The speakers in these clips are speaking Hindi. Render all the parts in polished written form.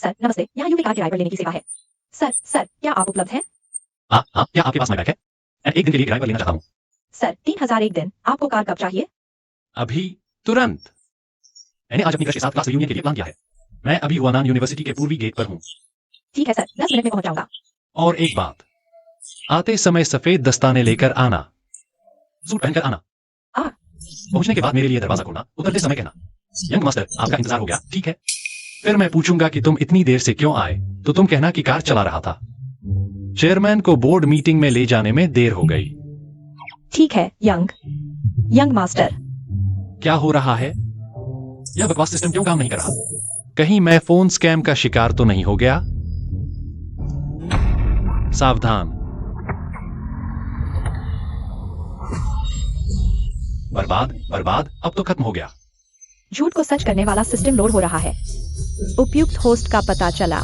सर नमस्ते, यहाँ यूपी कार किराए पर लेने की सेवा है। सर क्या आप उपलब्ध हैं? हाँ हाँ, क्या आपके पास माई बैग है? मैं एक दिन के लिए किराए पर लेना चाहता हूँ। सर 3000 एक दिन। आपको कार कब चाहिए? अभी, तुरंत। मैंने आज अपनी क्रश के साथ क्लास रियूनियन के लिए प्लान किया है। मैं अभी वनान यूनिवर्सिटी के पूर्वी गेट पर हूँ। ठीक है सर, 10 मिनट में पहुंच जाऊंगा। और एक बात, आते समय सफेद दस्ताने लेकर आना, सूट पहनकर आना। पहुंचने के बाद मेरे लिए दरवाजा खोलना, उतरते समय कहना, यंग मास्टर आपका इंतजार हो गया, ठीक है? फिर मैं पूछूंगा कि तुम इतनी देर से क्यों आए, तो तुम कहना कि कार चला रहा था। चेयरमैन को बोर्ड मीटिंग में ले जाने में देर हो गई। ठीक है यंग मास्टर। क्या हो रहा है? यह बकवास सिस्टम क्यों काम नहीं कर रहा? कहीं मैं फोन स्कैम का शिकार तो नहीं हो गया? सावधान। बर्बाद, अब तो खत्म हो गया। झूठ को सच करने वाला सिस्टम लोड हो रहा है। उपयुक्त होस्ट का पता चला।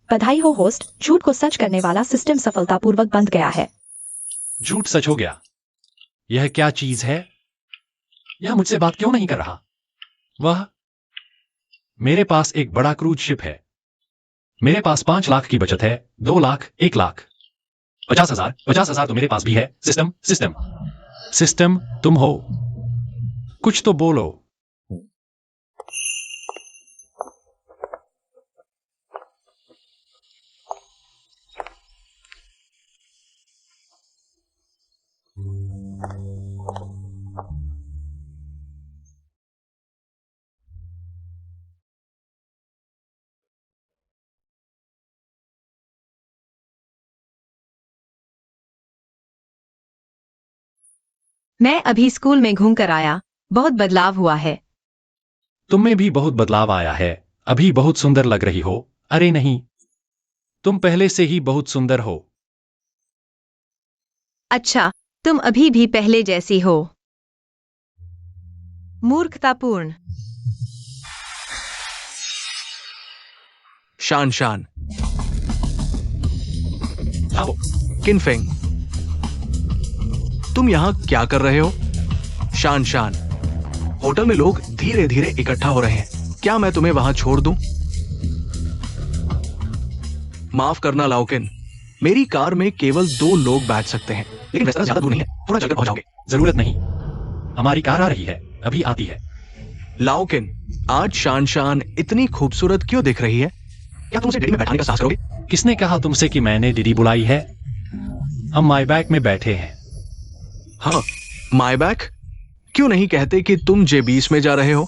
बधाई हो होस्ट, झूठ को सच करने वाला सिस्टम सफलतापूर्वक बंद गया है। झूठ सच हो गया। यह क्या चीज है? यह मुझसे बात क्यों नहीं कर रहा? वह, मेरे पास एक बड़ा क्रूज शिप है। मेरे पास 5 लाख की बचत है, 2 लाख, 1 लाख, 50,000 तो मेरे पास भी है। सिस्टम तुम हो। कुछ तो बोलो। मैं अभी स्कूल में घूम कर आया, बहुत बदलाव हुआ है। तुम में भी बहुत बदलाव आया है। अभी बहुत सुंदर लग रही हो। अरे नहीं, तुम पहले से ही बहुत सुंदर हो। अच्छा, तुम अभी भी पहले जैसी हो। मूर्खतापूर्ण। शान जाओ। किनफेंग, तुम यहां क्या कर रहे हो? शान, होटल में लोग धीरे धीरे इकट्ठा हो रहे हैं। क्या मैं तुम्हें वहां छोड़ दूं? माफ करना लाओकिन, मेरी कार में केवल 2 लोग बैठ सकते हैं। लेकिन रास्ता ज्यादा दूर नहीं है, थोड़ा चलकर पहुंच जाओगे। जरूरत नहीं, हमारी कार आ रही है, अभी आती है। लाओकिन, आज शान इतनी खूबसूरत क्यों दिख रही है? क्या तुम उसे डेडी में बैठाने का साहस करोगे? किसने कहा तुमसे कि मैंने डीडी बुलाई है? हम माई बैग में बैठे हैं। हाँ, माई बैक? क्यों नहीं कहते कि तुम J20 में जा रहे हो?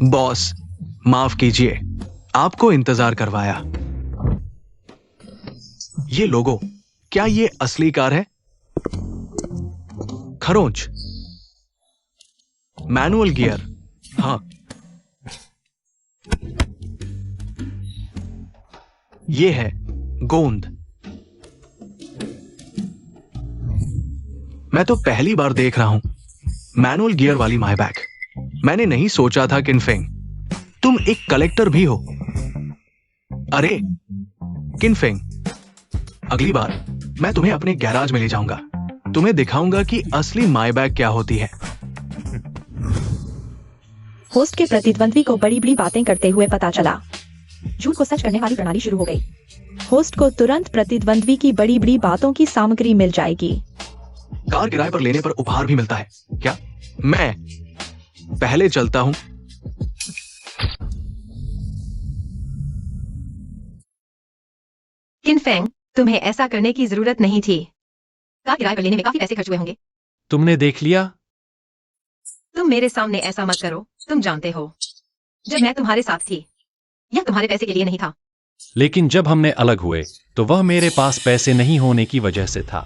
बॉस, माफ कीजिए, आपको इंतजार करवाया। ये लोगो, क्या ये असली कार है? खरोंच, मैनुअल गियर, हाँ। ये है गोंद। मैं तो पहली बार देख रहा हूं मैनुअल गियर वाली माई बैग। मैंने नहीं सोचा था किनफेंग, तुम एक कलेक्टर भी हो। अरे किनफेंग, अगली बार मैं तुम्हें अपने गैराज में ले जाऊंगा। तुम्हें दिखाऊंगा कि असली माई बैग क्या होती है। होस्ट के प्रतिद्वंद्वी को बड़ी बड़ी बातें करते हुए पता चला। झूठ को सच करने वाली प्रणाली शुरू हो गई। होस्ट को तुरंत प्रतिद्वंद्वी की बड़ी बड़ी बातों की सामग्री मिल जाएगी। कार किराए पर लेने पर उपहार भी मिलता है क्या? मैं पहले चलता हूं। किनफेंग, तुम्हें ऐसा करने की जरूरत नहीं थी। कार किराए पर लेने में काफी पैसे खर्च हुए होंगे। तुमने देख लिया? तुम मेरे सामने ऐसा मत करो। तुम जानते हो, जब मैं तुम्हारे साथ थी, यह तुम्हारे पैसे के लिए नहीं था। लेकिन जब हमने अलग हुए तो वह मेरे पास पैसे नहीं होने की वजह से था।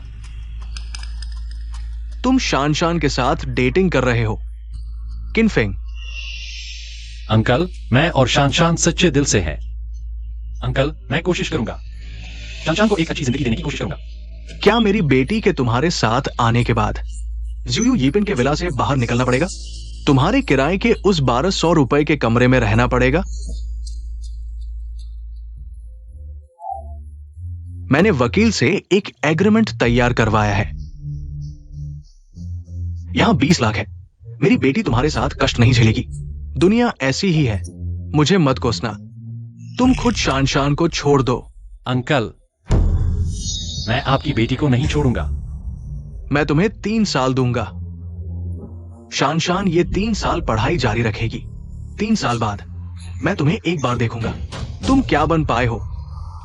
तुम शान के साथ डेटिंग कर रहे हो। किनफेंग, अंकल, मैं और शान सच्चे दिल से हैं। अंकल, मैं कोशिश करूंगा। शान को एक अच्छी जिंदगी देने की कोशिश करूंगा। क्या मेरी बेटी के तुम्हारे साथ आने के बाद ज़ुयू यीपिन के विला से बाहर निकलना पड़ेगा। तुम्हारे किराए के उस 1200 रुपए के कमरे में रहना पड़ेगा। मैंने वकील से एक एग्रीमेंट तैयार करवाया है। यहां 20 लाख है। मेरी बेटी तुम्हारे साथ कष्ट नहीं झेलेगी। दुनिया ऐसी ही है। मुझे मत कोसना। तुम खुद शान शान को छोड़ दो। अंकल, मैं आपकी बेटी को नहीं छोड़ूंगा। मैं तुम्हें 3 साल दूंगा। शान शान ये 3 साल पढ़ाई जारी रखेगी। 3 साल बाद मैं तुम्हें एक बार देखूंगा। तुम क्या बन पाए हो।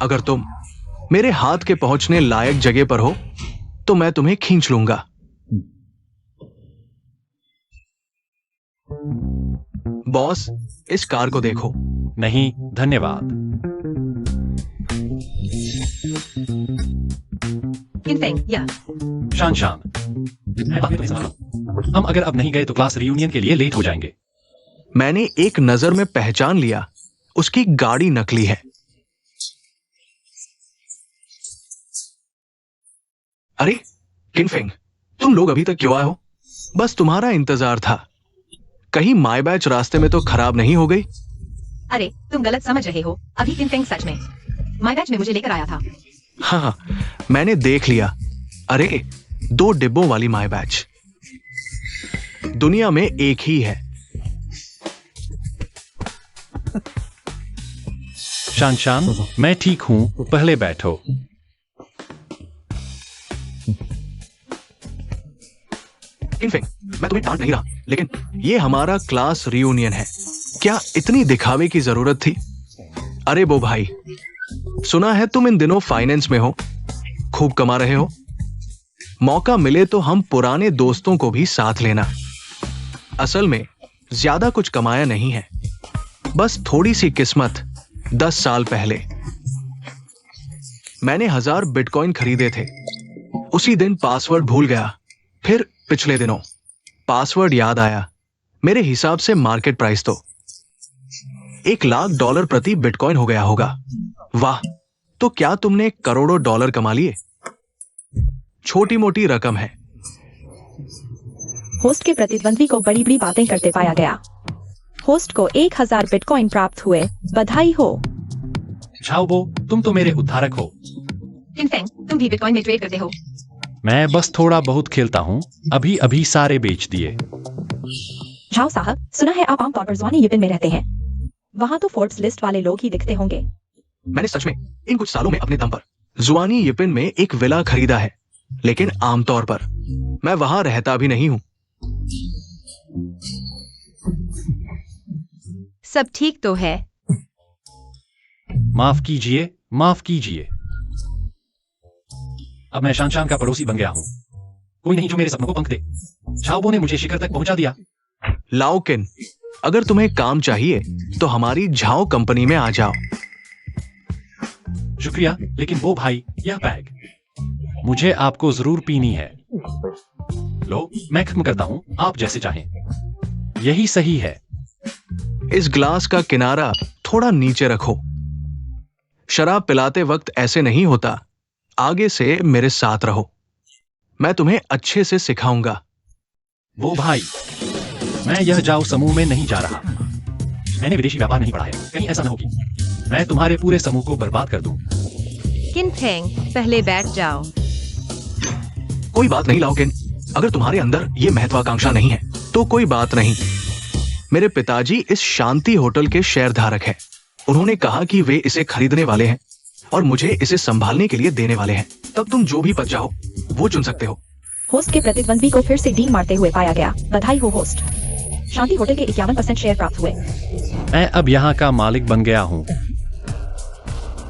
अगर तुम मेरे हाथ के पहुंचने लायक जगह पर हो तो मैं तुम्हें खींच लूंगा। बॉस, इस कार को देखो। नहीं, धन्यवाद। किनफेंग, या शान शान, मैं बात में तुम्हें समझ रहा हूं। हम अगर अब नहीं गए तो क्लास रियूनियन के लिए लेट हो जाएंगे। मैंने एक नजर में पहचान लिया, उसकी गाड़ी नकली है। अरे किनफेंग, तुम लोग अभी तक क्यों आए हो? बस तुम्हारा इंतजार था। कहीं माय बैच रास्ते में तो खराब नहीं हो गई? अरे तुम गलत समझ रहे हो। अभी किनफेंग सच में माय बैच में मुझे लेकर आया था। हाँ, मैंने देख लिया। अरे 2 डिब्बों वाली माय बैच दुनिया में एक ही है। शान शान, मैं ठीक हूं, पहले बैठो। किनफेंग, मैं तुम्हें डांट नहीं रहा, लेकिन ये हमारा क्लास रियूनियन है। क्या इतनी दिखावे की जरूरत थी? अरे वो भाई, सुना है तुम इन दिनों फाइनेंस में हो, खूब कमा रहे हो। मौका मिले तो हम पुराने दोस्तों को भी साथ लेना। असल में ज्यादा कुछ कमाया नहीं है, बस थोड़ी सी किस्मत। 10 साल पहले मैंने 1000 बिटकॉइन खरीदे थे। उसी दिन पासवर्ड भूल गया। फिर पिछले दिनों पासवर्ड याद आया। मेरे हिसाब से मार्केट प्राइस तो $1,00,000 प्रति बिटकॉइन हो गया होगा। वाह, तो क्या तुमने करोड़ों डॉलर कमा लिए? छोटी मोटी रकम है। होस्ट के प्रतिद्वंद्वी को बड़ी बड़ी बातें करते पाया गया। होस्ट को 1000 बिटकॉइन प्राप्त हुए। बधाई हो। झाओबो, तुम तो मेरे उद्धारक हो। किनफेंग, तुम भी बिटकॉइन में ट्रेड करते हो? मैं बस थोड़ा बहुत खेलता हूं। अभी अभी सारे बेच दिए। झाओ साहब, सुना है आप आमतौर पर ज़ुआनी यिपिन में रहते हैं। वहां तो फोर्ब्स लिस्ट वाले लोग ही दिखते होंगे। मैंने सच में इन कुछ सालों में अपने दम पर ज़ुआनी यिपिन में एक विला खरीदा है, लेकिन आमतौर पर मैं वहां रहता भी नहीं हूं। सब ठीक तो है? माफ कीजिए, माफ कीजिए। अब मैं शान शान का पड़ोसी बन गया हूं। कोई नहीं जो मेरे सपनों को पंख दे। झाओबो ने मुझे शिखर तक पहुंचा दिया। लाओकिन, अगर तुम्हें काम चाहिए तो हमारी झाओ कंपनी में आ जाओ। शुक्रिया, लेकिन वो भाई, यह बैग मुझे आपको जरूर पीनी है। लो, मैं खत्म करता हूं, आप जैसे चाहें। यही सही है। इस ग्लास का किनारा थोड़ा नीचे रखो। शराब पिलाते वक्त ऐसे नहीं होता। आगे से मेरे साथ रहो। मैं तुम्हें अच्छे से सिखाऊंगा। वो भाई, मैं यह जाओ समूह में नहीं जा रहा। मैंने विदेशी व्यापार नहीं पढ़ा है। कहीं ऐसा न हो कि मैं तुम्हारे पूरे समूह को बर्बाद कर दूं। किनफेंग, पहले बैठ जाओ। कोई बात नहीं लाओकिन, अगर तुम्हारे अंदर ये महत्वाकांक्षा नहीं है तो कोई बात नहीं। मेरे पिताजी इस शांति होटल के शेयरधारक हैं। उन्होंने कहा कि वे इसे खरीदने वाले हैं और मुझे इसे संभालने के लिए देने वाले हैं। तब तुम जो भी पद चाहो वो चुन सकते हो। होस्ट के प्रतिद्वंद्वी को फिर से डींग मारते हुए पाया गया। बधाई हो होस्ट। शांति होटल के 51% शेयर प्राप्त हुए। मैं अब यहाँ का मालिक बन गया हूँ।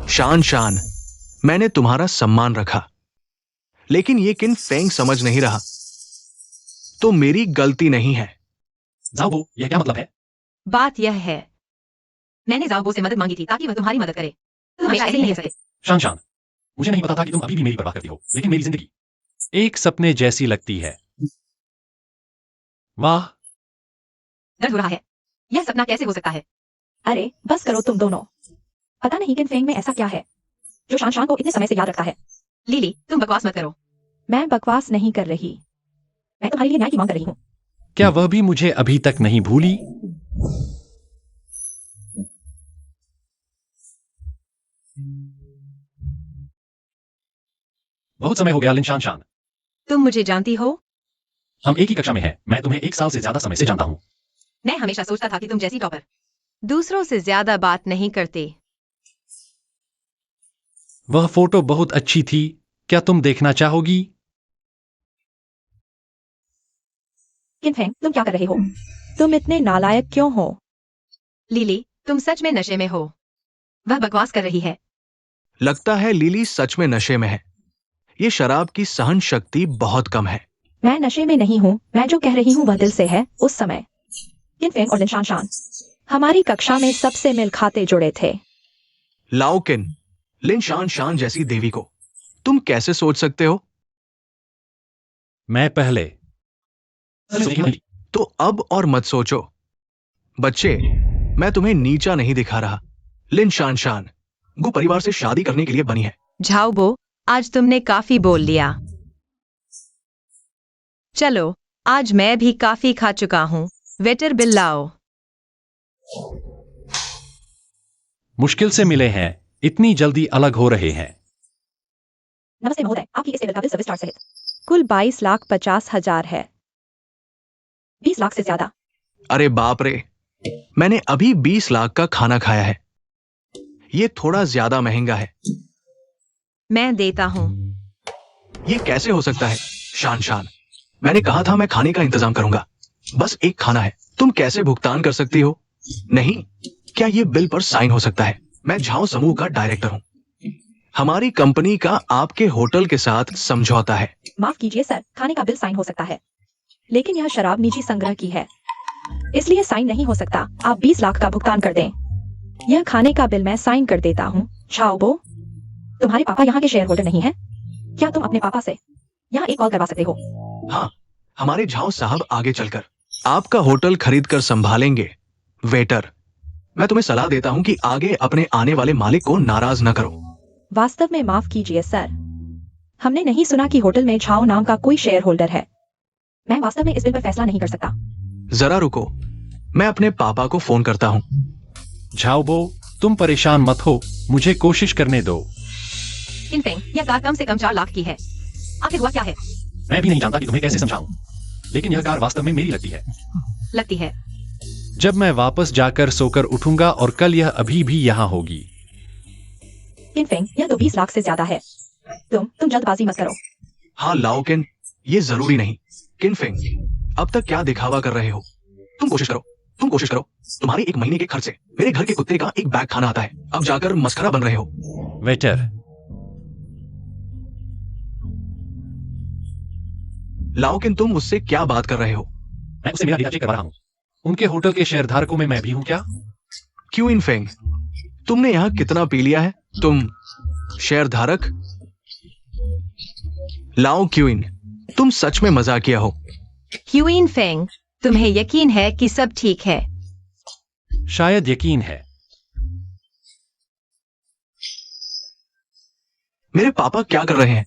शान शान, मैंने तुम्हारा सम्मान रखा, लेकिन ये किनफेंग समझ नहीं रहा। तो मेरी गलती नहीं है। झाओबो, यह क्या मतलब है? बात यह है, मैंने झाओबो से मदद मांगी थी ताकि वह तुम्हारी मदद करे। तुम हमेशा ऐसे ही नहीं रह सकते। शान शान, मुझे नहीं पता था कि तुम अभी भी मेरी परवाह करती हो, लेकिन मेरी जिंदगी एक सपने जैसी लगती है। वाह, दर्द हो रहा है। यह सपना कैसे हो सकता है? अरे बस करो तुम दोनों। पता नहीं किनफेंग में ऐसा क्या है जो शान शान को इतने समय से याद रखता है। लिली, तुम बकवास मत करो। मैं बकवास नहीं कर रही। मैं तुम्हारे लिए न्याय की मांग कर रही हूँ। क्या वह भी मुझे अभी तक नहीं भूली? बहुत समय हो गया लिन शान। तुम मुझे जानती हो? हम एक ही कक्षा में हैं। मैं तुम्हें 1 साल से ज्यादा समय से जानता हूँ। मैं हमेशा सोचता था कि तुम जैसी टॉपर दूसरों से ज्यादा बात नहीं करते। वह फोटो बहुत अच्छी थी। क्या तुम देखना चाहोगी? किन फेंग, तुम क्या कर रहे हो? तुम इतने नालायक क्यों हो? लिली, तुम सच में नशे में हो। वह बकवास कर रही है। लगता है लिली सच में नशे में है। ये शराब की सहन शक्ति बहुत कम है। मैं नशे में नहीं हूँ। मैं जो कह रही हूँ वह दिल से है। उस समय किन फेंग और लिन शान हमारी कक्षा में सबसे मिल खाते जुड़े थे। लाओकिन, लिन शान जैसी देवी को तुम कैसे सोच सकते हो? मैं पहले तो अब और मत सोचो। बच्चे, मैं तुम्हें नीचा नहीं दिखा रहा। लिन शान गु परिवार से शादी करने के लिए बनी है। झाओबो, आज तुमने काफी बोल लिया। चलो, आज मैं भी काफी खा चुका हूँ। वेटर बिल लाओ। मुश्किल से मिले हैं। इतनी जल्दी अलग हो रहे हैं। नमस्ते महोदय, आपकी इस टेबल का बिल सर्विस चार्ज सहित कुल 22,50,000 है। 20 लाख से ज्यादा। अरे बाप रे, मैंने अभी 20 लाख का खाना खाया है। ये थोड़ा ज्यादा महंगा है। मैं देता हूँ। ये कैसे हो सकता है? शान, मैंने कहा था मैं खाने का इंतजाम करूंगा। बस एक खाना है। तुम कैसे भुगतान कर सकती हो? नहीं, क्या ये बिल पर साइन हो सकता है? मैं झाओ समूह का डायरेक्टर हूँ। हमारी कंपनी का आपके होटल के साथ समझौता है। माफ कीजिए सर, खाने का बिल साइन हो सकता है, लेकिन यह शराब निजी संग्रह की है, इसलिए साइन नहीं हो सकता। आप 20 लाख का भुगतान कर दें। यह खाने का बिल मैं साइन कर देता हूँ। झाओबो, तुम्हारे पापा यहाँ के शेयर होल्डर नहीं है? क्या तुम अपने पापा से यहाँ एक कॉल करवा सकते हो? हाँ, हमारे झाओ साहब आगे चलकर आपका होटल खरीद कर संभालेंगे। वेटर, मैं तुम्हें सलाह देता हूँ कि आगे अपने आने वाले मालिक को नाराज न करो। वास्तव में माफ कीजिए सर, हमने नहीं सुना कि होटल में झाओ नाम का कोई शेयर होल्डर है। मैं वास्तव में इस बिल पर फैसला नहीं कर सकता। जरा रुको, मैं अपने पापा को फोन करता हूँ। झाओबो, तुम परेशान मत हो, मुझे कोशिश करने दो। किन फेंग, यह कार कम से कम 4 लाख की है। आखिर हुआ क्या है? मैं भी नहीं जानता कि तुम्हें कैसे समझाऊं, लेकिन यह कार वास्तव में मेरी लगती है। जब मैं वापस जाकर सोकर उठूंगा और कल यह अभी भी यहाँ होगी। किन फेंग, यह तो 20 लाख से ज्यादा है। तुम जल्दबाजी मत करो। हाँ लाओकिन, ये जरूरी नहीं। किनफिंग, अब तक क्या दिखावा कर रहे हो? तुम कोशिश करो। तुम्हारी 1 महीने के खर्च से मेरे घर के कुत्ते का एक बैग खाना आता है। अब जाकर मस्खरा बन रहे हो। वेटर, लाओकिन, तुम उससे क्या बात कर रहे हो? मैं उसे मेरा डेटा चेक करवा रहा हूँ। उनके होटल के शेयरधारकों में मैं भी हूँ क्या? क्यों इनफेंग, तुमने यहाँ कितना पी लिया है? तुम शेयरधारक? लाओ क्यूइन, तुम सच में मजाकिया हो। ह्यूइन फेंग, तुम्हें यकीन है कि सब ठीक है? शायद यकीन है। मेरे पापा क्या कर रहे हैं?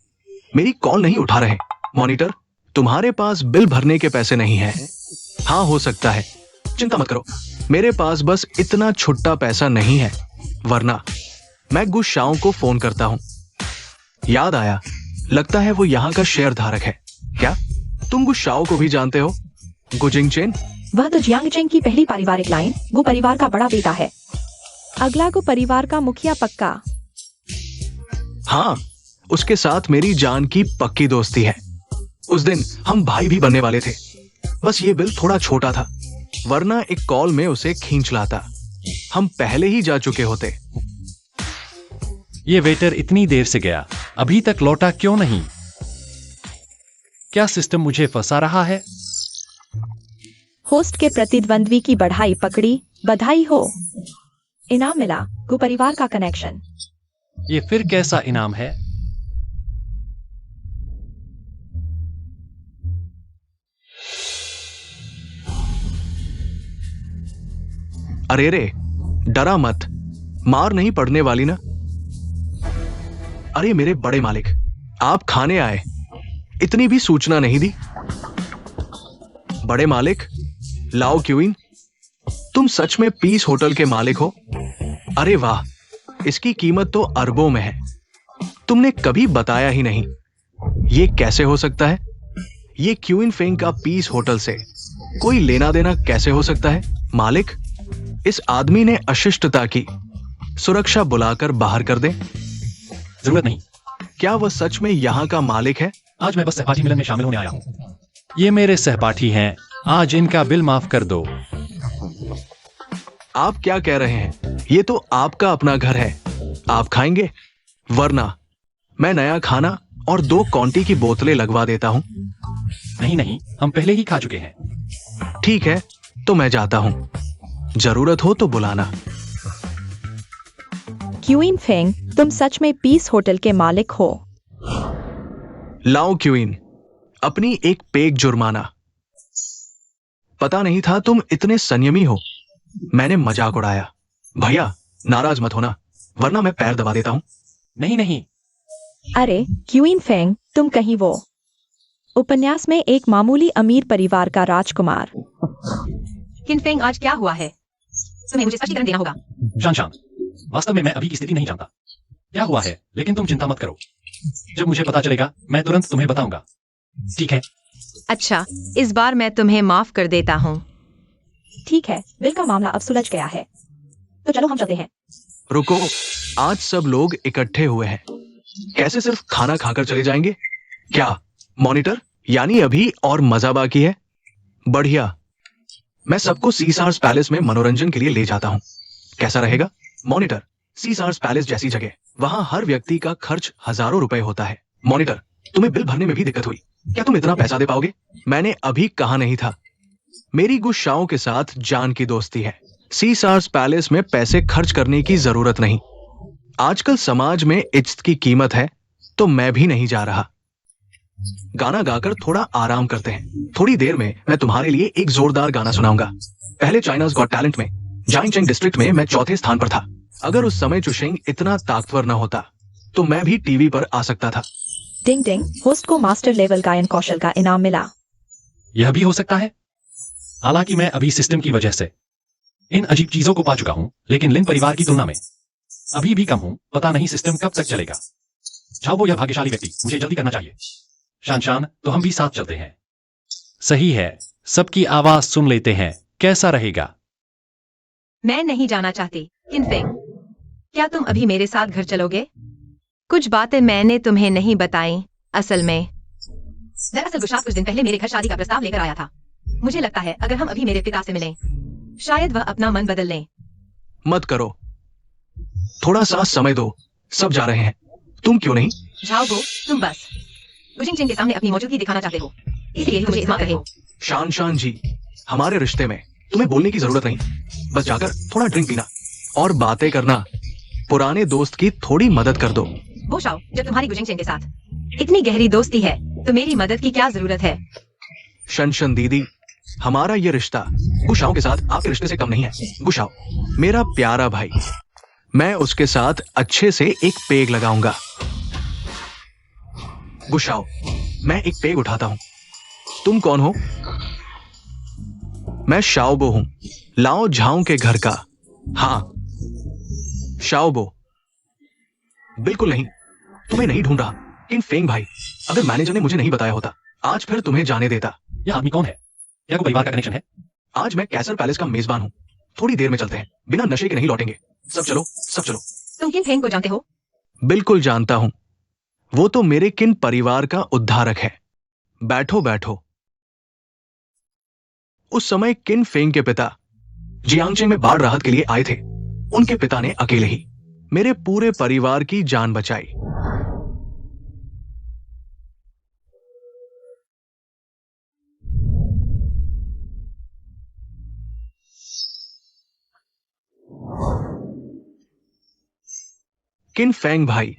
मेरी कॉल नहीं उठा रहे। मॉनिटर, तुम्हारे पास बिल भरने के पैसे नहीं हैं? हाँ, हो सकता है। चिंता मत करो, मेरे पास बस इतना छुट्टा पैसा नहीं है, वरना मैं गुशाओं को फोन करता हूं। याद आया, लगता है वो यहाँ का शेयर धारक है। क्या तुम गुशाओ को भी जानते हो? गुजिंगचेन? वह तो जियांगचेन की पहली पारिवारिक लाइन गु परिवार का बड़ा बेटा है। अगला गु परिवार का मुखिया पक्का। हाँ, उसके साथ मेरी जान की पक्की दोस्ती है। उस दिन हम भाई भी बनने वाले थे, बस ये बिल थोड़ा छोटा था, वरना एक कॉल में उसे खींच लाता। हम पहले ही जा चुके होते। ये वेटर इतनी देर से गया, अभी तक लौटा क्यों नहीं? क्या सिस्टम मुझे फंसा रहा है? होस्ट के प्रतिद्वंद्वी की बढ़ाई पकड़ी, बधाई हो, इनाम मिला, गु परिवार का कनेक्शन। ये फिर कैसा इनाम है? अरे रे, डरा मत, मार नहीं पड़ने वाली ना। अरे मेरे बड़े मालिक, आप खाने आए, इतनी भी सूचना नहीं दी। बड़े मालिक लाओ क्यूइन, तुम सच में पीस होटल के मालिक हो? अरे वाह, इसकी कीमत तो अरबों में है। तुमने कभी बताया ही नहीं। ये कैसे हो सकता है? ये क्यूइन फेंग का पीस होटल से कोई लेना देना कैसे हो सकता है? मालिक, इस आदमी ने अशिष्टता की। सुरक्षा बुलाकर बाहर कर दे। जरूरत नहीं। क्या वह सच में यहाँ का मालिक है? आज मैं बस सहपाठी मिलन में शामिल होने आया हूँ। ये मेरे सहपाठी हैं। आज इनका बिल माफ कर दो। आप क्या कह रहे हैं? ये तो आपका अपना घर है। आप खाएंगे? वरना मैं नया खाना और 2 कॉन्टी की बोतलें लगवा देता हूँ। नहीं नहीं, हम पहले ही खा चुके हैं। ठीक है, तो मैं जाता हूँ। जरूरत हो तो बुलाना। क्यूइन फेंग, तुम सच में पीस होटल के मालिक हो? लाओ क्यूइन, अपनी एक पेग जुर्माना। पता नहीं था तुम इतने संयमी हो। मैंने मजाक उड़ाया। भैया, नाराज मत होना, वरना मैं पैर दबा देता हूँ। नहीं नहीं। अरे क्यूइन फेंग, तुम कहीं वो उपन्यास में एक मामूली अमीर परिवार का राजकुमार। किन फेंग, आज क्या हुआ है? तुम्हें मुझे स्पष्टीकरण देना होगा। शान शान, वास्तव में मैं अभी की स्थिति नहीं जानता क्या हुआ है, लेकिन तुम चिंता मत करो। जब मुझे पता चलेगा मैं तुरंत तुम्हें बताऊंगा। ठीक है? अच्छा, इस बार मैं तुम्हें माफ कर देता हूँ। ठीक है, बिल का मामला अब सुलझ गया है, तो चलो हम चलते हैं। रुको, आज सब लोग इकट्ठे हुए हैं। कैसे सिर्फ खाना खाकर चले जाएंगे? क्या मॉनिटर, यानी अभी और मजा बाकी है? बढ़िया, मैं सबको सीसार्स पैलेस में मनोरंजन के लिए ले जाता हूँ। कैसा रहेगा? मॉनिटर, सीसार्स पैलेस जैसी जगह, वहां हर व्यक्ति का खर्च हजारों रुपए होता है। मॉनिटर, तुम्हें बिल भरने में भी दिक्कत हुई, क्या तुम इतना पैसा दे पाओगे? मैंने अभी कहा नहीं था। मेरी गुस्साओं के साथ जान की दोस्ती है। सीसार्स पैलेस में पैसे खर्च करने की जरूरत नहीं। आजकल समाज में इज्जत की कीमत है, तो मैं भी नहीं जा रहा। गाना गाकर थोड़ा आराम करते हैं। थोड़ी देर में मैं तुम्हारे लिए एक जोरदार गाना सुनाऊंगा। पहले चाइनाज गॉट टैलेंट में जाइंगचेंग डिस्ट्रिक्ट में मैं 4थे स्थान पर था। अगर उस समय चुशेंग इतना ताकतवर न होता तो मैं भी टीवी पर आ सकता था। डिंग डिंग, होस्ट को मास्टर लेवल गायन कौशल का इनाम मिला। यह भी हो सकता है। हालांकि मैं अभी सिस्टम की वजह से इन अजीब चीजों को पा चुका हूं, लेकिन लिन परिवार की तुलना में अभी भी कम हूं। पता नहीं सिस्टम कब तक चलेगा। झाओबो, यह भाग्यशाली व्यक्ति, मुझे जल्दी करना चाहिए। शान शान, तो हम भी साथ चलते हैं। सही है, सबकी आवाज सुन लेते हैं। कैसा रहेगा? मैं नहीं जाना चाहती। किन फेंग, क्या तुम अभी मेरे साथ घर चलोगे? कुछ बातें मैंने तुम्हें नहीं बताई। दरअसल गुशात कुछ दिन पहले मेरे घर शादी का प्रस्ताव लेकर आया था। मुझे लगता है अगर हम अभी मेरे पिता से मिलें, शायद वह अपना मन बदल लें। मत करो, थोड़ा सा समय दो, सब जा रहे हैं, तुम क्यों नहीं? झाओबो, तुम बस गुजिंगचेंग के सामने अपनी मौजूदगी दिखाना चाहते हो, इसलिए ही मुझे इतना कर रहे हो। शान शान जी, हमारे रिश्ते में तुम्हें बोलने की जरूरत नहीं। बस जाकर थोड़ा ड्रिंक पीना और बातें करना। पुराने दोस्त की थोड़ी मदद कर दो। वो शाओ, जब तुम्हारी गुजिंगचेंग के साथ इतनी गहरी दोस्ती है तो मेरी मदद की क्या जरूरत है? शनशन दीदी, हमारा ये रिश्ता गुशाओ के साथ आपके रिश्ते से कम नहीं है। गुशाओ मेरा प्यारा भाई, मैं उसके साथ अच्छे से एक पेग लगाऊंगा। गुशाओ, मैं एक पेग उठाता हूं। तुम कौन हो? मैं शाओबो हूं, लाओ झाओ के घर का। हाँ शाओबो। बिल्कुल नहीं, तुम्हें नहीं ढूंढ रहा। किन फेंग भाई, अगर मैनेजर ने मुझे नहीं बताया होता आज फिर तुम्हें जाने देता। यह आदमी कौन है? क्या कोई परिवार का कनेक्शन है? आज मैं कैसर पैलेस का मेजबान हूं। थोड़ी देर में चलते हैं, बिना नशे के नहीं लौटेंगे। सब चलो, सब चलो। तुम किन फेंग को जानते हो? बिल्कुल जानता हूं, वो तो मेरे किन परिवार का उद्धारक है। बैठो बैठो। उस समय किन फेंग के पिता जियांगचेंग में बाढ़ राहत के लिए आए थे। उनके पिता ने अकेले ही मेरे पूरे परिवार की जान बचाई। किन फेंग भाई,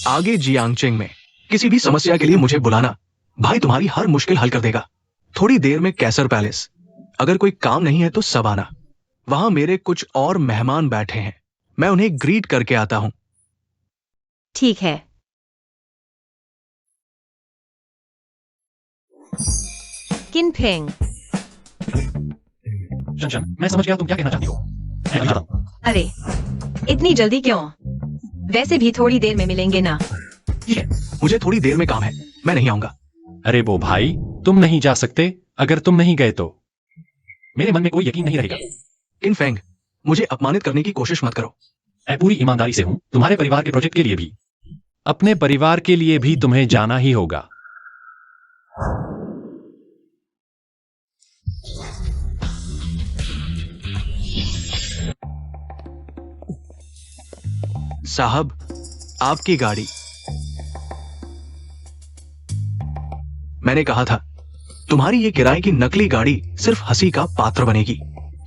आगे जियांगचेंग में किसी भी समस्या के लिए मुझे बुलाना। भाई तुम्हारी हर मुश्किल हल कर देगा। थोड़ी देर में कैसर पैलेस, अगर कोई काम नहीं है तो सब आना। वहां मेरे कुछ और मेहमान बैठे हैं, मैं उन्हें ग्रीट करके आता हूं। ठीक है। किन फेंग, शन, मैं समझ गया तुम क्या कहना चाहती हो। मैं अभी आता हूं। अरे इतनी जल्दी क्यों? वैसे भी थोड़ी देर में मिलेंगे ना। ठीक है, मुझे थोड़ी देर में काम है, मैं नहीं आऊंगा। अरे वो भाई, तुम नहीं जा सकते। अगर तुम नहीं गए तो मेरे मन में कोई यकीन नहीं रहेगा। किन फेंग, मुझे अपमानित करने की कोशिश मत करो। मैं पूरी ईमानदारी से हूं, तुम्हारे परिवार के प्रोजेक्ट के लिए भी। अपने परिवार के लिए भी तुम्हें जाना ही होगा। साहब, आपकी गाड़ी। मैंने कहा था तुम्हारी ये किराए की नकली गाड़ी सिर्फ हंसी का पात्र बनेगी।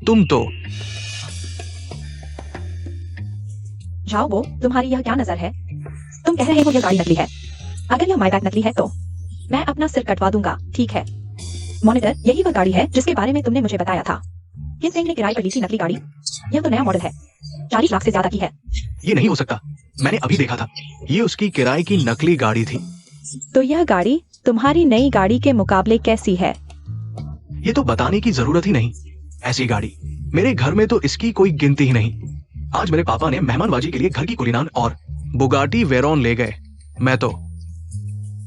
तुम तो जाओ वो, तुम्हारी यह क्या नजर है? तुम कह रहे हो यह गाड़ी नकली है। अगर यह माईबैक नकली है तो मैं अपना सिर कटवा दूंगा, ठीक है? मॉनिटर, यही वह गाड़ी है जिसके बारे में तुमने मुझे बताया था। किन सिंह ने किराए पर ली थी नकली गाड़ी। यह तो नया मॉडल है, 40 लाख से ज्यादा की है। ये नहीं हो सकता, मैंने अभी देखा था, ये उसकी किराए की नकली गाड़ी थी। तो यह गाड़ी तुम्हारी नई गाड़ी के मुकाबले कैसी है? ये तो बताने की जरूरत ही नहीं। ऐसी गाड़ी मेरे घर में तो इसकी कोई गिनती ही नहीं। आज मेरे पापा ने मेहमानबाजी के लिए घर की कुलीनान और बुगाटी वेरॉन ले गए। मैं तो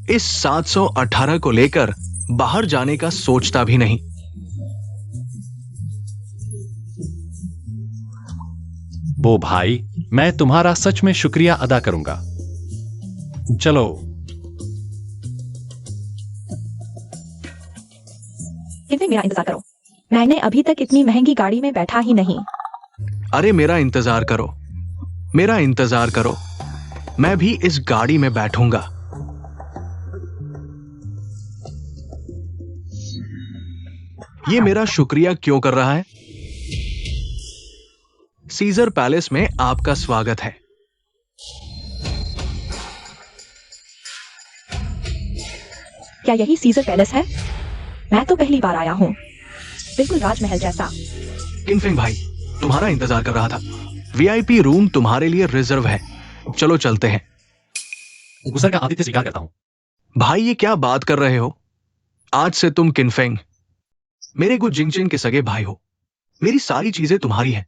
इस 718 को लेकर बाहर जाने का सोचता भी नहीं। वो भाई, मैं तुम्हारा सच में शुक्रिया अदा करूंगा। चलो। कितने मेरा इंतजार करो, मैंने अभी तक इतनी महंगी गाड़ी में बैठा ही नहीं। अरे मेरा इंतजार करो, मेरा इंतजार करो, मैं भी इस गाड़ी में बैठूंगा। ये मेरा शुक्रिया क्यों कर रहा है? सीजर पैलेस में आपका स्वागत है। क्या यही सीजर पैलेस है? मैं तो पहली बार आया हूँ, बिल्कुल राजमहल जैसा। किनफिंग भाई, तुम्हारा इंतजार कर रहा था। वीआईपी रूम तुम्हारे लिए रिजर्व है। चलो चलते हैं। गुस्सा का आतिथ्य स्वीकार करता हूं। भाई ये क्या बात कर रहे हो? आज से तुम किनफेंग मेरे गु जिंगजिन के सगे भाई हो। मेरी सारी चीजें तुम्हारी हैं,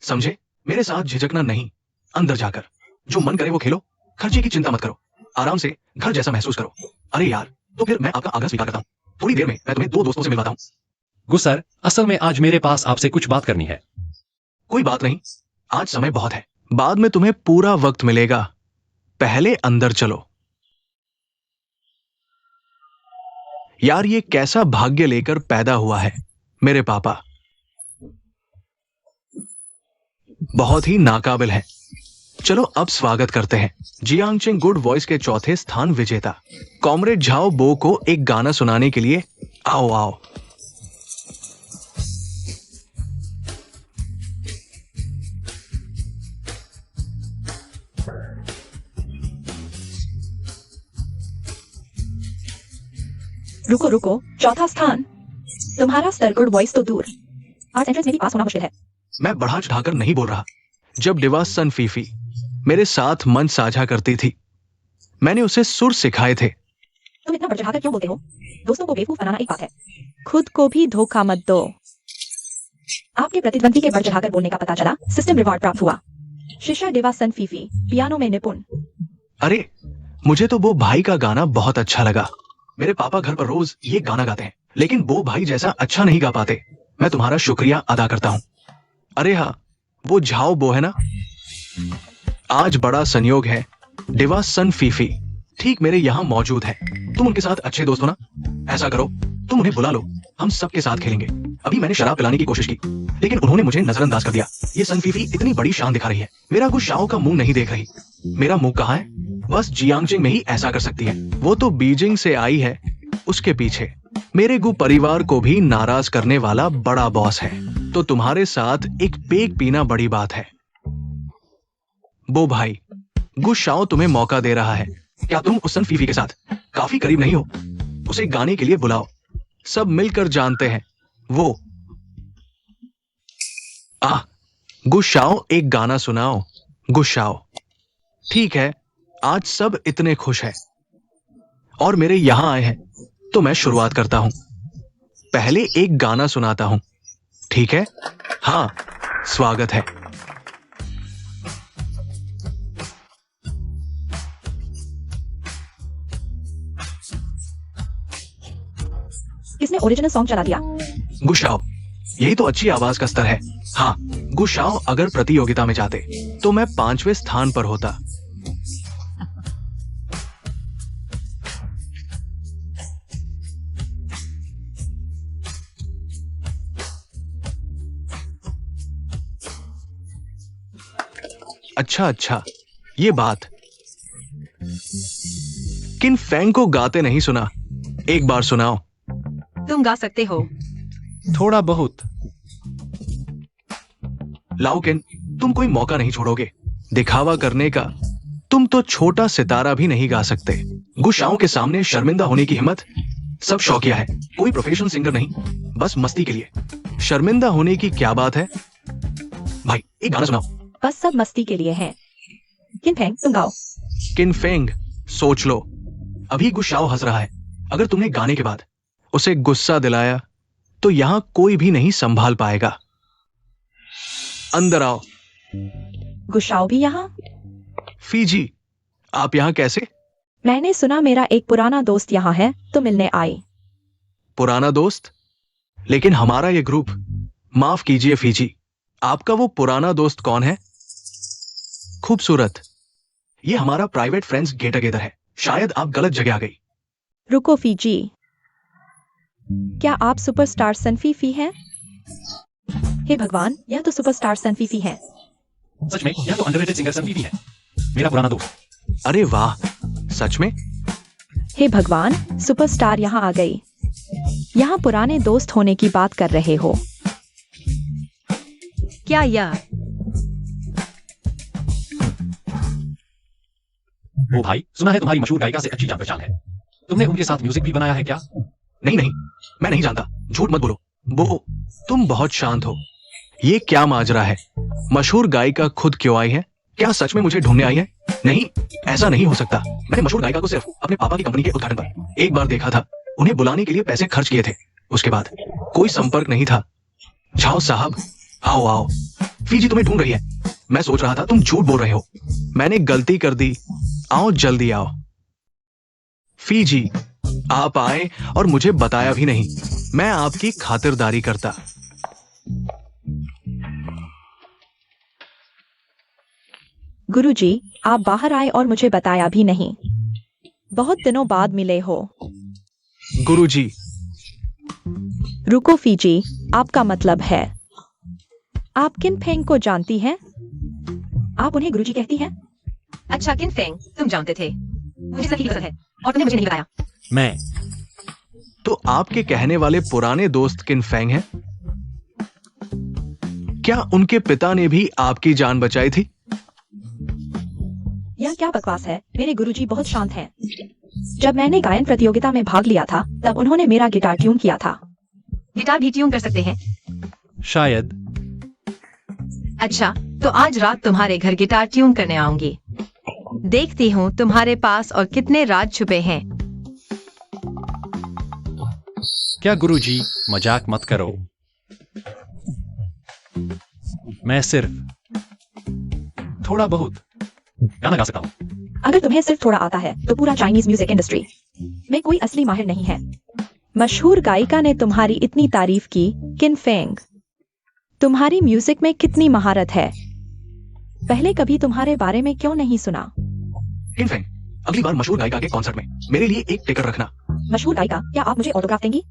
समझे? मेरे साथ झिझकना नहीं। अंदर जाकर जो मन करे वो खेलो, खर्चे की चिंता मत करो, आराम से घर जैसा महसूस करो। अरे यार, तो फिर मैं आपका आग्रह स्वीकार करता हूँ। थोड़ी देर में मैं तुम्हें 2 दोस्तों से मिलवाता हूँ। गुस्सर, असल में आज मेरे पास आपसे कुछ बात करनी है। कोई बात नहीं, आज समय बहुत है, बाद में तुम्हें पूरा वक्त मिलेगा। पहले अंदर चलो। यार ये कैसा भाग्य लेकर पैदा हुआ है मेरे पापा। बहुत ही नाकाबिल है। चलो अब स्वागत करते हैं जियांगचेंग गुड वॉइस के चौथे स्थान विजेता कॉमरेड झाओ बो को एक गाना सुनाने के लिए। आओ आओ। रुको रुको, चौथा स्थान? तुम्हारा स्तर गुड वॉइस तो दूर, आर्ट्स एंट्रेंस में भी पास होना मुश्किल है। मैं बढ़ा चढ़ाकर नहीं बोल रहा। जब डिवा सन फीफी मेरे साथ मंच साझा करती थी, मैंने उसे सुर सिखाए थे। तुम इतना बढ़ चढ़ाकर क्यों बोलते हो? दोस्तों को बेवकूफ बनाना एक बात है, खुद को भी धोखा मत दो। आपके प्रतिद्वंदी के बढ़ चढ़ाकर बोलने का पता चला, सिस्टम रिवॉर्ड प्राप्त हुआ। शिशा डिवा सन फीफी, पियानो में निपुण। अरे मुझे तो वो भाई का गाना बहुत अच्छा लगा। मेरे पापा घर पर रोज ये गाना गाते हैं, लेकिन वो भाई जैसा अच्छा नहीं गा पाते। मैं तुम्हारा शुक्रिया अदा करता हूँ। अरे हाँ, वो झाओ बो है ना? आज बड़ा संयोग है, डिवा सन फीफी ठीक मेरे यहाँ मौजूद है। तुम उनके साथ अच्छे दोस्त हो ना? ऐसा करो, तुम उन्हें बुला लो, हम सबके साथ खेलेंगे। अभी मैंने शराब पिलाने की कोशिश की, लेकिन उन्होंने मुझे नजरअंदाज कर दिया। ये सन फीफी इतनी बड़ी शान दिखा रही है, मेरा कुछ शाओ का मुंह नहीं देख रही। मेरा मुंह कहाँ है? बस जियांगजिंग में ही ऐसा कर सकती है। वो तो बीजिंग से आई है। उसके पीछे मेरे गु परिवार को भी नाराज करने वाला बड़ा बॉस है। तो तुम्हारे साथ एक पेग पीना बड़ी बात है। बो भाई, गु शाओ तुम्हें मौका दे रहा है। क्या तुम उस सन फीफी के साथ काफी करीब नहीं हो? उसे गाने के लिए बुलाओ, सब मिलकर जानते हैं वो। गुशाओ एक गाना सुनाओ। गुशाओ। ठीक है, आज सब इतने खुश हैं और मेरे यहां आए हैं, तो मैं शुरुआत करता हूं। पहले एक गाना सुनाता हूं, ठीक है? हाँ, स्वागत है। किसने ओरिजिनल सॉन्ग चला दिया? गुशाओ, यही तो अच्छी आवाज का स्तर है। हाँ, गुशाओ अगर प्रतियोगिता में जाते तो मैं 5वें स्थान पर होता। अच्छा, ये बात। किन फैंग को गाते नहीं सुना, एक बार सुनाओ। तुम गा सकते हो। थोड़ा बहुत। लाओ किन, तुम कोई मौका नहीं छोड़ोगे दिखावा करने का। तुम तो छोटा सितारा भी नहीं गा सकते। गुशाओं के सामने शर्मिंदा होने की हिम्मत। सब शौकिया है, कोई प्रोफेशनल सिंगर नहीं, बस मस्ती के लिए। शर्मिंदा होने की क्या बात है? भाई एक गाना सुनाओ। बस सब मस्ती के लिए है। किन फेंग, तुम गाओ। किन फेंग, सोच लो। अभी गुशाओ हंस रहा है। अगर तुमने गाने के बाद उसे गुस्सा दिलाया तो यहां कोई भी नहीं संभाल पाएगा। अंदर आओ। गुशाओ भी यहाँ? फीजी, आप यहां कैसे? मैंने सुना मेरा एक पुराना दोस्त यहाँ है तो मिलने आई। पुराना दोस्त? लेकिन हमारा ये ग्रुप। माफ कीजिए फीजी, आपका वो पुराना दोस्त कौन है? खूबसूरत। ये हमारा प्राइवेट फ्रेंड्स गेट टुगेदर है। शायद आप गलत जगह आ गई। रुको फीजी, क्या आप सुपरस्टार सनफीफी हैं? हे भगवान, यह तो सुपरस्टार सनफीफी है। सच में यह तो अंडररेटेड सिंगर सनफीफी है, मेरा पुराना दोस्त। अरे वाह, सच में? हे भगवान, सुपरस्टार यहाँ आ गई। यहाँ पुराने दोस्त होने की बात कर रहे हो? क्या यह? ओ भाई, सुना है तुम्हारी मशहूर गायिका से अच्छी जान पहचान है। तुमने उनके साथ म्यूजिक भी बनाया है क्या? नहीं, मैं नहीं जानता। झूठ मत बोलो। वो, तुम बहुत शांत हो। ये क्या माजरा है? मशहूर गायिका खुद क्यों आई है? क्या सच में मुझे ढूंढने आई है? नहीं, ऐसा नहीं हो सकता। मैंने मशहूर गायिका को सिर्फ अपने पापा की कंपनी के उद्घाटन पर एक बार देखा था। उन्हें बुलाने के लिए पैसे खर्च किए थे। उसके बाद कोई संपर्क नहीं था। जाओ साहब, आओ। फीजी तुम्हें ढूंढ रही है। मैं सोच रहा था तुम झूठ बोल रहे हो। मैंने गलती कर दी। आओ, जल्दी आओ। फीजी, आप आए और मुझे बताया भी नहीं। मैं आपकी खातिरदारी करता। गुरुजी, आप बाहर आए और मुझे बताया भी नहीं। बहुत दिनों बाद मिले हो। गुरुजी। रुको फीजी, आपका मतलब है आप किन फेंग को जानती हैं? आप उन्हें गुरुजी कहती हैं? अच्छा किन फेंग, तुम जानते थे। मुझे सही पसंद है और तुमने मुझे नहीं बताया। मैं। तो आपके कहने वाले पुराने दोस्त किन फेंग हैं? क्या उनके पिता ने भी आपकी जान बचाई थी? यह क्या बकवास है? मेरे गुरुजी बहुत शांत हैं। जब मैंने गायन प्रतियोगिता में भाग लिया था तब उन्होंने मेरा गिटार ट्यून किया था। गिटार भी ट्यून कर सकते हैं? शायद। अच्छा, तो आज रात तुम्हारे घर गिटार ट्यून करने आऊंगी। देखती हूँ तुम्हारे पास और कितने राज छुपे हैं। क्या गुरुजी, मजाक मत करो। मैं सिर्फ थोड़ा बहुत गाना गा सकता हूँ। अगर तुम्हें सिर्फ थोड़ा आता है तो पूरा चाइनीज म्यूजिक इंडस्ट्री में कोई असली माहिर नहीं है। मशहूर गायिका ने तुम्हारी इतनी तारीफ की। किन फेंग, तुम्हारी म्यूजिक में कितनी महारत है? पहले कभी तुम्हारे बारे में क्यों नहीं सुना? किन फेंग, अगली बार मशहूर गायिका के कॉन्सर्ट में मेरे लिए एक टिकट रखना। मशहूर गायिका, क्या आप मुझे ऑटोग्राफ देंगी?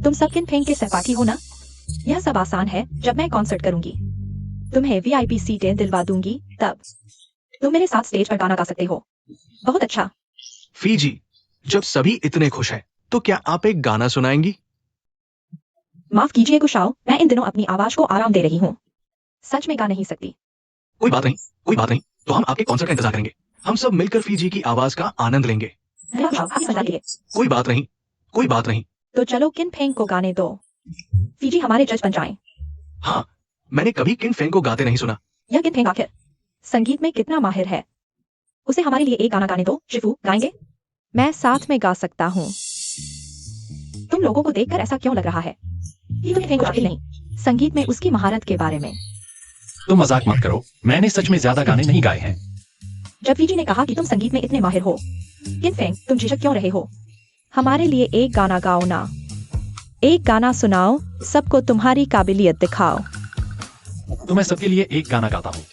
तुम सब किन फेंग के सहपाठी हो ना? यह सब आसान है। जब मैं कॉन्सर्ट करूंगी तुम्हें वीआईपी सीटें दिलवा दूंगी, तब तुम मेरे साथ स्टेज पर गाना गा सकते हो। बहुत अच्छा। फीजी, जब सभी इतने खुश हैं, तो क्या आप एक गाना सुनाएंगी? माफ कीजिए गुशाओ, मैं इन दिनों अपनी आवाज को आराम दे रही हूँ। सच में गा नहीं सकती। कोई बात नहीं। तो हम आपके कॉन्सर्ट का इंतजार करेंगे। हम सब मिलकर फीजी की आवाज का आनंद लेंगे। कोई बात नहीं। तो चलो किन फेंग को गाने दो। फीजी हमारे जज बन जाएं। हाँ, मैंने कभी किन फेंग को गाते नहीं सुना। यह किन फेंग आखिर संगीत में कितना माहिर है। उसे हमारे लिए एक गाना गाने दो। शिफू, गाएंगे? मैं साथ में गा सकता हूँ। तुम लोगों को देखकर ऐसा क्यों लग रहा है? ये तो किनफेंग को शामिल नहीं, संगीत में उसकी महारत के बारे में। तुम मजाक मत करो, मैंने सच में ज्यादा गाने नहीं गाए हैं। जब वीजी ने कहा कि तुम संगीत में इतने माहिर हो, किनफेंग तुम झिझक क्यों रहे हो? हमारे लिए एक गाना गाओ ना, एक गाना सुनाओ, सबको तुम्हारी काबिलियत दिखाओ। तो मैं सबके लिए एक गाना गाता हूँ,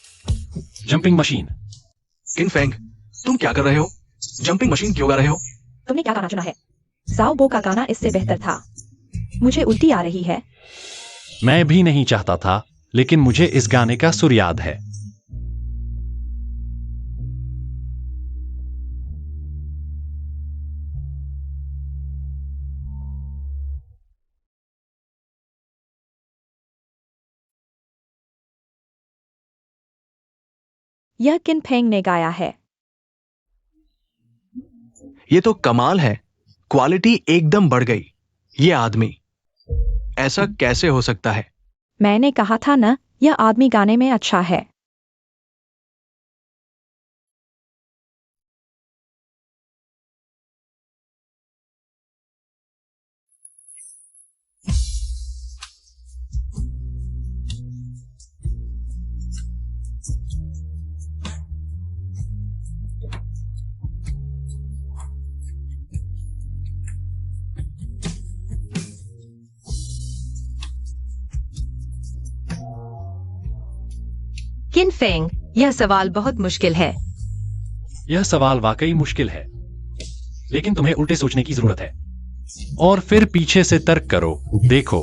जंपिंग मशीन। किनफेंग, तुम क्या कर रहे हो? जंपिंग मशीन क्यों गा रहे हो? तुमने क्या गाना चुना है? ज़ाओबो का गाना इससे बेहतर था। मुझे उल्टी आ रही है। मैं भी नहीं चाहता था, लेकिन मुझे इस गाने का सुर याद है। यह किनफेंग ने गाया है। ये तो कमाल है, क्वालिटी एकदम बढ़ गई। ये आदमी, ऐसा कैसे हो सकता है? मैंने कहा था ना, यह आदमी गाने में अच्छा है। किनफेंग, यह सवाल बहुत मुश्किल है। यह सवाल वाकई मुश्किल है, लेकिन तुम्हें उल्टे सोचने की जरूरत है और फिर पीछे से तर्क करो। देखो,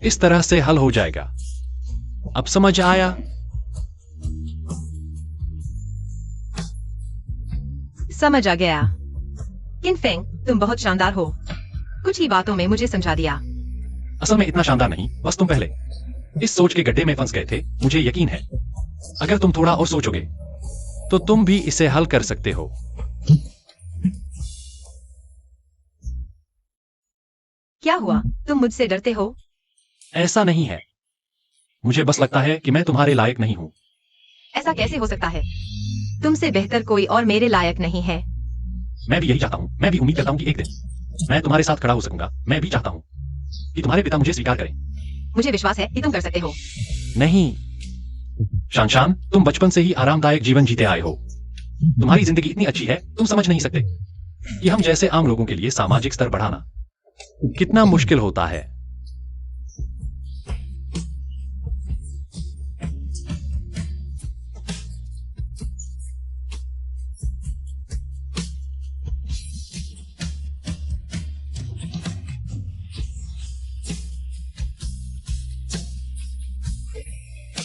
इस तरह से हल हो जाएगा। अब समझ आया? समझ आ गया। किनफेंग, तुम बहुत शानदार हो। कुछ ही बातों में मुझे समझा दिया। असल में इतना शानदार नहीं, बस तुम पहले इस सोच के गड्ढे में फंस गए थे। मुझे यकीन है, अगर तुम थोड़ा और सोचोगे तो तुम भी इसे हल कर सकते हो। क्या हुआ? तुम मुझसे डरते हो? ऐसा नहीं है, मुझे बस लगता है कि मैं तुम्हारे लायक नहीं हूं। ऐसा कैसे हो सकता है? तुमसे बेहतर कोई और मेरे लायक नहीं है। मैं भी यही चाहता हूं। मैं भी उम्मीद करता हूं कि एक दिन मैं तुम्हारे साथ खड़ा हो सकूंगा। मैं भी चाहता हूं कि तुम्हारे पिता मुझे स्वीकार करें। मुझे विश्वास है कि तुम कर सकते हो। नहीं शान, तुम बचपन से ही आरामदायक जीवन जीते आए हो। तुम्हारी जिंदगी इतनी अच्छी है, तुम समझ नहीं सकते कि हम जैसे आम लोगों के लिए सामाजिक स्तर बढ़ाना कितना मुश्किल होता है।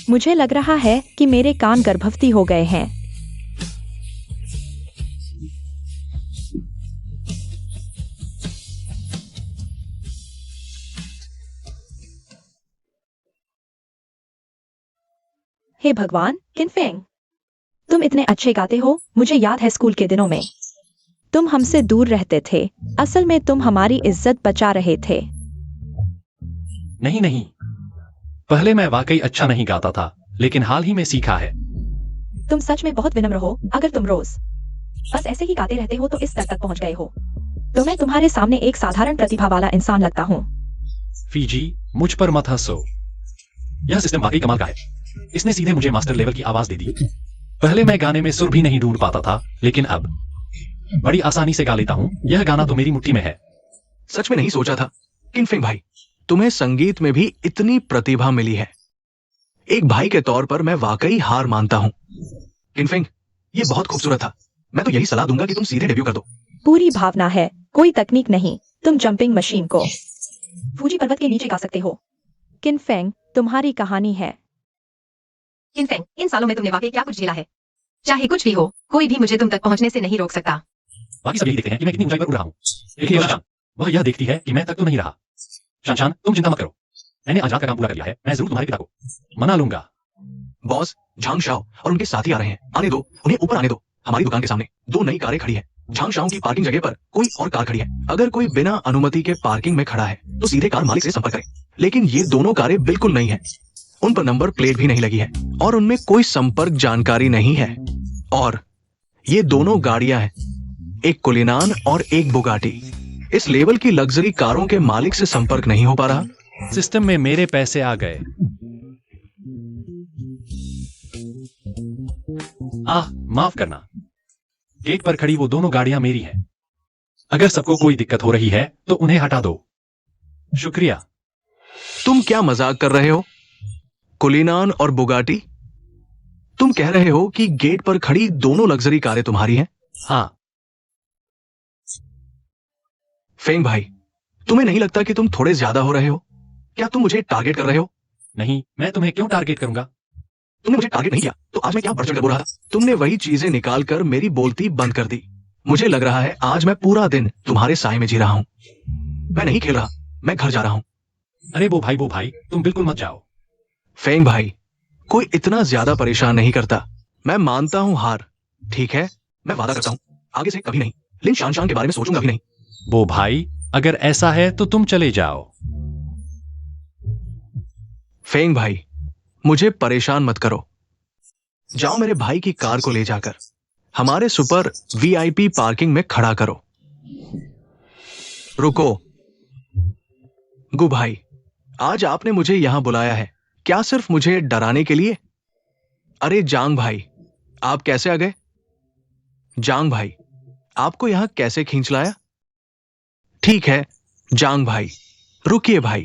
मुझे लग रहा है कि मेरे कान गर्भवती हो गए हैं। हे भगवान, किनफेंग, तुम इतने अच्छे गाते हो। मुझे याद है स्कूल के दिनों में तुम हमसे दूर रहते थे। असल में तुम हमारी इज्जत बचा रहे थे। नहीं नहीं, पहले मैं वाकई अच्छा नहीं गाता था, लेकिन हाल ही में सीखा है। तुम सच में बहुत विनम्र हो। अगर तुम रोज बस ऐसे ही गाते रहते हो तो इस स्तर तक पहुंच गए हो। तो मैं तुम्हारे सामने एक साधारण प्रतिभा वाला इंसान लगता हूँ। फीजी, मुझ पर मत हंसो। यह सिस्टम वाकई कमाल का है। इसने सीधे मुझे मास्टर लेवल की आवाज दे दी। पहले मैं गाने में सुर भी नहीं ढूंढ पाता था, लेकिन अब बड़ी आसानी से गा लेता हूँ। यह गाना तो मेरी मुट्ठी में है। सच में नहीं सोचा था किनफेंग भाई, तुम्हें संगीत में भी इतनी प्रतिभा मिली है। एक भाई के तौर पर मैं वाकई हार मानता हूं। किनफेंग, ये बहुत खूबसूरत था। मैं तो यही सलाह दूंगा कि तुम सीधे डेब्यू कर दो। पूरी भावना है, कोई तकनीक नहीं। तुम जंपिंग मशीन को फूजी पर्वत के नीचे गा सकते हो। किनफेंग, तुम्हारी कहानी है। किनफेंग, इन सालों में तुमने वाकई क्या कुछ झेला है। चाहे कुछ भी हो, कोई भी मुझे तुम तक पहुंचने से नहीं रोक सकता। बाकी सब यही देखते हैं कि मैं कितनी ऊंचाई पर उड़ रहा हूँ, लेकिन शान, वह यह देखती है कि मैं तक तो नहीं रहा। शान, तुम चिंता मत करो। मैंने आज रात का काम पूरा कर लिया है। मैं जरूर तुम्हारे पिता को मना लूंगा। बॉस, झांग शाओ और उनके साथी आ रहे हैं। आने दो, उन्हें ऊपर आने दो। हमारी दुकान के सामने 2 नई कारें खड़ी हैं। झांग शाओ की पार्किंग जगह पर कोई और कार खड़ी है। अगर कोई बिना अनुमति के पार्किंग में खड़ा है तो सीधे कार मालिक से संपर्क करें। लेकिन ये दोनों कारें बिल्कुल नई हैं। उन पर नंबर प्लेट भी नहीं लगी है और उनमें कोई संपर्क जानकारी नहीं है। और ये दोनों गाड़ियां हैं एक कुलिनान और एक बुगाटी। इस लेवल की लग्जरी कारों के मालिक से संपर्क नहीं हो पा रहा। सिस्टम में मेरे पैसे आ गए। माफ करना, गेट पर खड़ी वो दोनों गाड़ियां मेरी हैं। अगर सबको कोई दिक्कत हो रही है तो उन्हें हटा दो। शुक्रिया। तुम क्या मजाक कर रहे हो? कुलिनान और बुगाटी, तुम कह रहे हो कि गेट पर खड़ी दोनों लग्जरी कारें तुम्हारी हैं? हाँ। फेंग भाई, तुम्हें नहीं लगता कि तुम थोड़े ज्यादा हो रहे हो? क्या तुम मुझे टारगेट कर रहे हो? नहीं, मैं तुम्हें क्यों टारगेट करूंगा? तुमने मुझे टारगेट नहीं किया तो आज मैं क्या बढ़ चढ़ कर बोल रहा था? तुमने वही चीजें निकालकर मेरी बोलती बंद कर दी। मुझे लग रहा है आज मैं पूरा दिन तुम्हारे साए में जी रहा हूं। मैं नहीं खेल रहा, मैं घर जा रहा हूं। अरे वो भाई, तुम बिल्कुल मत जाओ। फेंग भाई, कोई इतना ज्यादा परेशान नहीं करता। मैं मानता हूं हार, ठीक है? मैं वादा करता हूं आगे से कभी नहीं लिन शान के बारे में सोचूंगा भी नहीं। वो भाई, अगर ऐसा है तो तुम चले जाओ। फेंग भाई, मुझे परेशान मत करो। जाओ मेरे भाई की कार को ले जाकर हमारे सुपर वीआईपी पार्किंग में खड़ा करो। रुको गु भाई, आज आपने मुझे यहां बुलाया है, क्या सिर्फ मुझे डराने के लिए? अरे जांग भाई, आप कैसे आ गए? जांग भाई, आपको यहां कैसे खींच लाया? ठीक है जांग भाई, रुकिए भाई।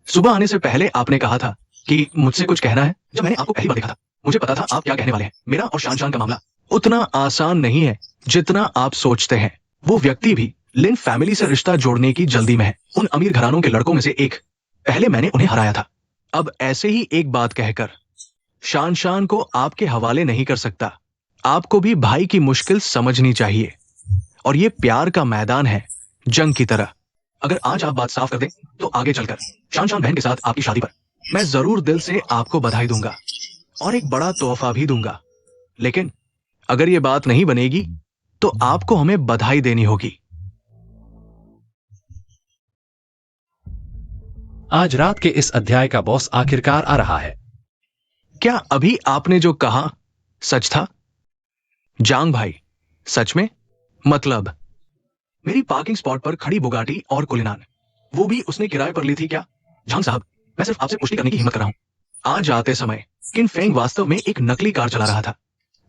सुबह आने से पहले आपने कहा था कि मुझसे कुछ कहना है। जब मैंने आपको पहली बार देखा था मुझे पता था आप क्या कहने वाले हैं। मेरा और शान का मामला उतना आसान नहीं है जितना आप सोचते हैं। वो व्यक्ति भी लिन फैमिली से रिश्ता जोड़ने की जल्दी में है, उन अमीर घरानों के लड़कों में से एक। पहले मैंने उन्हें हराया था। अब ऐसे ही एक बात कहकर शान को आपके हवाले नहीं कर सकता। आपको भी भाई की मुश्किल समझनी चाहिए, और ये प्यार का मैदान है, जंग की तरह। अगर आज आप बात साफ कर दें तो आगे चलकर शान बहन के साथ आपकी शादी पर मैं जरूर दिल से आपको बधाई दूंगा और एक बड़ा तोहफा भी दूंगा। लेकिन अगर ये बात नहीं बनेगी तो आपको हमें बधाई देनी होगी। आज रात के इस अध्याय का बॉस आखिरकार आ रहा है। क्या अभी आपने जो कहा सच था? जांग भाई, सच में? मतलब मेरी पार्किंग स्पॉट पर खड़ी बुगाटी और कुलिनान, वो भी उसने किराए पर ली थी क्या? जांग साहब, मैं सिर्फ आपसे पुष्टि करने की हिम्मत कर रहा हूं। आज आते समय किन फेंग वास्तव में एक नकली कार चला रहा था।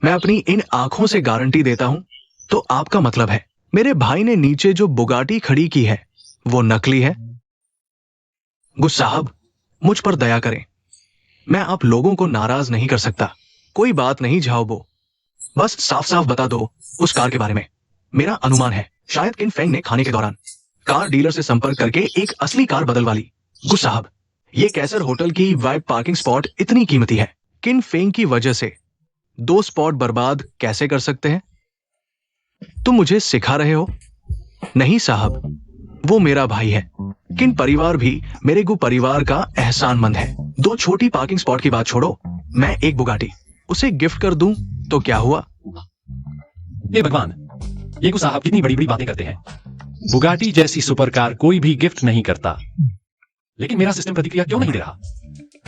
मैं अपनी इन आंखों से गारंटी देता हूं। तो आपका मतलब है मेरे भाई ने नीचे जो बुगाटी खड़ी की है वो नकली है? गुस्सा साहब, मुझ पर दया करें, मैं आप लोगों को नाराज नहीं कर सकता। कोई बात नहीं झाओबो, बस साफ साफ बता दो उस कार के बारे में। मेरा अनुमान है शायद किन फेंग ने खाने के दौरान कार डीलर से संपर्क करके एक असली कार बदलवा ली। गुस्सा साहब, ये कैसर होटल की वाइब पार्किंग स्पॉट इतनी कीमती है, किन फेंग की वजह से 2 स्पॉट बर्बाद कैसे कर सकते हैं? तुम मुझे सिखा रहे हो? नहीं साहब, वो मेरा भाई है। किन परिवार भी मेरे गु परिवार का एहसानमंद है। 2 छोटी पार्किंग स्पॉट की बात छोड़ो, मैं एक बुगाटी उसे गिफ्ट कर दूं तो क्या हुआ? हे भगवान, ये गु साहब कितनी बड़ी बड़ी बातें करते हैं। बुगाटी जैसी सुपर कार कोई भी गिफ्ट नहीं करता। लेकिन मेरा सिस्टम प्रतिक्रिया क्यों नहीं दे रहा?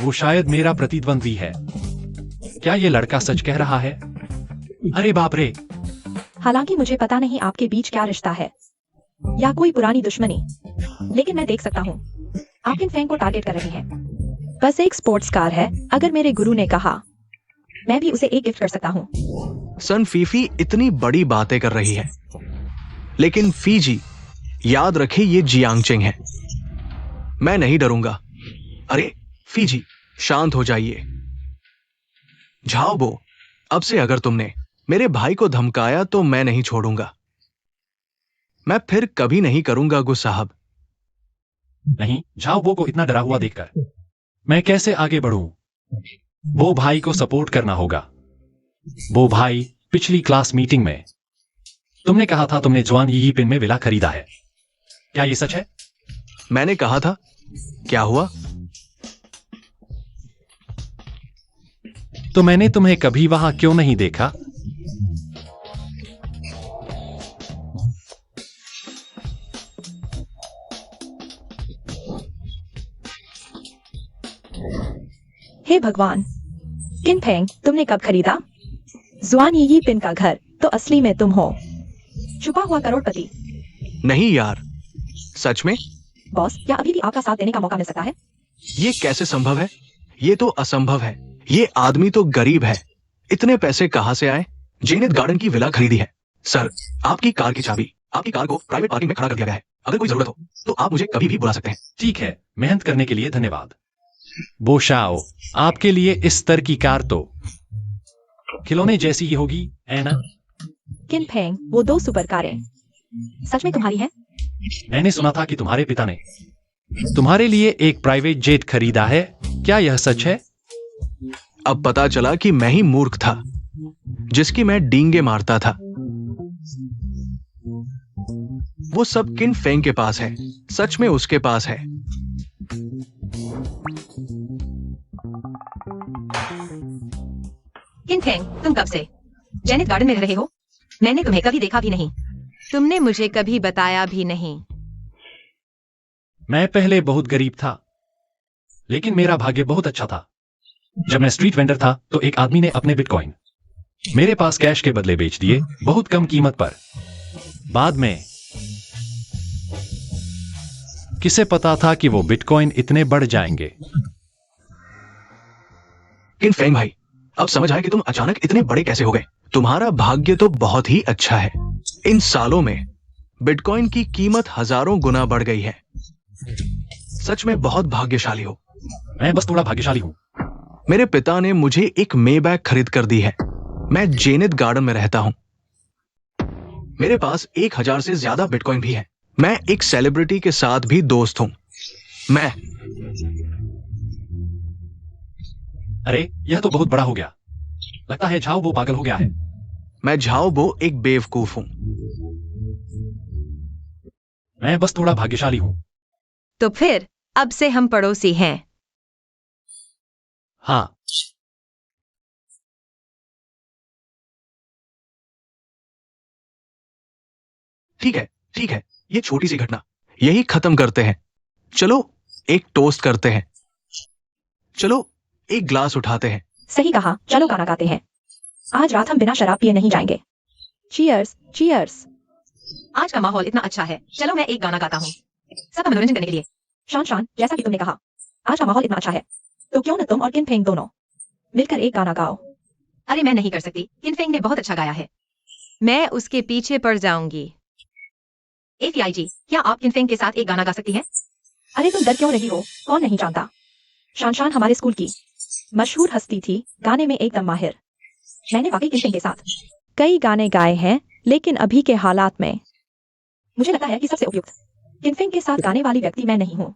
वो शायद मेरा प्रतिद्वंद्वी है। क्या ये लड़का सच कह रहा है? अरे बाप रे। हालांकि मुझे पता नहीं आपके बीच क्या रिश्ता है या कोई पुरानी दुश्मनी, लेकिन मैं देख सकता हूँ आप इन फेंग को टारगेट कर रहे हैं। बस एक स्पोर्ट्स कार है, अगर मेरे गुरु ने कहा मैं भी उसे एक गिफ्ट कर सकता हूँ। सन फीफी इतनी बड़ी बातें कर रही है, लेकिन फीजी याद रखे ये जियांगचेंग है। मैं नहीं डरूंगा। अरे फीजी, शांत हो जाइए। झाओबो, अब से अगर तुमने मेरे भाई को धमकाया तो मैं नहीं छोड़ूंगा। मैं फिर कभी नहीं करूंगा गु साहब। नहीं, झाओबो को इतना डरा हुआ देखकर मैं कैसे आगे बढ़ूं? वो भाई को सपोर्ट करना होगा। वो भाई, पिछली क्लास मीटिंग में तुमने कहा था तुमने जवान यी पिन में विला खरीदा है, क्या ये सच है? मैंने कहा था, क्या हुआ? तो मैंने तुम्हें कभी वहां क्यों नहीं देखा? हे भगवान, किन फेंग, तुमने कब खरीदा? जुआन यी पिन का घर, तो असली में तुम हो छुपा हुआ करोड़पति। नहीं यार, सच में? बॉस, क्या अभी भी आपका साथ देने का मौका मिल सकता है? ये कैसे संभव है? ये तो असंभव है। ये आदमी तो गरीब है। इतने पैसे कहां से आए? जेनेट गार्डन की विला खरीदी है। सर, आपकी कार की चाबी, आपकी कार को प्राइवेट पार्किंग में खड़ा कर दिया गया है। अगर कोई जरूरत हो तो आप मुझे कभी भी बुला सकते हैं। ठीक है, मेहनत करने के लिए धन्यवाद। बोशाओ, आपके लिए इस स्तर की कार तो खिलौने जैसी ही होगी, है ना? किन फेंग, वो 2 सुपर कारें सच में तुम्हारी हैं? मैंने सुना था कि तुम्हारे पिता ने तुम्हारे लिए एक प्राइवेट जेट खरीदा है। क्या यह सच है? अब पता चला कि मैं ही मूर्ख था, जिसकी मैं डींगे मारता था। वो सब किन फेंग के पास है। सच में उसके पास है। किन फेंग, तुम कब से जेनेट गार्डन में रह रहे हो? मैंने तुम्हें कभी देखा भी नहीं। तुमने मुझे कभी बताया भी नहीं। मैं पहले बहुत गरीब था, लेकिन मेरा भाग्य बहुत अच्छा था। जब मैं स्ट्रीट वेंडर था तो एक आदमी ने अपने बिटकॉइन मेरे पास कैश के बदले बेच दिए, बहुत कम कीमत पर। बाद में किसे पता था कि वो बिटकॉइन इतने बढ़ जाएंगे। किन फेंग भाई, अब समझ आया कि तुम अचानक इतने बड़े कैसे हो गए। तुम्हारा भाग्य तो बहुत ही अच्छा है। इन सालों में बिटकॉइन की कीमत हजारों गुना बढ़ गई है। सच में बहुत भाग्यशाली हो। मैं बस थोड़ा भाग्यशाली हूं। मेरे पिता ने मुझे एक मेबैक खरीद कर दी है। मैं जेनेट गार्डन में रहता हूं। मेरे पास 1000 से ज्यादा बिटकॉइन भी है। मैं एक सेलिब्रिटी के साथ भी दोस्त हूं। मैं अरे, यह तो बहुत बड़ा हो गया। लगता है झाओ वो पागल हो गया है। मैं झाओबो एक बेवकूफ हूं। मैं बस थोड़ा भाग्यशाली हूं। तो फिर अब से हम पड़ोसी हैं। हाँ, ठीक है, ठीक है। ये छोटी सी घटना यही खत्म करते हैं। चलो एक टोस्ट करते हैं। चलो एक ग्लास उठाते हैं। सही कहा, चलो गाना गाते हैं। आज रात हम बिना शराब पिए नहीं जाएंगे। Cheers, cheers. आज का माहौल इतना अच्छा है, चलो मैं एक गाना गाता हूँ सबका मनोरंजन करने के लिए। शान शान, जैसा कि तुमने कहा, आज का माहौल इतना अच्छा है, तो क्यों न तुम और किन फेंग दोनों मिलकर एक गाना गाओ। अरे मैं नहीं कर सकती, किन फेंग ने बहुत अच्छा गाया है। मैं उसके पीछे पड़ जाऊंगी। एफआई जी, क्या आप किन फेंग के साथ एक गाना गा सकती हैं? अरे तुम डर क्यों रही हो? कौन नहीं जानता? शान शान हमारे स्कूल की मशहूर हस्ती थी, गाने में एकदम माहिर। मैंने वाकई किन फेंग के साथ कई गाने गाए हैं, लेकिन अभी के हालात में मुझे लगता है कि सबसे उपयुक्त किन फेंग के साथ गाने वाली व्यक्ति मैं नहीं हूँ।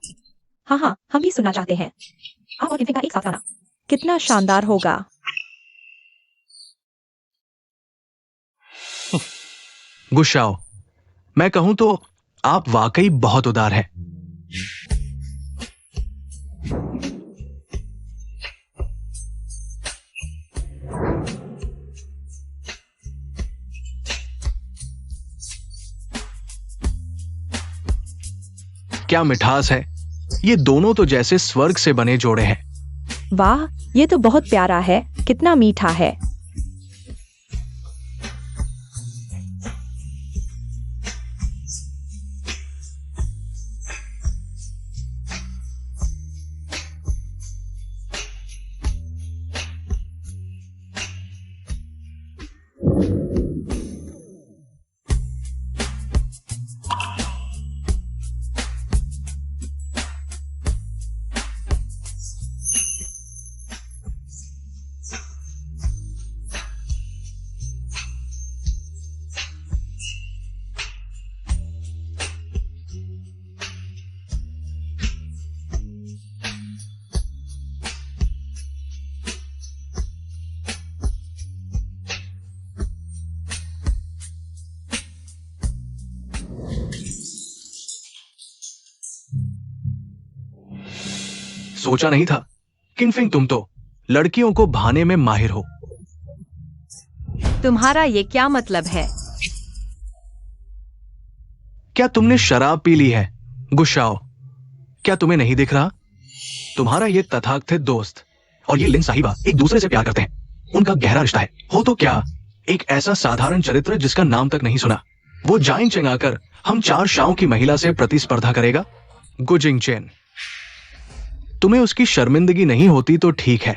हाँ हाँ, हम भी सुनना चाहते हैं। आप और किन फेंग का एक साथ गाना कितना शानदार होगा। गुस्साओ, मैं कहूं तो आप वाकई बहुत उदार हैं। क्या मिठास है। ये दोनों तो जैसे स्वर्ग से बने जोड़े हैं। वाह, ये तो बहुत प्यारा है, कितना मीठा है। सोचा नहीं था। किनफिंग, तुम तो लड़कियों को भाने में माहिर हो। तुम्हारा ये क्या मतलब है? क्या तुमने शराब पी ली है? गुस्साओ, क्या तुम्हें नहीं दिख रहा? तुम्हारा ये तथाकथित दोस्त और ये लिन साहिबा एक दूसरे से प्यार करते हैं। उनका गहरा रिश्ता है। हो तो क्या एक ऐसा साधारण चरित्र जिसका नाम तक नहीं सुना, वो जाइंग चेंग आकर हम 4 शाओं की महिला से प्रतिस्पर्धा करेगा। गुजिंग चेन, तुम्हें उसकी शर्मिंदगी नहीं होती तो ठीक है,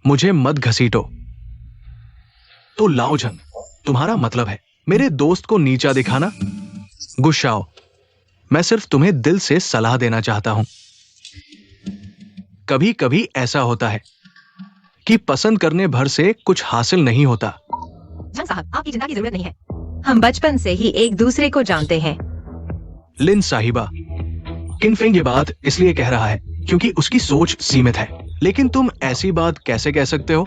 मुझे मत घसीटो। तो लाओ झंग, तुम्हारा मतलब है मेरे दोस्त को नीचा दिखाना? गुस्साओ, मैं सिर्फ तुम्हें दिल से सलाह देना चाहता हूं। कभी कभी ऐसा होता है कि पसंद करने भर से कुछ हासिल नहीं होता। झंग साहब, आपकी चिंता की जरूरत नहीं है। हम बचपन से ही एक दूसरे को जानते हैं। लिन साहिबा, किनफिंग ये बात इसलिए कह रहा है क्योंकि उसकी सोच सीमित है, लेकिन तुम ऐसी बात कैसे कह सकते हो?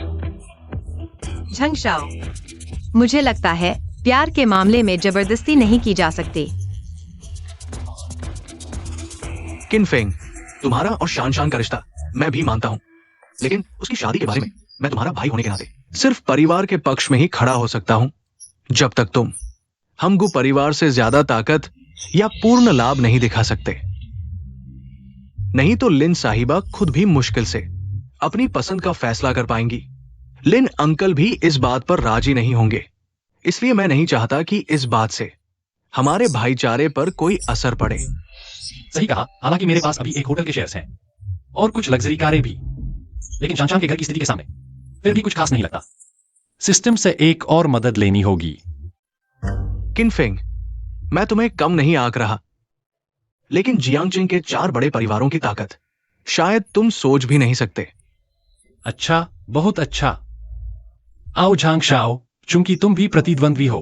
झंग शाओ, मुझे लगता है प्यार के मामले में जबरदस्ती नहीं की जा सकती। किनफिंग, तुम्हारा और शान का रिश्ता मैं भी मानता हूं, लेकिन उसकी शादी के बारे में मैं तुम्हारा भाई होने के नाते सिर्फ परिवार के पक्ष में ही खड़ा हो सकता हूं, जब तक तुम हमगु परिवार से ज्यादा ताकत या पूर्ण लाभ नहीं दिखा सकते। नहीं तो लिन साहिबा खुद भी मुश्किल से अपनी पसंद का फैसला कर पाएंगी। लिन अंकल भी इस बात पर राजी नहीं होंगे, इसलिए मैं नहीं चाहता कि इस बात से हमारे भाईचारे पर कोई असर पड़े। सही कहा। हालांकि मेरे पास अभी एक होटल के शेयर्स हैं और कुछ लग्जरी कारें भी, लेकिन शान के घर की स्थिति के सामने फिर भी कुछ खास नहीं लगता। सिस्टम से एक और मदद लेनी होगी। किनफिंग, मैं तुम्हें कम नहीं आंक रहा, लेकिन जियांगचिंग के 4 बड़े परिवारों की ताकत शायद तुम सोच भी नहीं सकते। अच्छा, बहुत अच्छा। आओ झांग शाओ, चूंकि तुम भी प्रतिद्वंद्वी हो,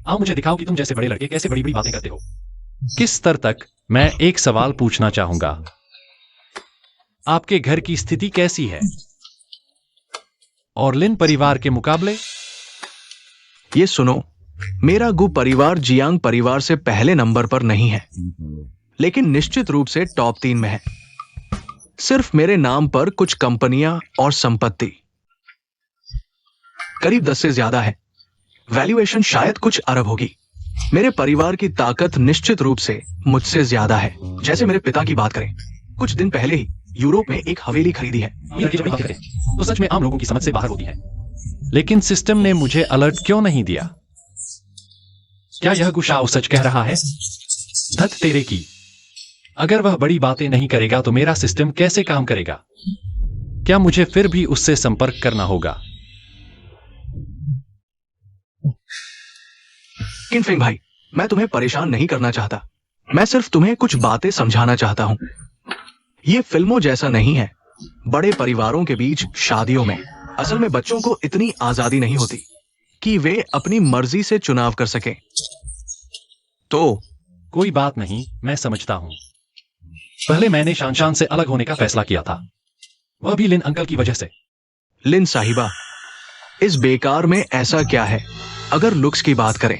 आओ मुझे दिखाओ कि तुम जैसे बड़े लड़के कैसे बड़ी बड़ी बातें करते हो। किस स्तर तक? मैं एक सवाल पूछना चाहूंगा, आपके घर की स्थिति कैसी है और लिन परिवार के मुकाबले? ये सुनो, मेरा गु परिवार जियांग परिवार से पहले नंबर पर नहीं है, लेकिन निश्चित रूप से टॉप 3 में है। सिर्फ मेरे नाम पर कुछ कंपनियां और संपत्ति करीब 10 से ज्यादा है। वैल्यूएशन शायद कुछ अरब होगी। मेरे परिवार की ताकत निश्चित रूप से मुझसे ज्यादा है। जैसे मेरे पिता की बात करें, कुछ दिन पहले ही यूरोप में एक हवेली खरीदी है। तो सच में आम लोगों की समझ से बाहर होती है। लेकिन सिस्टम ने मुझे अलर्ट क्यों नहीं दिया? क्या यह गुशाओ सच कह रहा है? धत तेरे की, अगर वह बड़ी बातें नहीं करेगा तो मेरा सिस्टम कैसे काम करेगा? क्या मुझे फिर भी उससे संपर्क करना होगा? किनफिंग भाई, मैं तुम्हें परेशान नहीं करना चाहता, मैं सिर्फ तुम्हें कुछ बातें समझाना चाहता हूं। ये फिल्मों जैसा नहीं है। बड़े परिवारों के बीच शादियों में असल में बच्चों को इतनी आजादी नहीं होती कि वे अपनी मर्जी से चुनाव कर सकें। तो कोई बात नहीं, मैं समझता हूं। पहले मैंने शान से अलग होने का फैसला किया था, वह भी लिन अंकल की वजह से। लिन साहिबा, इस बेकार में ऐसा क्या है? अगर लुक्स की बात करें,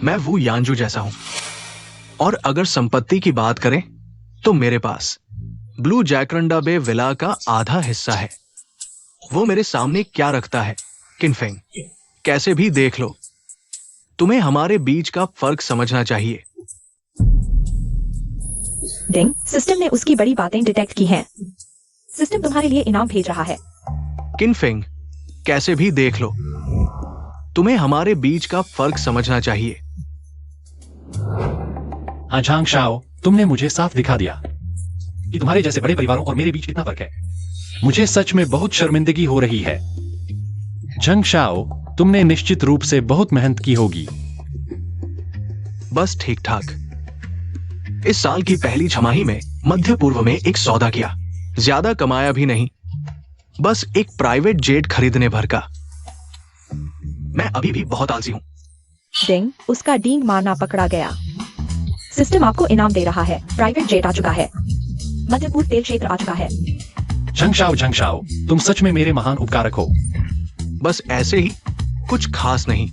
मैं वो यांजू जैसा हूं, और अगर संपत्ति की बात करें तो मेरे पास ब्लू जैकरंडा बे विला का आधा हिस्सा है। वो मेरे सामने क्या रखता है? किनफिंग, कैसे भी देख लो, तुम्हें हमारे बीच का फर्क समझना चाहिए। डिंग, सिस्टम ने उसकी बड़ी बातें डिटेक्ट की हैं। सिस्टम तुम्हारे लिए इनाम भेज रहा है। किनफिंग, कैसे भी देख लो, तुम्हें हमारे बीच का फर्क समझना चाहिए। झांग शाओ, तुमने मुझे साफ दिखा दिया कि तुम्हारे जैसे बड़े परिवारों और मेरे बीच कितना फर्क है। मुझे सच में बहुत शर्मिंदगी हो रही है। झंग शाओ, तुमने निश्चित रूप से बहुत मेहनत की होगी। बस ठीक ठाक। इस साल की पहली छमाही में मध्य पूर्व में एक सौदा किया, ज्यादा कमाया भी नहीं, बस एक प्राइवेट जेट खरीदने भर का। मैं अभी भी बहुत आलसी हूं। डिंग, उसका डींग मारना पकड़ा गया। सिस्टम आपको इनाम दे रहा है। प्राइवेट जेट आ चुका है, मध्य पूर्व तेल क्षेत्र आ चुका है। झंग शाओ, तुम सच में मेरे महान उपकारक हो। बस ऐसे ही, कुछ खास नहीं।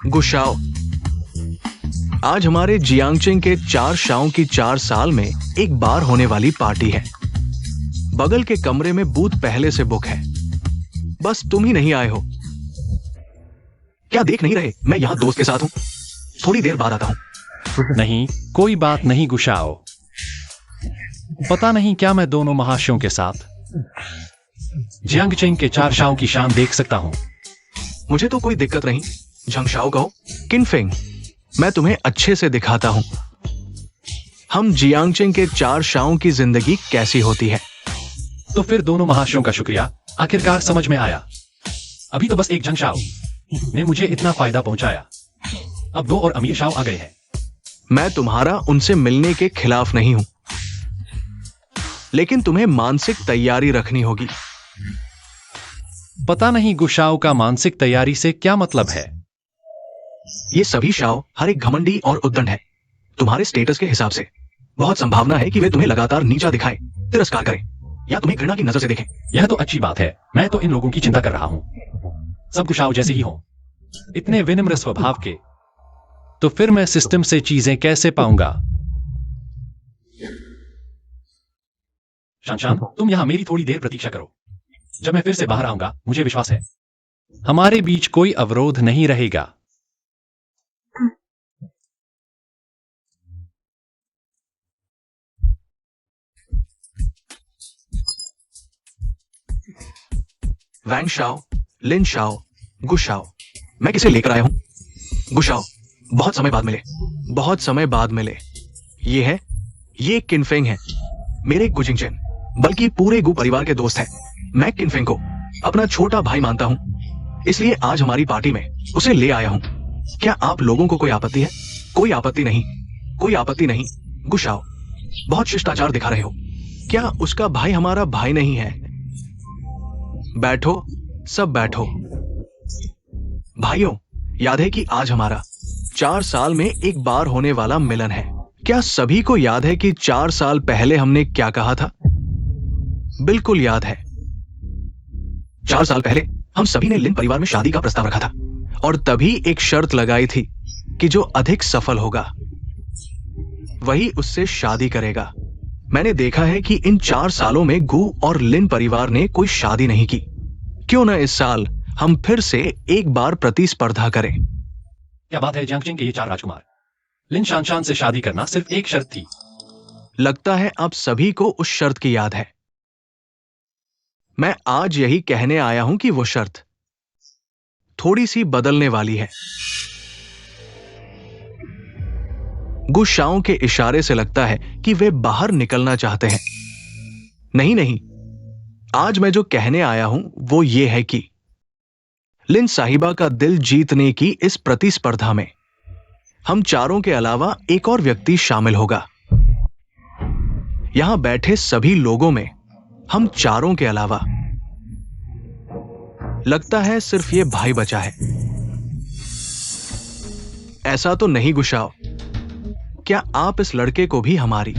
गुशाओ, आज हमारे जियांगचिंग के 4 शाओं की 4 साल में एक बार होने वाली पार्टी है। बगल के कमरे में बूथ पहले से बुक है, बस तुम ही नहीं आए हो। क्या देख नहीं रहे मैं यहां दोस्त के साथ हूं? थोड़ी देर बाद आता हूं। नहीं, कोई बात नहीं गुशाओ। पता नहीं क्या मैं दोनों महाशयों के साथ जियांगचेंग के 4 शाओं की शान देख सकता हूँ। मुझे तो कोई दिक्कत नहीं, झंगशाओ कहो। किनफेंग, मैं तुम्हें अच्छे से दिखाता हूं हम जियांगचेंग के 4 शाओं की जिंदगी कैसी होती है। तो फिर दोनों महाशयों का शुक्रिया, आखिरकार समझ में आया। अभी तो बस एक झंगशाओ ने मुझे इतना फायदा पहुंचाया, अब 2 और अमीर शाओ आ गए हैं। मैं तुम्हारा उनसे मिलने के खिलाफ नहीं हूं, लेकिन तुम्हें मानसिक तैयारी रखनी होगी। पता नहीं गुशाओ का मानसिक तैयारी से क्या मतलब है। ये सभी शाओ हर एक घमंडी और उद्दंड है। तुम्हारे स्टेटस के हिसाब से बहुत संभावना है कि वे तुम्हें लगातार नीचा दिखाएं, तिरस्कार करें या तुम्हें घृणा की नजर से देखें। यह तो अच्छी बात है, मैं तो इन लोगों की चिंता कर रहा हूं। सब गुशाओ जैसे ही हो, इतने विनम्र स्वभाव के, तो फिर मैं सिस्टम से चीजें कैसे पाऊंगा। शान, तुम यहां मेरी थोड़ी देर प्रतीक्षा करो। जब मैं फिर से बाहर आऊंगा, मुझे विश्वास है हमारे बीच कोई अवरोध नहीं रहेगा। वैंग शाओ, लिन शाओ, गुशाओ, मैं किसे लेकर आया हूं? गुशाओ, बहुत समय बाद मिले, बहुत समय बाद मिले। ये किनफेंग है, मेरे गुजिंगचेन, बल्कि पूरे गु परिवार के दोस्त हैं। मैं किनफेंग को अपना छोटा भाई मानता हूं, इसलिए आज हमारी पार्टी में उसे ले आया हूं। क्या आप लोगों को कोई आपत्ति है? कोई आपत्ति नहीं, कोई आपत्ति नहीं। गुशाओ, बहुत शिष्टाचार दिखा रहे हो। क्या उसका भाई हमारा भाई नहीं है? बैठो, सब बैठो। भाइयों, याद है कि आज हमारा 4 साल में एक बार होने वाला मिलन है। क्या सभी को याद है कि 4 साल पहले हमने क्या कहा था? बिल्कुल याद है। 4 साल पहले हम सभी ने लिन परिवार में शादी का प्रस्ताव रखा था और तभी एक शर्त लगाई थी कि जो अधिक सफल होगा वही उससे शादी करेगा। मैंने देखा है कि इन 4 सालों में गु और लिन परिवार ने कोई शादी नहीं की। क्यों ना इस साल हम फिर से एक बार प्रतिस्पर्धा करें। क्या बात है जियांगचेंग के ये 4 राजकुमार। लिन शान से शादी करना सिर्फ एक शर्त थी। लगता है आप सभी को उस शर्त की याद है। मैं आज यही कहने आया हूं कि वो शर्त थोड़ी सी बदलने वाली है। गुशाओं के इशारे से लगता है कि वे बाहर निकलना चाहते हैं। नहीं, आज मैं जो कहने आया हूं वो ये है कि लिन साहिबा का दिल जीतने की इस प्रतिस्पर्धा में हम चारों के अलावा एक और व्यक्ति शामिल होगा। यहां बैठे सभी लोगों में हम चारों के अलावा लगता है सिर्फ ये भाई बचा है। ऐसा तो नहीं गुशाओ, क्या आप इस लड़के को भी हमारी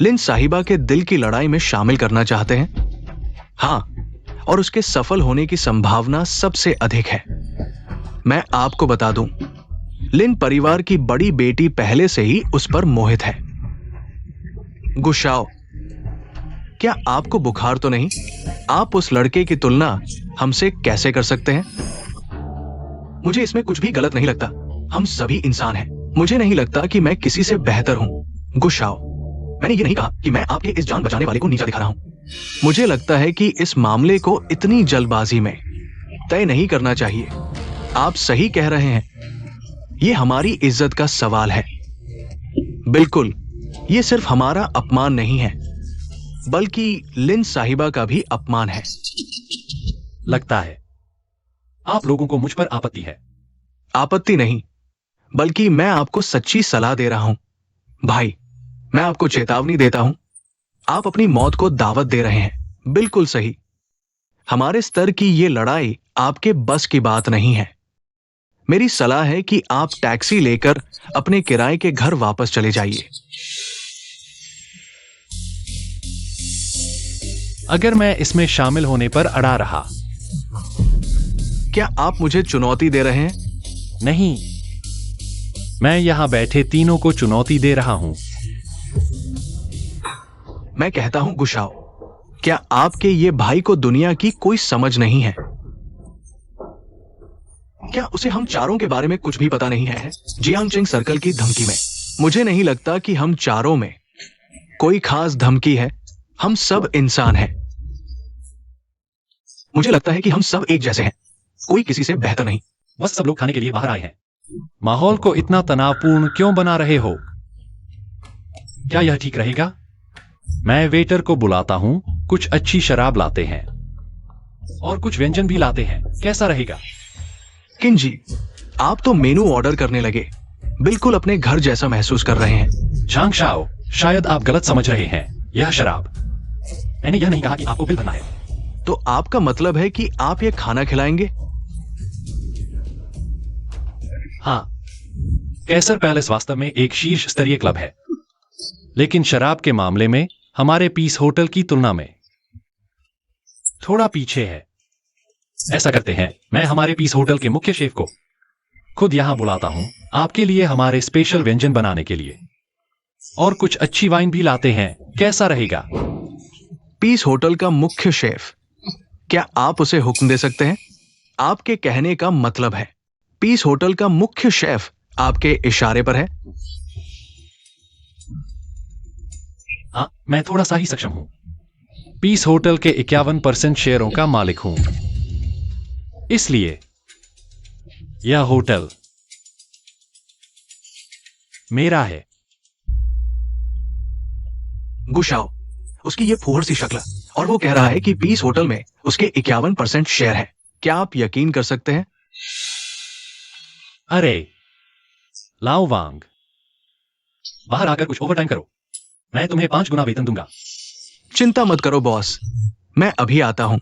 लिन साहिबा के दिल की लड़ाई में शामिल करना चाहते हैं? हां, और उसके सफल होने की संभावना सबसे अधिक है। मैं आपको बता दूं, लिन परिवार की बड़ी बेटी पहले से ही उस पर मोहित है। गुशाओ, क्या आपको बुखार तो नहीं? आप उस लड़के की तुलना हमसे कैसे कर सकते हैं? मुझे इसमें कुछ भी गलत नहीं लगता। हम सभी इंसान हैं। मुझे नहीं लगता कि मैं किसी से बेहतर हूं। गुशाओ, मैंने ये नहीं कहा कि मैं आपके इस जान बचाने वाले को नीचा दिखा रहा हूं। मुझे लगता है कि इस मामले को इतनी जल्दबाजी में तय नहीं करना चाहिए। आप सही कह रहे हैं, ये हमारी इज्जत का सवाल है। बिल्कुल, ये सिर्फ हमारा अपमान नहीं है, बल्कि लिन साहिबा का भी अपमान है। लगता है आप लोगों को मुझ पर आपत्ति है। आपत्ति नहीं, बल्कि मैं आपको सच्ची सलाह दे रहा हूं। भाई, मैं आपको चेतावनी देता हूं, आप अपनी मौत को दावत दे रहे हैं। बिल्कुल सही। हमारे स्तर की ये लड़ाई आपके बस की बात नहीं है। मेरी सलाह है कि आप टैक्सी लेकर अपने किराए के घर वापस चले जाइए। अगर मैं इसमें शामिल होने पर अड़ा रहा। क्या आप मुझे चुनौती दे रहे हैं? नहीं, मैं यहां बैठे तीनों को चुनौती दे रहा हूं। मैं कहता हूं गुशाओ, क्या आपके ये भाई को दुनिया की कोई समझ नहीं है? क्या उसे हम चारों के बारे में कुछ भी पता नहीं है? जियांगचेंग सर्कल की धमकी में मुझे नहीं लगता कि हम चारों में कोई खास धमकी है। हम सब इंसान हैं। मुझे लगता है कि हम सब एक जैसे हैं, कोई किसी से बेहतर नहीं। बस सब लोग खाने के लिए बाहर आए हैं। माहौल को इतना तनावपूर्ण क्यों बना रहे हो? क्या यह ठीक रहेगा? मैं वेटर को बुलाता हूं, कुछ अच्छी शराब लाते हैं और कुछ व्यंजन भी लाते हैं। कैसा रहेगा? किन जी, आप तो मेनू ऑर्डर करने लगे, बिल्कुल अपने घर जैसा महसूस कर रहे हैं। झांग शाओ, शायद आप गलत समझ रहे हैं। यह शराब, मैंने यह नहीं कहा कि आपको बिल भरना है। तो आपका मतलब है कि आप ये खाना खिलाएंगे? हाँ, कैसर पैलेस वास्तव में एक शीर्ष स्तरीय क्लब है, लेकिन शराब के मामले में हमारे पीस होटल की तुलना में थोड़ा पीछे है। ऐसा करते हैं, मैं हमारे पीस होटल के मुख्य शेफ को खुद यहां बुलाता हूं, आपके लिए हमारे स्पेशल व्यंजन बनाने के लिए, और कुछ अच्छी वाइन भी लाते हैं। कैसा रहेगा? पीस होटल का मुख्य शेफ, क्या आप उसे हुक्म दे सकते हैं? आपके कहने का मतलब है पीस होटल का मुख्य शेफ आपके इशारे पर है? हाँ, मैं थोड़ा सा ही सक्षम हूं। पीस होटल के 51% शेयरों का मालिक हूं, इसलिए यह होटल मेरा है। गुशाओ, उसकी ये फूहड़ सी शक्ल, और वो कह रहा है कि पीस होटल में उसके 51% शेयर है। क्या आप यकीन कर सकते हैं? अरे लाओ वांग, बाहर आकर कुछ ओवरटाइम करो, मैं तुम्हें 5 गुना वेतन दूंगा। चिंता मत करो बॉस, मैं अभी आता हूं।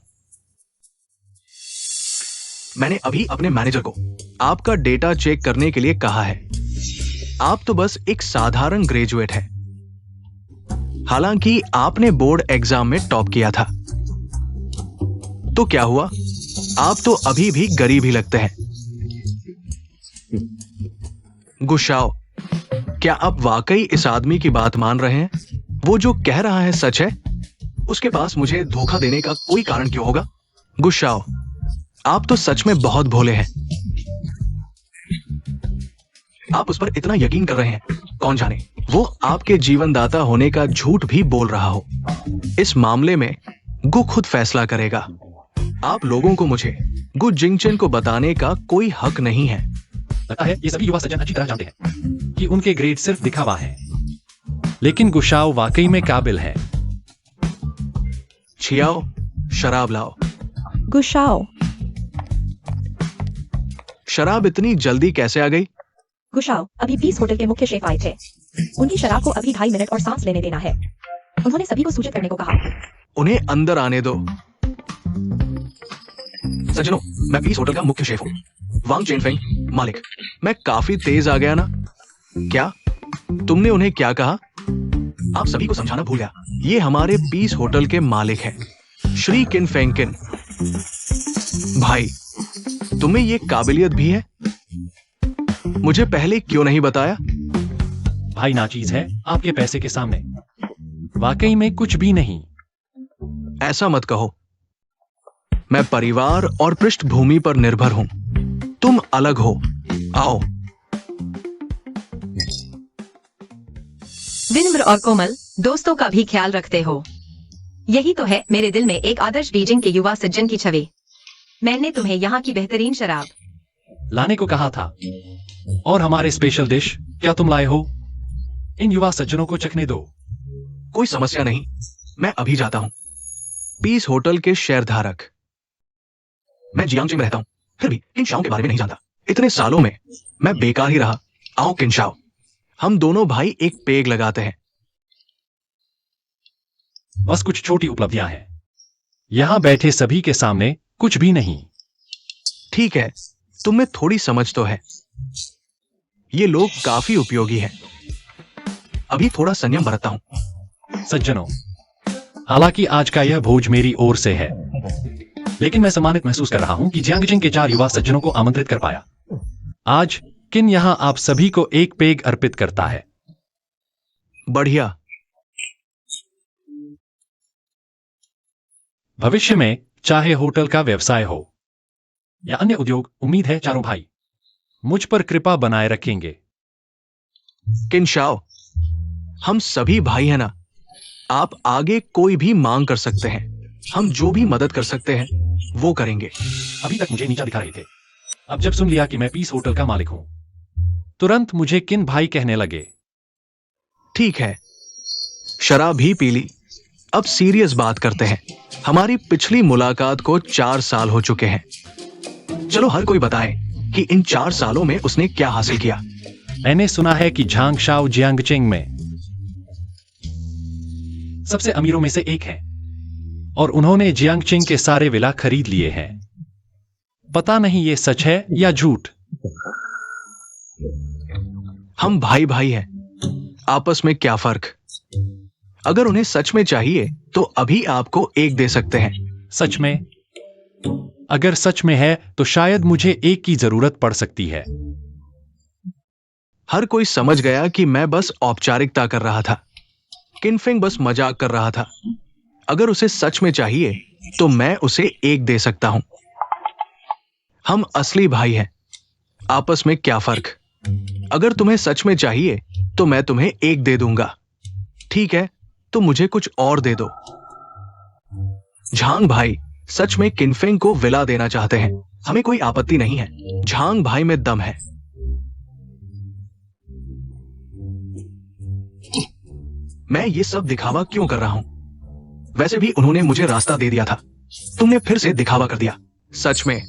मैंने अभी अपने मैनेजर को आपका डेटा चेक करने के लिए कहा है। आप तो बस एक साधारण ग्रेजुएट है, हालांकि आपने बोर्ड एग्जाम में टॉप किया था। तो क्या हुआ? आप तो अभी भी गरीब ही लगते हैं। गुशाओ, क्या आप वाकई इस आदमी की बात मान रहे हैं? वो जो कह रहा है सच है? उसके पास मुझे धोखा देने का कोई कारण क्यों होगा? गुशाओ, आप तो सच में बहुत भोले हैं। आप उस पर इतना यकीन कर रहे हैं, कौन जाने वो आपके जीवनदाता होने का झूठ भी बोल रहा हो। इस मामले में गु खुद फैसला करेगा। आप लोगों को मुझे गु जिंगचन को बताने का कोई हक नहीं है। लगता है ये सभी युवा सज्जन अच्छी तरह जानते हैं कि उनके ग्रेड सिर्फ दिखावा है, लेकिन गुशाओ वाकई में काबिल है। छियाओ, शराब लाओ। गुशाओ, शराब इतनी जल्दी कैसे आ गई? गुशाओ, अभी पीस होटल के मुख्य शेफ आए थे। उनकी शराब को अभी 2.5 मिनट और सांस लेने देना है। उन्होंने सभी को सूचित करने को कहा। उन्हें अंदर आने दो। सज्जनों, मैं पीस होटल का मुख्य शेफ हूँ, वांग चेनफेंग, मालिक। मैं काफी तेज आ गया ना? क्या तुमने उन्हें क्या कहा? आप सभी को समझाना भूल गया। ये हमारे पीस होटल के मालिक हैं, श्री किन फेंकिन। भाई, तुम्हें ये काबिलियत भी है? मुझे पहले क्यों नहीं बताया? भाई नाचीज है आपके पैसे के सामने, वाकई में कुछ भी नहीं। ऐसा मत कहो। मैं परिवार और पृष्ठभूमि पर निर्भर हूं, तुम अलग हो। आओ। विनम्र और कोमल दोस्तों का भी ख्याल रखते हो। यही तो है मेरे दिल में एक आदर्श बीजिंग के युवा सज्जन की छवि। मैंने तुम्हें यहाँ की बेहतरीन शराब लाने को कहा था, और हमारे स्पेशल डिश क्या तुम लाए हो? इन युवा सज्जनों को चखने दो। कोई समस्या नहीं, मैं अभी जाता हूं। पीस होटल के शेयरधारक। मैं जियांगजिंग में रहता हूं, फिर भी किनशाओ के बारे में नहीं जानता। इतने सालों में मैं बेकार ही रहा। आओ किनशाओ, हम दोनों भाई एक पेग लगाते हैं। बस कुछ छोटी उपलब्धियां हैं, यहां बैठे सभी के सामने कुछ भी नहीं। ठीक है, तुम्हें थोड़ी समझ तो है। ये लोग काफी उपयोगी हैं। अभी थोड़ा संयम बरतता हूं। सज्जनों, हालांकि आज का यह भोज मेरी ओर से है, लेकिन मैं सम्मानित महसूस कर रहा हूं कि जियांगजिंग के 4 युवा सज्जनों को आमंत्रित कर पाया। आज किन यहां आप सभी को एक पेग अर्पित करता है। बढ़िया। भविष्य में चाहे होटल का व्यवसाय हो या अन्य उद्योग, उम्मीद है चारों भाई मुझ पर कृपा बनाए रखेंगे। किनशाओ, हम सभी भाई हैं ना? आप आगे कोई भी मांग कर सकते हैं। हम जो भी मदद कर सकते हैं वो करेंगे। अभी तक मुझे नीचा दिखा रहे थे, अब जब सुन लिया कि मैं पीस होटल का मालिक हूं, तुरंत मुझे किन भाई कहने लगे। ठीक है, शराब भी पी ली। अब सीरियस बात करते हैं। हमारी पिछली मुलाकात को 4 साल हो चुके हैं। चलो हर कोई बताए कि इन 4 सालों में उसने क्या हासिल किया। मैंने सुना है कि झांगशाओ जियांगचिंग में सबसे अमीरों में से एक है और उन्होंने जियांगचिंग के सारे विला खरीद लिए हैं। पता नहीं ये सच है या झूठ। हम भाई भाई हैं, आपस में क्या फर्क। अगर उन्हें सच में चाहिए तो अभी आपको एक दे सकते हैं। सच में? अगर सच में है तो शायद मुझे एक की जरूरत पड़ सकती है। हर कोई समझ गया कि मैं बस औपचारिकता कर रहा था। किनफिंग बस मजाक कर रहा था। अगर उसे सच में चाहिए तो मैं उसे एक दे सकता हूं। हम असली भाई हैं, आपस में क्या फर्क। अगर तुम्हें सच में चाहिए तो मैं तुम्हें एक दे दूंगा। ठीक है, तो मुझे कुछ और दे दो। झांग भाई सच में किनफिंग को विला देना चाहते हैं। हमें कोई आपत्ति नहीं है। झांग भाई में दम है। मैं ये सब दिखावा क्यों कर रहा हूं? वैसे भी उन्होंने मुझे रास्ता दे दिया था, तुमने फिर से दिखावा कर दिया। सच में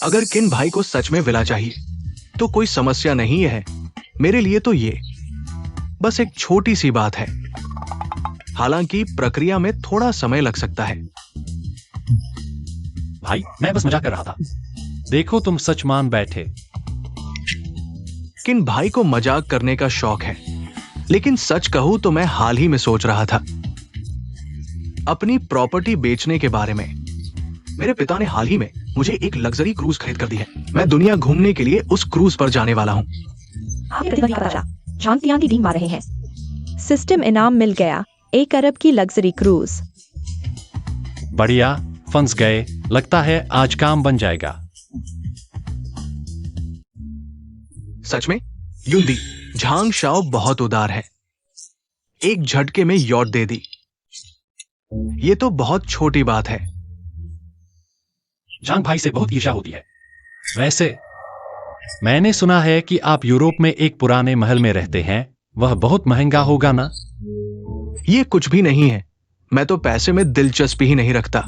अगर किन भाई को सच में विला चाहिए तो कोई समस्या नहीं है। मेरे लिए तो ये बस एक छोटी सी बात है। हालांकि प्रक्रिया में थोड़ा समय लग सकता है। भाई मैं बस मजाक कर रहा था, देखो तुम सच मान बैठे। किन भाई को मजाक करने का शौक है, लेकिन सच कहूं तो मैं हाल ही में सोच रहा था अपनी प्रॉपर्टी बेचने के बारे में। मेरे पिता ने हाल ही में मुझे एक लग्जरी क्रूज खरीद कर दी है। मैं दुनिया घूमने के लिए उस क्रूज पर जाने वाला हूं। आपके प्रतिद्वंदी पता चला, झांग तियांगी डींग मार रहे हैं। सिस्टम इनाम मिल गया, 1 अरब की लग्जरी क्रूज। बढ़िया, फंस गए। लगता है आज काम बन जाएगा। सच में युंदी, झांग शाओ बहुत उदार है। एक झटके में यॉट दे दी। ये तो बहुत छोटी बात है। झांग भाई से बहुत ईर्ष्या होती है। वैसे मैंने सुना है कि आप यूरोप में एक पुराने महल में रहते हैं, वह बहुत महंगा होगा ना? ये कुछ भी नहीं है। मैं तो पैसे में दिलचस्पी ही नहीं रखता।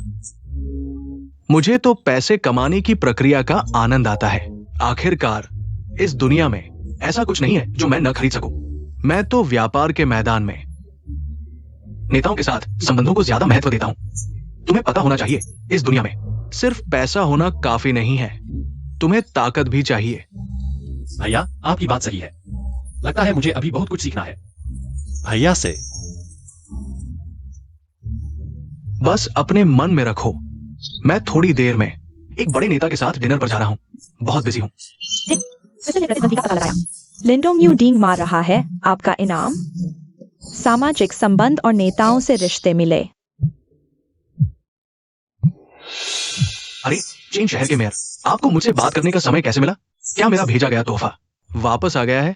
मुझे तो पैसे कमाने की प्रक्रिया का आनंद आता है। आखिरकार इस दुनिया में ऐसा कुछ नहीं है जो मैं न खरीद सकूं। मैं तो व्यापार के मैदान में नेताओं के साथ संबंधों को ज्यादा महत्व देता हूं। तुम्हें पता होना चाहिए, इस दुनिया में सिर्फ पैसा होना काफी नहीं है, तुम्हें ताकत भी चाहिए। भैया आपकी बात सही है। लगता है मुझे अभी बहुत कुछ सीखना है भैया से। बस अपने मन में रखो, मैं थोड़ी देर में एक बड़े नेता के साथ डिनर पर जा रहा हूं। बहुत बिजी हूं। प्रतिद्वंदी का पता लगाया। लिंडोंग यू डींग मार रहा है। आपका इनाम, सामाजिक संबंध और नेताओं से रिश्ते मिले। अरे चीन शहर के मेयर, आपको मुझसे बात करने का समय कैसे मिला? क्या मेरा भेजा गया तोहफा वापस आ गया है?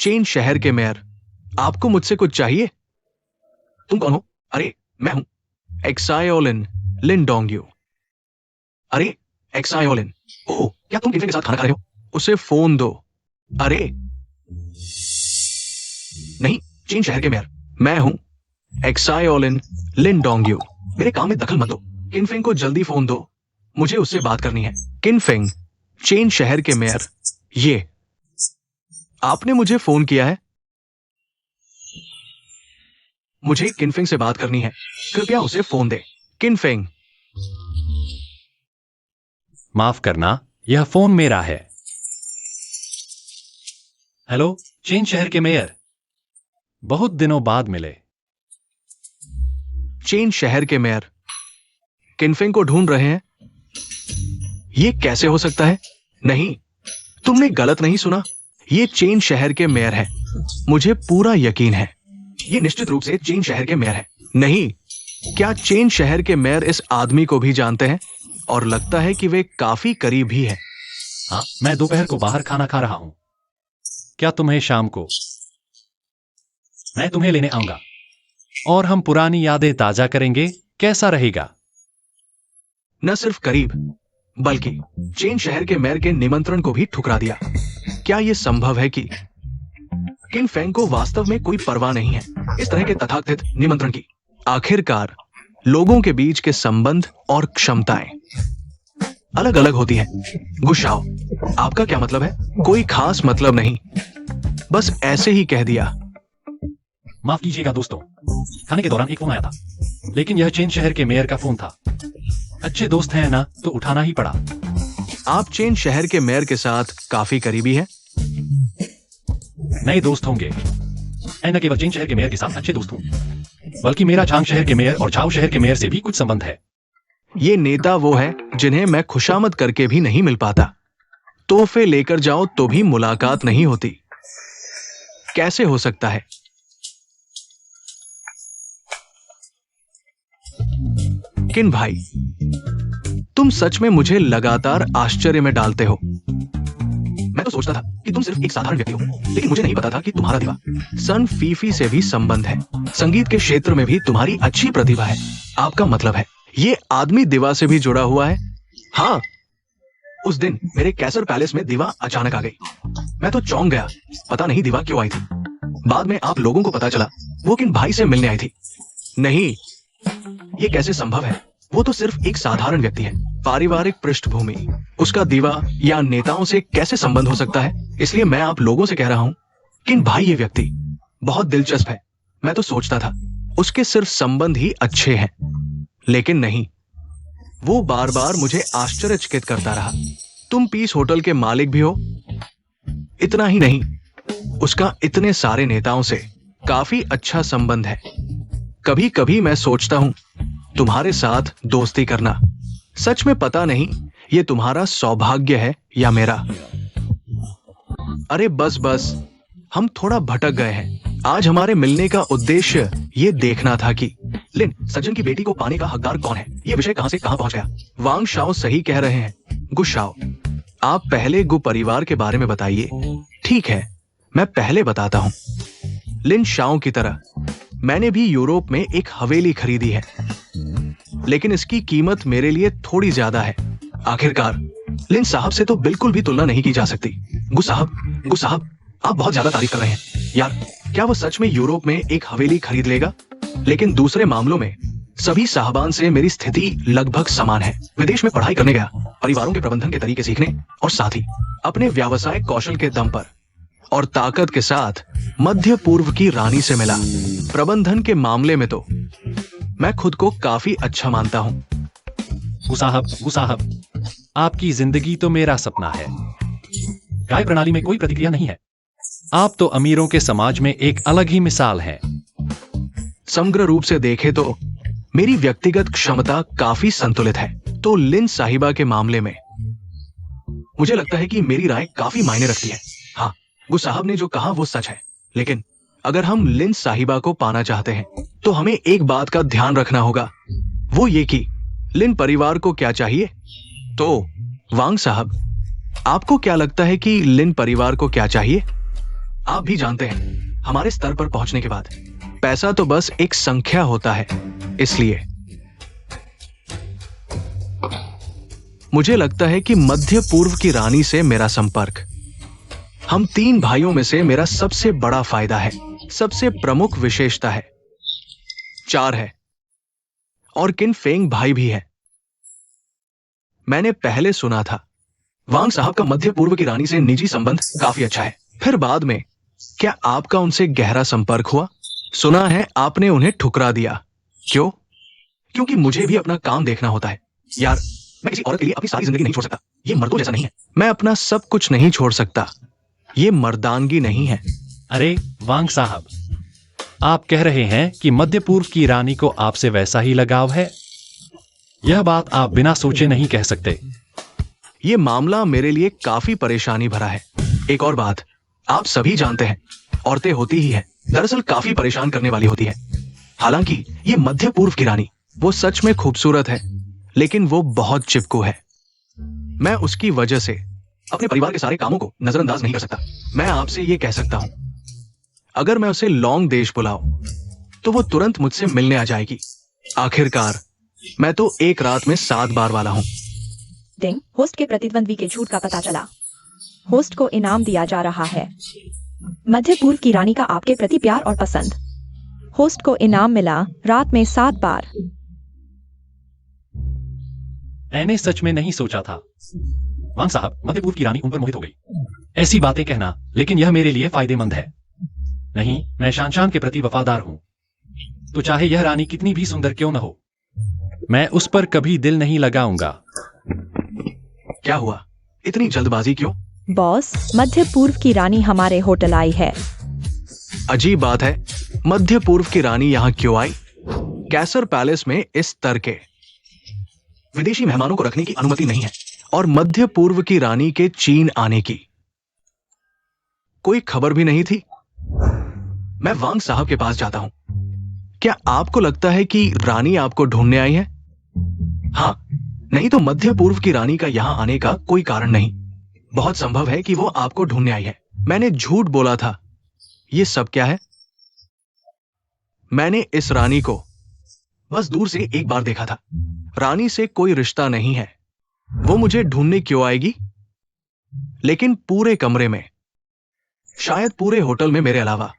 चीन शहर के मेयर, आपको मुझसे कुछ चाहिए? तुम कौन हो? अरे मैं हूं एक्सायोलिन लिनडोंगयू। अरे एक्सायोलिन, ओह क्या तुम किनफिंग के साथ खाना खा रहे हो? उसे फोन दो। अरे नहीं, चीन शहर के मेयर, मैं हूं एक्सायोलिन लिनडोंगयू। मेरे काम में दखल मत दो। किनफिंग को जल्दी फोन दो, मुझे उससे बात करनी है। किनफिंग, चीन शहर के मेयर, ये आपने मुझे फोन किया है? मुझे किनफिंग से बात करनी है, कृपया उसे फोन दे। किनफिंग। माफ करना, यह फोन मेरा है। हेलो चीन शहर के मेयर, बहुत दिनों बाद मिले। चीन शहर के मेयर, किनफिंग को ढूंढ रहे हैं? ये कैसे हो सकता है? नहीं, तुमने गलत नहीं सुना। ये चीन शहर के मेयर हैं। मुझे पूरा यकीन है, ये निश्चित रूप से चीन शहर के मेयर हैं। नहीं, क्या चीन शहर के मेयर इस आदमी को भी जानते हैं? और लगता है कि वे काफी करीब ही है। हाँ, मैं दोपहर को बाहर खाना खा रहा हूं। क्या तुम्हें शाम को मैं तुम्हें लेने आऊंगा? और हम पुरानी यादें ताजा करेंगे। कैसा रहेगा? न सिर्फ करीब बल्कि चेन शहर के मेयर के निमंत्रण को भी ठुकरा दिया। क्या यह संभव है कि किन फेंग को वास्तव में कोई परवाह नहीं है इस तरह के तथाकथित निमंत्रण की? आखिरकार लोगों के बीच के संबंध और क्षमताएं अलग अलग होती हैं। गुस्साओ, आपका क्या मतलब है? कोई खास मतलब नहीं, बस ऐसे ही कह दिया। माफ कीजिएगा दोस्तों, खाने के दौरान एक फोन आया था, लेकिन यह चेन शहर के मेयर का फोन था। अच्छे दोस्त हैं ना, तो उठाना ही पड़ा। आप चेन शहर के मेयर के साथ काफी करीबी हैं? नए दोस्त होंगे। मैं न केवल चेन शहर के मेयर के साथ अच्छे दोस्त हूँ, बल्कि मेरा झांग शहर के मेयर और झाओ शहर के मेयर से भी कुछ संबंध है। ये नेता वो है जिन्हें मैं खुशामद करके भी नहीं मिल पाता। तोहफे लेकर जाओ तो भी मुलाकात नहीं होती। कैसे हो सकता है? किन भाई, तुम सच में मुझे लगातार आश्चर्य में डालते हो। मैं तो सोचता था कि तुम सिर्फ एक साधारण व्यक्ति हो, लेकिन मुझे नहीं पता था कि तुम्हारा दिवा सन फीफी से भी संबंध है। संगीत के क्षेत्र में भी तुम्हारी अच्छी प्रतिभा है। आपका मतलब है ये आदमी दिवा से भी जुड़ा हुआ है? हाँ, उस दिन मेरे कैसर पैलेस में दिवा अचानक आ गई। मैं तो चौंक गया। पता नहीं दिवा क्यों आई थी। बाद में आप लोगों को पता चला वो किन भाई से मिलने आई थी। नहीं, ये कैसे संभव है? वो तो सिर्फ एक साधारण व्यक्ति है। पारिवारिक पृष्ठभूमि, उसका दिवा या नेताओं से कैसे संबंध हो सकता है? इसलिए मैं आप लोगों से कह रहा हूं, किन भाई ये व्यक्ति बहुत दिलचस्प है। मैं तो सोचता था उसके सिर्फ संबंध ही अच्छे हैं, लेकिन नहीं। वो बार बार मुझे आश्चर्यचकित करता रहा। तुम पीस होटल के मालिक भी हो। इतना ही नहीं, उसका इतने सारे नेताओं से काफी अच्छा संबंध है। कभी कभी मैं सोचता हूं तुम्हारे साथ दोस्ती करना। सच में पता नहीं ये तुम्हारा सौभाग्य है या मेरा। अरे बस बस, हम थोड़ा भटक गए हैं। आज हमारे मिलने का उद्देश्य ये देखना था कि लिन सज्जन की बेटी को पाने का हकदार कौन है। ये विषय कहां से कहां पहुंच गया। वांग शाओ सही कह रहे हैं। गु शाओ, आप पहले गु परिवार के बारे में बताइए। ठीक है, मैं पहले बताता हूं। लिन शाओ की तरह मैंने भी यूरोप में एक हवेली खरीदी है, लेकिन इसकी कीमत मेरे लिए थोड़ी ज्यादा है। आखिरकार लिन साहब से तो बिल्कुल भी तुलना नहीं की जा सकती। गु साहब, आप बहुत ज्यादा तारीफ कर रहे हैं। यार, क्या वो सच में यूरोप में एक हवेली खरीद लेगा? लेकिन दूसरे मामलों में सभी साहबान से मेरी स्थिति लगभग समान है। विदेश में पढ़ाई करने गया, परिवारों के प्रबंधन के तरीके सीखने और साथ ही अपने व्यावसायिक कौशल के दम पर और ताकत के साथ मध्य पूर्व की रानी से मिला। प्रबंधन के मामले में तो मैं खुद को काफी अच्छा मानता हूं। गु साहब, आपकी जिंदगी तो मेरा सपना है। काय प्रणाली में कोई प्रतिक्रिया नहीं है। आप तो अमीरों के समाज में एक अलग ही मिसाल है। समग्र रूप से देखें तो मेरी व्यक्तिगत क्षमता काफी संतुलित है। तो लिन साहिबा के मामले में मुझे लगता है कि मेरी राय काफी मायने रखती है। हाँ, गु साहब ने जो कहा वो सच है, लेकिन अगर हम लिन साहिबा को पाना चाहते हैं तो हमें एक बात का ध्यान रखना होगा, वो ये कि लिन परिवार को क्या चाहिए। तो वांग साहब, आपको क्या लगता है कि लिन परिवार को क्या चाहिए? आप भी जानते हैं, हमारे स्तर पर पहुंचने के बाद पैसा तो बस एक संख्या होता है। इसलिए मुझे लगता है कि मध्य पूर्व की रानी से मेरा संपर्क हम 3 भाइयों में से मेरा सबसे बड़ा फायदा है, सबसे प्रमुख विशेषता है। 4 है, और किन फेंग भाई भी है। मैंने पहले सुना था वांग साहब का मध्य पूर्व की रानी से निजी संबंध काफी अच्छा है। फिर बाद में क्या आपका उनसे गहरा संपर्क हुआ? सुना है आपने उन्हें ठुकरा दिया। क्यों? क्योंकि मुझे भी अपना काम देखना होता है। यार, मैं किसी औरत के लिए अपनी सारी जिंदगी नहीं छोड़ सकता। ये मर्दों जैसा नहीं है। मैं अपना सब कुछ नहीं छोड़ सकता। ये मर्दानगी नहीं है। अरे वांग साहब, आप कह रहे हैं कि मध्य पूर्व की रानी को आपसे वैसा ही लगाव है? यह बात आप बिना सोचे नहीं कह सकते। ये मामला मेरे लिए काफी परेशानी भरा है। एक और बात, आप सभी जानते हैं, औरतें होती ही है, दरअसल काफी परेशान करने वाली होती है। हालांकि ये मध्य पूर्व की रानी, वो सच में खूबसूरत है, लेकिन वो बहुत चिपकू है। मैं उसकी वजह से अपने परिवार के सारे कामों को नजरअंदाज नहीं कर सकता। मैं आपसे ये कह सकता हूं, अगर मैं उसे लॉन्ग देश बुलाऊं तो वो तुरंत मुझसे मिलने आ जाएगी। आखिरकार मैं तो एक रात में 7 बार वाला हूँ। डिंग, होस्ट के प्रतिद्वंद्वी के झूठ का पता चला। होस्ट को इनाम दिया जा रहा है। मध्य पूर्व की रानी का आपके प्रति प्यार और पसंद। होस्ट को इनाम मिला रात में 7 बार। मैंने सच में नहीं सोचा था। वांग साहब, मध्य पूर्व की रानी उन पर मोहित हो गई। ऐसी बातें कहना, लेकिन यह मेरे लिए फायदेमंद है। नहीं, मैं शानशान के प्रति वफादार हूं। तो चाहे यह रानी कितनी भी सुंदर क्यों न हो, मैं उस पर कभी दिल नहीं लगाऊंगा। क्या हुआ? इतनी जल्दबाजी क्यों? बॉस, मध्य पूर्व की रानी हमारे होटल आई है। अजीब बात है, मध्य पूर्व की रानी यहाँ क्यों आई? कैसर पैलेस में इस तरह के विदेशी मेहमानों को रखने की अनुमति नहीं है, और मध्य पूर्व की रानी के चीन आने की कोई खबर भी नहीं थी। मैं वांग साहब के पास जाता हूं। क्या आपको लगता है कि रानी आपको ढूंढने आई है? हाँ, नहीं तो मध्य पूर्व की रानी का यहां आने का कोई कारण नहीं। बहुत संभव है कि वो आपको ढूंढने आई है। मैंने झूठ बोला था। ये सब क्या है? मैंने इस रानी को बस दूर से एक बार देखा था। रानी से कोई रिश्ता नहीं है। वो मुझे ढूंढने क्यों आएगी? लेकिन पूरे कमरे में, शायद पूरे होटल में मेरे अलावा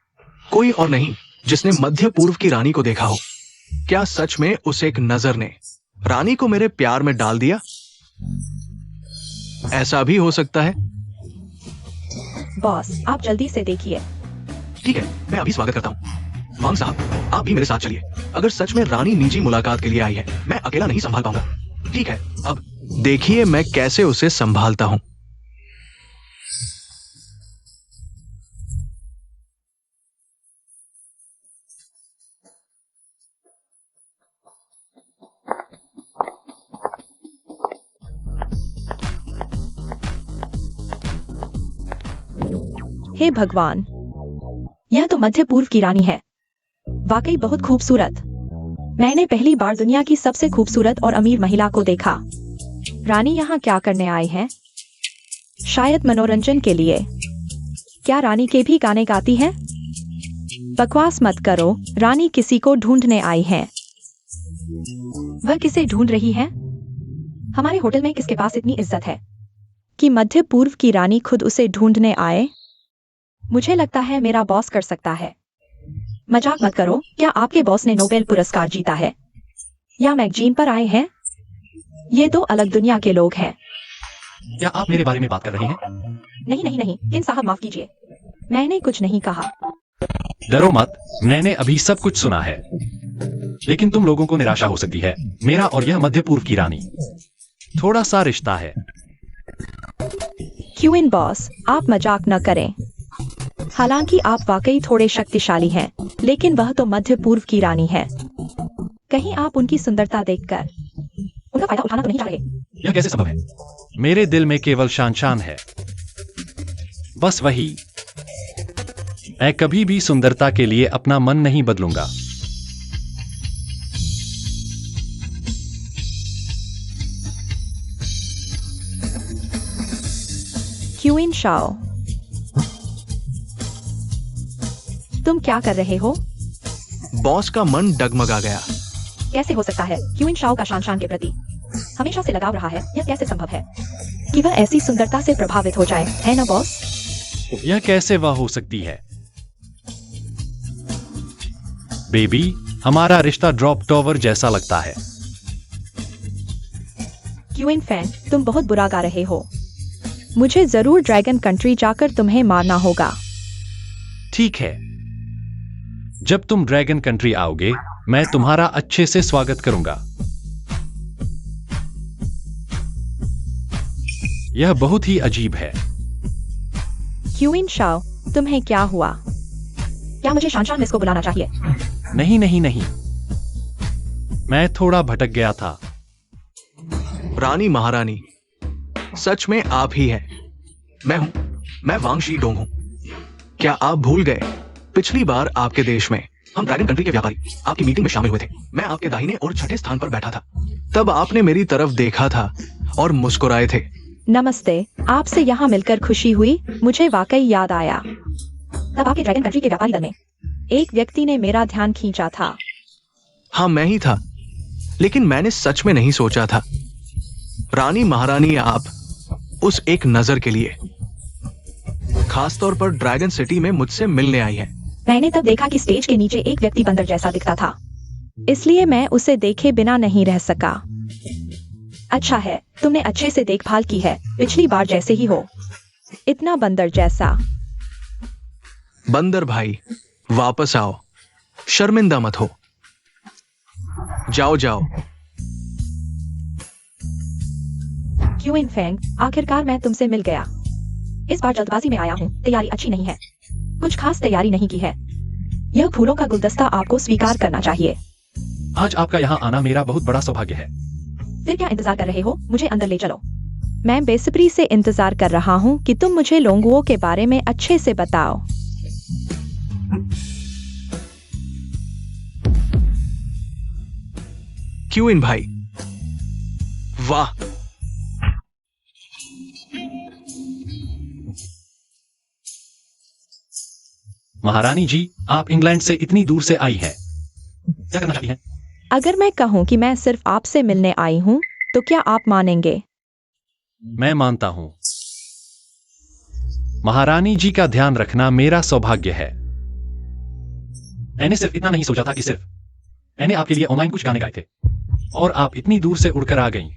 कोई और नहीं जिसने मध्य पूर्व की रानी को देखा हो। क्या सच में उस एक नजर ने रानी को मेरे प्यार में डाल दिया? ऐसा भी हो सकता है। बॉस, आप जल्दी से देखिए। ठीक है, मैं अभी स्वागत करता हूँ। वांग साहब, आप भी मेरे साथ चलिए। अगर सच में रानी निजी मुलाकात के लिए आई है, मैं अकेला नहीं संभाल पाऊंगा। ठीक है, अब देखिए मैं कैसे उसे संभालता हूं। हे भगवान, यह तो मध्य पूर्व की रानी है। वाकई बहुत खूबसूरत। मैंने पहली बार दुनिया की सबसे खूबसूरत और अमीर महिला को देखा। रानी यहाँ क्या करने आई है? शायद मनोरंजन के लिए। क्या रानी के भी गाने गाती है? बकवास मत करो, रानी किसी को ढूंढने आई है। वह किसे ढूंढ रही है? हमारे होटल में किसके पास इतनी इज्जत है कि मध्य पूर्व की रानी खुद उसे ढूंढने आए? मुझे लगता है मेरा बॉस कर सकता है। मजाक मत करो, क्या आपके बॉस ने नोबेल पुरस्कार जीता है या मैगजीन पर आए हैं? ये दो अलग दुनिया के लोग हैं। क्या आप मेरे बारे में बात कर रहे हैं? नहीं नहीं नहीं, किन साहब माफ कीजिए, मैंने कुछ नहीं कहा। डरो मत, मैंने अभी सब कुछ सुना है। लेकिन तुम लोगों को निराशा हो सकती है। मेरा और यह मध्य पूर्व की रानी थोड़ा सा रिश्ता है। क्यूइन बॉस, आप मजाक न करें। हालांकि आप वाकई थोड़े शक्तिशाली हैं, लेकिन वह तो मध्य पूर्व की रानी है। कहीं आप उनकी सुंदरता देखकर उनका फायदा उठाना तो नहीं चाह रहे? यह कैसे संभव है? मेरे दिल में केवल शानशान है, बस वही। मैं कभी भी सुंदरता के लिए अपना मन नहीं बदलूंगा। क्यूइन शाओ, तुम क्या कर रहे हो? बॉस का मन डगमगा गया। कैसे हो सकता है? क्यूइन शाओ का शानशान के प्रति हमेशा से लगाव रहा है। यह कैसे संभव है कि वह ऐसी सुंदरता से प्रभावित हो जाए, है ना बॉस? यह कैसे वह हो सकती है? बेबी, हमारा रिश्ता ड्रॉप टॉवर जैसा लगता है। क्यूइन फैन, तुम बहुत बुरा गा रहे हो। मुझे जरूर ड्रैगन कंट्री जाकर तुम्हें मारना होगा। ठीक है, जब तुम ड्रैगन कंट्री आओगे, मैं तुम्हारा अच्छे से स्वागत करूंगा। यह बहुत ही अजीब है। क्यूइन शाओ, तुम्हें क्या हुआ? क्या मुझे शानशान मिस को बुलाना चाहिए? नहीं नहीं नहीं, मैं थोड़ा भटक गया था। रानी महारानी, सच में आप ही हैं। मैं वांग शी डोंग हूं। क्या आप भूल गए? पिछली बार आपके देश में हम ड्रैगन कंट्री के व्यापारी आपकी मीटिंग में शामिल हुए थे। मैं आपके दाहिने और छठे स्थान पर बैठा था। तब आपने मेरी तरफ देखा था और मुस्कुराए थे। नमस्ते, आपसे यहाँ मिलकर खुशी हुई। मुझे वाकई याद आया, तब आपके ड्रैगन कंट्री के व्यापारी दल में एक व्यक्ति ने मेरा ध्यान खींचा था। हाँ, मैं ही था, लेकिन मैंने सच में नहीं सोचा था। रानी महारानी, आप उस एक नजर के लिए, खासतौर पर ड्रैगन सिटी में मुझसे मिलने आई हैं। मैंने तब देखा कि स्टेज के नीचे एक व्यक्ति बंदर जैसा दिखता था, इसलिए मैं उसे देखे बिना नहीं रह सका। अच्छा है, तुमने अच्छे से देखभाल की है, पिछली बार जैसे ही हो, इतना बंदर जैसा। बंदर भाई, वापस आओ, शर्मिंदा मत हो। जाओ जाओ। क्यूइन फेंग, आखिरकार मैं तुमसे मिल गया। इस बार जल्दबाजी में आया हूँ, तैयारी अच्छी नहीं है, कुछ खास तैयारी नहीं की है। यह फूलों का गुलदस्ता आपको स्वीकार करना चाहिए। आज आपका यहाँ आना मेरा बहुत बड़ा सौभाग्य है। फिर क्या इंतजार कर रहे हो? मुझे अंदर ले चलो। मैं बेसब्री से इंतजार कर रहा हूँ कि तुम मुझे लोंगुओं के बारे में अच्छे से बताओ। क्यूइन भाई, वाह, महारानी जी, आप इंग्लैंड से इतनी दूर से आई हैं, क्या करना चाहती हैं? अगर मैं कहूँ कि मैं सिर्फ आपसे मिलने आई हूँ, तो क्या आप मानेंगे? मैं मानता हूं। महारानी जी का ध्यान रखना मेरा सौभाग्य है। मैंने सिर्फ इतना नहीं सोचा था कि सिर्फ मैंने आपके लिए ऑनलाइन कुछ गाने गाए थे और आप इतनी दूर से उड़कर आ गईं।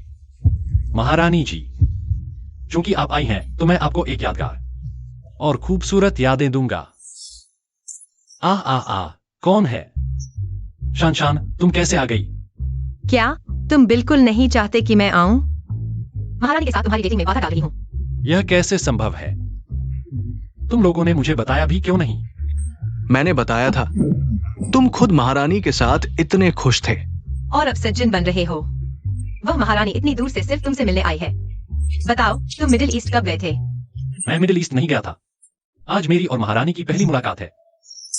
महारानी जी, चूंकि आप आई हैं, तो मैं आपको एक यादगार और खूबसूरत यादें दूंगा। कौन है? शान, तुम कैसे आ गई? क्या तुम बिल्कुल नहीं चाहते कि मैं आऊं? महारानी के साथ तुम्हारी डेटिंग में बाधा डाल रही हूँ। यह कैसे संभव है? तुम लोगों ने मुझे बताया भी क्यों नहीं? मैंने बताया था, तुम खुद महारानी के साथ इतने खुश थे। और अब सज्जन बन रहे हो। वह महारानी इतनी दूर से सिर्फ तुमसे मिलने आई है। बताओ, तुम मिडिल ईस्ट कब गए थे? मैं मिडिल ईस्ट नहीं गया था। आज मेरी और महारानी की पहली मुलाकात है।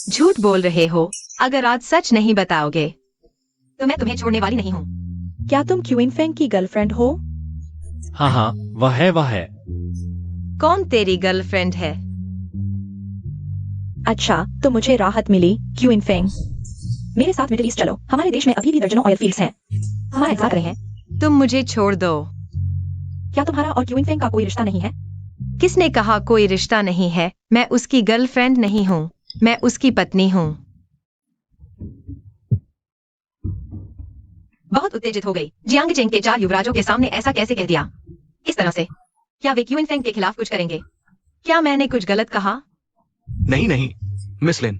झूठ बोल रहे हो। अगर आज सच नहीं बताओगे तो मैं तुम्हें छोड़ने वाली नहीं हूँ। क्या तुम क्यूइन फेंग की गर्लफ्रेंड हो? हाँ, वह है। कौन तेरी गर्लफ्रेंड है? अच्छा, तो मुझे राहत मिली। क्यूइन फेंग, मेरे साथ मिडिल ईस्ट चलो। हमारे देश में अभी भी दर्जनों ऑयल फील्ड्स हैं। हमारा इंतजार कर रहे हैं। तुम मुझे छोड़ दो। क्या तुम्हारा और क्यूइन फेंग का कोई रिश्ता नहीं है? किसने कहा कोई रिश्ता नहीं है? मैं उसकी गर्लफ्रेंड नहीं हूँ, मैं उसकी पत्नी हूँ। बहुत उत्तेजित हो गई। जियांग चेंग के 4 युवराजों के सामने ऐसा कैसे कह दिया? इस तरह से क्या वे क्यूइन फेंग के खिलाफ कुछ करेंगे? क्या मैंने कुछ गलत कहा? नहीं, मिस लिन,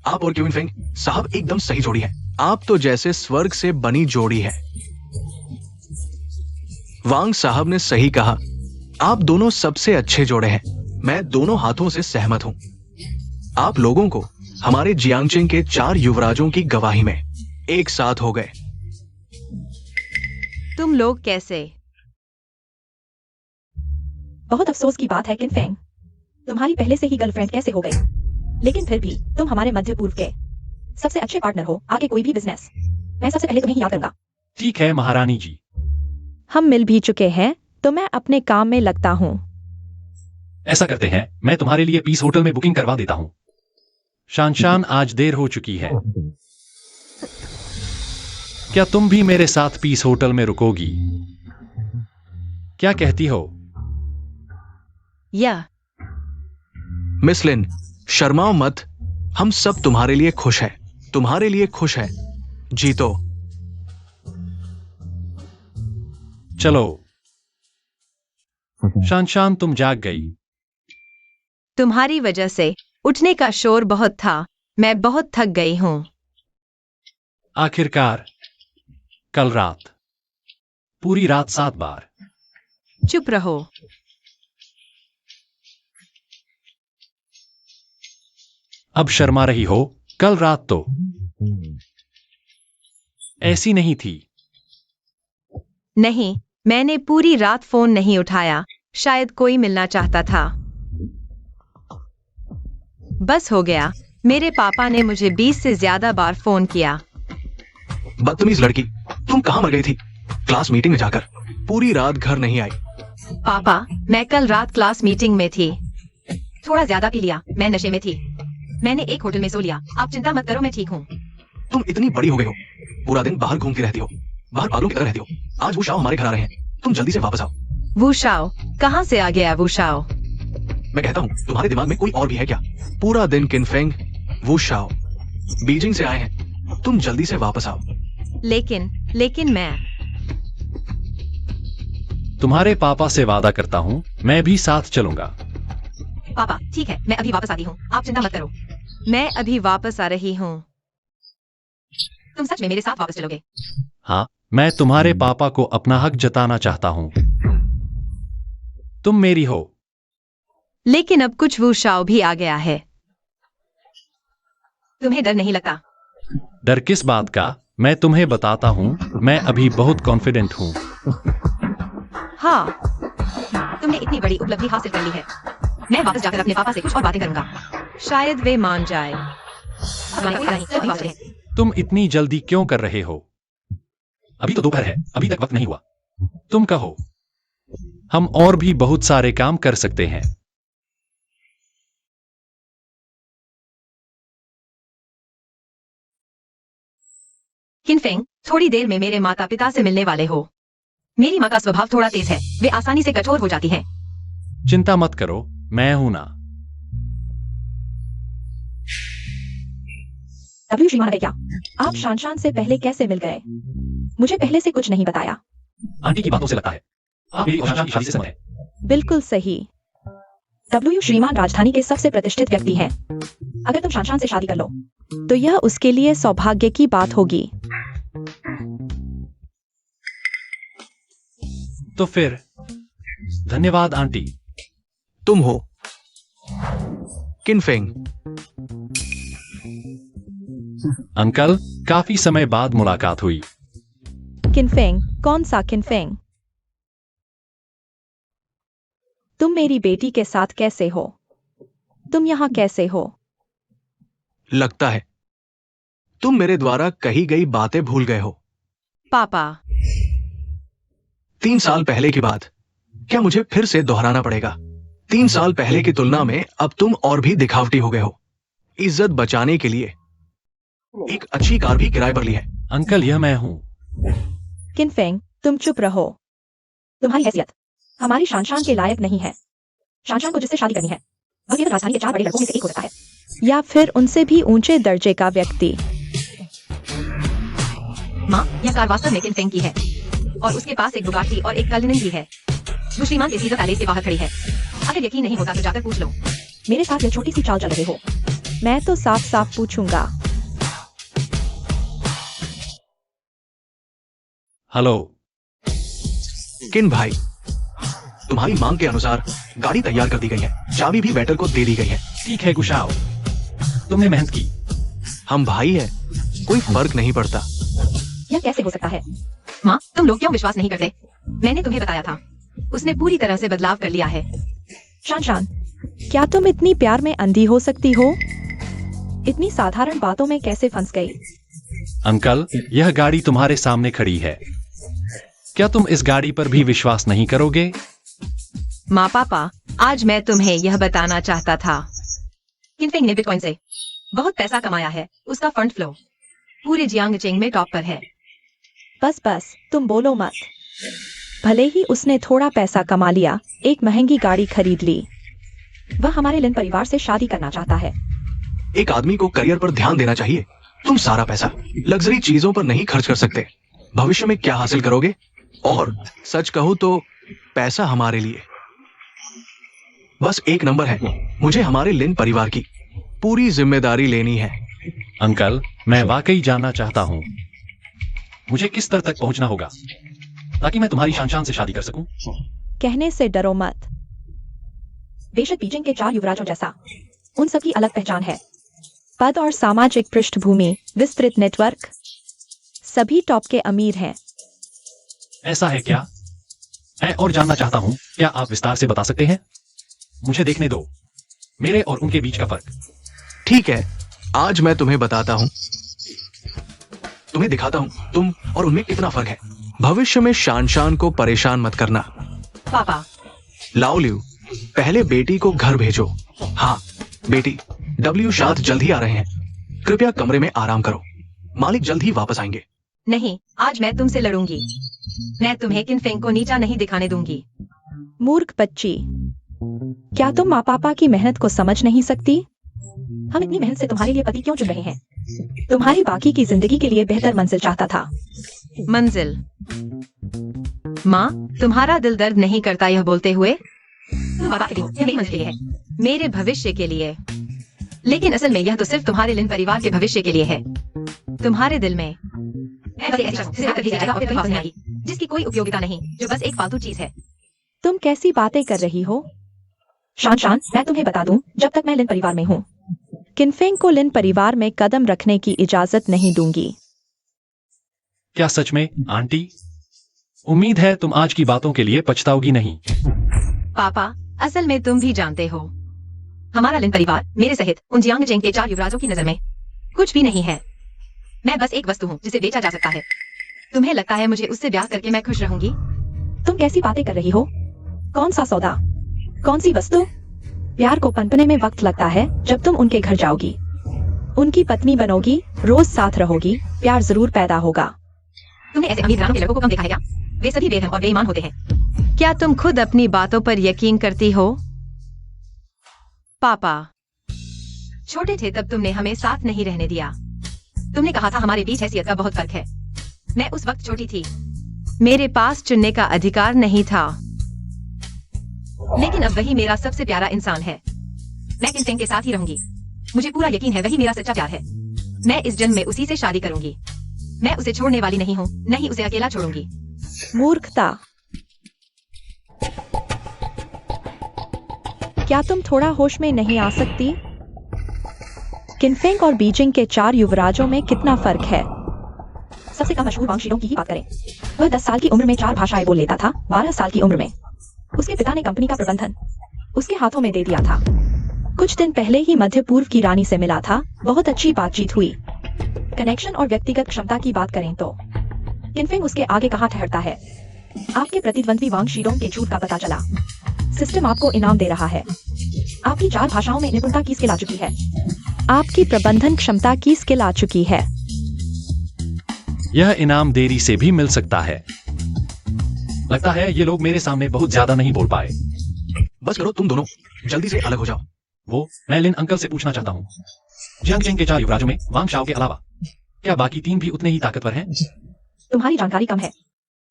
आप और क्यूइन फेंग साहब एकदम सही जोड़ी है। आप तो जैसे स्वर्ग से बनी जोड़ी है। वांग साहब ने सही कहा, आप दोनों सबसे अच्छे जोड़े हैं। मैं दोनों हाथों से सहमत हूं। आप लोगों को हमारे जियांगचेंग के 4 युवराजों की गवाही में एक साथ हो गए। तुम लोग कैसे? बहुत अफसोस की बात है किन फेंग, तुम्हारी पहले से ही गर्लफ्रेंड कैसे हो गई? लेकिन फिर भी तुम हमारे मध्य पूर्व के सबसे अच्छे पार्टनर हो। आगे कोई भी बिजनेस, मैं सबसे पहले तुम्हें याद करूंगा। ठीक है महारानी जी। हम मिल भी चुके हैं, तो मैं अपने काम में लगता हूँ। ऐसा करते हैं, मैं तुम्हारे लिए पीस होटल में बुकिंग करवा देता हूँ। शान, आज देर हो चुकी है। क्या तुम भी मेरे साथ पीस होटल में रुकोगी? क्या कहती हो? या मिस लिन, शर्माओ मत। हम सब तुम्हारे लिए खुश हैं। तुम्हारे लिए खुश है। जीतो। चलो। शान, तुम जाग गई। तुम्हारी वजह से उठने का शोर बहुत था। मैं बहुत थक गई हूँ। आखिरकार कल रात पूरी रात 7 बार। चुप रहो। अब शर्मा रही हो? कल रात तो ऐसी नहीं थी। नहीं, मैंने पूरी रात फोन नहीं उठाया। शायद कोई मिलना चाहता था। बस हो गया। मेरे पापा ने मुझे 20 से ज्यादा बार फोन किया। बदतमीज लड़की, तुम कहां मर गई थी? क्लास मीटिंग में जाकर पूरी रात घर नहीं आई। पापा, मैं कल रात क्लास मीटिंग में थी। थोड़ा ज्यादा पी लिया, मैं नशे में थी। मैंने एक होटल में सो लिया। आप चिंता मत करो, मैं ठीक हूँ। तुम इतनी बड़ी हो गई हो, पूरा दिन बाहर घूमती रहती हो, बाहर पागलों की तरह रहती हो। आज वो शाओ हमारे घर आ रहे हैं, तुम जल्दी से वापस आओ। वो शाओ कहाँ से आ गया? वो शाओ मैं कहता हूँ तुम्हारे दिमाग में कोई और भी है क्या? पूरा दिन किनफेंग, वो शाओ बीजिंग से आए हैं, तुम जल्दी से वापस आओ। लेकिन मैं तुम्हारे पापा से वादा करता हूँ मैं भी साथ चलूंगा। पापा ठीक है, मैं अभी वापस आती हूँ, आप चिंता मत करो। मैं अभी वापस आ रही हूँ। तुम सच में मेरे साथ वापस चलोगे? हाँ, मैं तुम्हारे पापा को अपना हक जताना चाहता हूँ। तुम मेरी हो। लेकिन अब कुछ वो शाओ भी आ गया है। तुम्हें डर नहीं लगता? डर किस बात का? मैं तुम्हें बताता हूँ, मैं अभी बहुत कॉन्फिडेंट हूँ। हाँ, तुमने इतनी बड़ी उपलब्धि हासिल कर ली है। मैं वापस जाकर अपने पापा से कुछ और बातें करूंगा, शायद वे मान जाए। तुम इतनी जल्दी क्यों कर रहे हो? अभी तो दोपहर है, अभी तक वक्त नहीं हुआ। तुम कहो, हम और भी बहुत सारे काम कर सकते हैं। किनफेंग, थोड़ी देर में मेरे माता पिता से मिलने वाले हो। मेरी माँ का स्वभाव थोड़ा तेज है, वे आसानी से कठोर हो जाती हैं। चिंता मत करो, मैं हूं ना। डब्ल्यू श्रीमान है क्या? आप शानशान से पहले कैसे मिल गए? मुझे पहले से कुछ नहीं बताया। आंटी की बातों से लगता है आप मेरी और शानशान की शादी से सहमत हैं। बिल्कुल सही। डब्ल्यू श्रीमान राजधानी के सबसे प्रतिष्ठित व्यक्ति हैं। अगर तुम शानशान से शादी कर लो तो यह उसके लिए सौभाग्य की बात होगी। तो फिर धन्यवाद आंटी। तुम हो किनफेंग। अंकल, काफी समय बाद मुलाकात हुई। किनफेंग? कौन सा किनफेंग? तुम मेरी बेटी के साथ कैसे हो? तुम यहाँ कैसे हो? लगता है तुम मेरे द्वारा कही गई बातें भूल गए हो। पापा 3 साल पहले की बात क्या मुझे फिर से दोहराना पड़ेगा? 3 साल पहले की तुलना में अब तुम और भी दिखावटी हो गए हो। इज्जत बचाने के लिए एक अच्छी कार भी किराए पर ली है। अंकल, यह मैं हूं। किनफेंग, तुम चुप रहो। तुम्हारी हैसियत हमारी शानशान के लायक नहीं है। शानशान को जिससे शादी करनी है वह केवल राजधानी के 4 बड़े लड़कों में से एक हो सकता है, या फिर उनसे भी ऊंचे दर्जे का व्यक्ति। माँ, यह कार वास्तव में किनफेंग की है और उसके पास एक बुगाटी और एक कलिनन भी है। वो श्रीमान के सीजर पैलेस के बाहर खड़ी है। अगर यकीन नहीं होता तो जाकर पूछ लो। मेरे साथ ये छोटी सी चाल चल रहे हो। मैं तो साफ साफ पूछूंगा। हेलो किन भाई, तुम्हारी मांग के अनुसार गाड़ी तैयार कर दी गई है, चाबी भी वेटर को दे दी गई है। ठीक है गुशाओ, तुमने मेहनत की। हम भाई हैं, कोई फर्क नहीं पड़ता। यह कैसे हो सकता है? माँ, तुम लोग क्यों विश्वास नहीं करते? मैंने तुम्हें बताया था, उसने पूरी तरह से बदलाव कर लिया है। शानशान, क्या तुम इतनी प्यार में अंधी हो सकती हो? इतनी साधारण बातों में कैसे फंस गई? अंकल, यह गाड़ी तुम्हारे सामने खड़ी है, क्या तुम इस गाड़ी पर भी विश्वास नहीं करोगे? माँ पापा, आज मैं तुम्हें यह बताना चाहता था। किनफेंग ने बिटकॉइन से बहुत पैसा कमाया है। उसका फंड फ्लो पूरे जियांगचेंग में टॉप पर है। बस बस, तुम बोलो मत। भले ही उसने थोड़ा पैसा कमा लिया, एक महंगी गाड़ी खरीद ली, वह हमारे लिन परिवार से शादी करना चाहता है। एक आदमी को करियर पर ध्यान देना चाहिए। तुम सारा पैसा लग्जरी चीजों पर नहीं खर्च कर सकते। भविष्य में क्या हासिल करोगे? और सच कहूं तो पैसा हमारे लिए बस एक नंबर है। मुझे हमारे लिन परिवार की पूरी जिम्मेदारी लेनी है। अंकल, मैं वाकई जानना चाहता हूँ मुझे किस स्तर तक पहुंचना होगा ताकि मैं तुम्हारी शानशान से शादी कर सकूं। कहने से डरो मत। बेशक बीजिंग के 4 युवराजों जैसा उन सबकी अलग पहचान है, पद और सामाजिक पृष्ठभूमि, विस्तृत नेटवर्क, सभी टॉप के अमीर हैं। ऐसा है क्या? मैं और जानना चाहता हूँ, क्या आप विस्तार से बता सकते हैं? मुझे देखने दो मेरे और उनके बीच का फर्क। ठीक है, आज मैं तुम्हें बताता हूँ, तुम्हें दिखाता हूँ तुम और उनमें कितना फर्क है। भविष्य में शानशान को परेशान मत करना। पापा, लाओ लियू, पहले बेटी को घर भेजो। हाँ बेटी, डब्ल्यू शाद जल्द ही आ रहे हैं। कृपया कमरे में आराम करो, मालिक जल्द ही वापस आएंगे। नहीं, आज मैं तुमसे लड़ूंगी। मैं तुम्हें किनफेंग को नीचा नहीं दिखाने दूंगी। मूर्ख बच्ची, क्या तुम माँ पापा की मेहनत को समझ नहीं सकती? हम इतनी मेहनत से तुम्हारे लिए पति क्यों चुन रहे हैं? तुम्हारी बाकी की जिंदगी के लिए बेहतर मंजिल चाहता था। मंजिल? माँ, तुम्हारा दिल दर्द नहीं करता यह बोलते हुए? तुम बाबा के लिए, यह मेरी मंजिल के लिए है, मेरे भविष्य के लिए। लेकिन असल में यह तो सिर्फ तुम्हारे लिन परिवार के भविष्य के लिए है। तुम्हारे दिल में जिसकी कोई उपयोगिता नहीं, जो बस एक फालतू चीज है। तुम कैसी बातें कर रही हो? शान, मैं तुम्हें बता दूं, जब तक मैं लिन परिवार में हूँ, किनफेंग को लिन परिवार में कदम रखने की इजाजत नहीं दूंगी। क्या सच में, आंटी? उम्मीद है तुम आज की बातों के लिए पछताओगी नहीं। पापा, असल में तुम भी जानते हो, हमारा लिन परिवार मेरे सहित उन जियांगजेंग के 4 युवराजों की नजर में कुछ भी नहीं है। मैं बस एक वस्तु हूँ जिसे बेचा जा सकता है। तुम्हें लगता है मुझे उससे ब्याह करके मैं खुश रहूंगी? तुम कैसी बातें कर रही हो? कौन सा सौदा? कौन सी वस्तु? प्यार को पनपने में वक्त लगता है। जब तुम उनके घर जाओगी, उनकी पत्नी बनोगी, रोज साथ रहोगी, प्यार जरूर पैदा होगा। तुमने ऐसे अमीर घरानों के लड़कों को कम देखा है क्या? वे सभी बेरहम और बेईमान होते हैं। क्या तुम खुद अपनी बातों पर यकीन करती हो? पापा, छोटे थे तब तुमने हमें साथ नहीं रहने दिया। तुमने कहा था हमारे बीच हैसियत का बहुत फर्क है। मैं उस वक्त छोटी थी, मेरे पास चुनने का अधिकार नहीं था। लेकिन अब वही मेरा सबसे प्यारा इंसान है। मैं किनफेंग के साथ ही रहूंगी। मुझे पूरा यकीन है वही मेरा सच्चा प्यार है। मैं इस जन्म में उसी से शादी करूंगी। मैं उसे छोड़ने वाली नहीं हूँ, नहीं उसे अकेला छोड़ूंगी। मूर्खता! क्या तुम थोड़ा होश में नहीं आ सकती? किनफेंग और बीजिंग के 4 युवराजों में कितना फर्क है? सबसे कम मशहूर वांग शीडोंग की ही बात करें, वह 10 साल की उम्र में 4 भाषाएं बोल लेता था। 12 साल की उम्र में उसके पिता ने कंपनी का प्रबंधन उसके हाथों में दे दिया था। कुछ दिन पहले ही मध्य पूर्व की रानी से मिला था। बहुत अच्छी बातचीत हुई। कनेक्शन और व्यक्तिगत क्षमता की बात करें तो किनफेंग उसके आगे कहाँ ठहरता है? आपके प्रतिद्वंद्वी वांग शीडोंग के झूठ का पता चला। सिस्टम आपको इनाम दे रहा है। आपकी 4 भाषाओं में निपुणता की स्किल आ चुकी है। आपकी प्रबंधन क्षमता की स्किल आ चुकी है। यह इनाम देरी से भी मिल सकता है। लगता है ये लोग मेरे सामने बहुत ज्यादा नहीं बोल पाए। बस करो तुम दोनों, जल्दी से अलग हो जाओ। मैं लिन अंकल से पूछना चाहता हूँ, जियांगजेंग के 4 युवराजों में वांग शाओ के अलावा क्या बाकी 3 भी उतने ही ताकतवर हैं? तुम्हारी जानकारी कम है।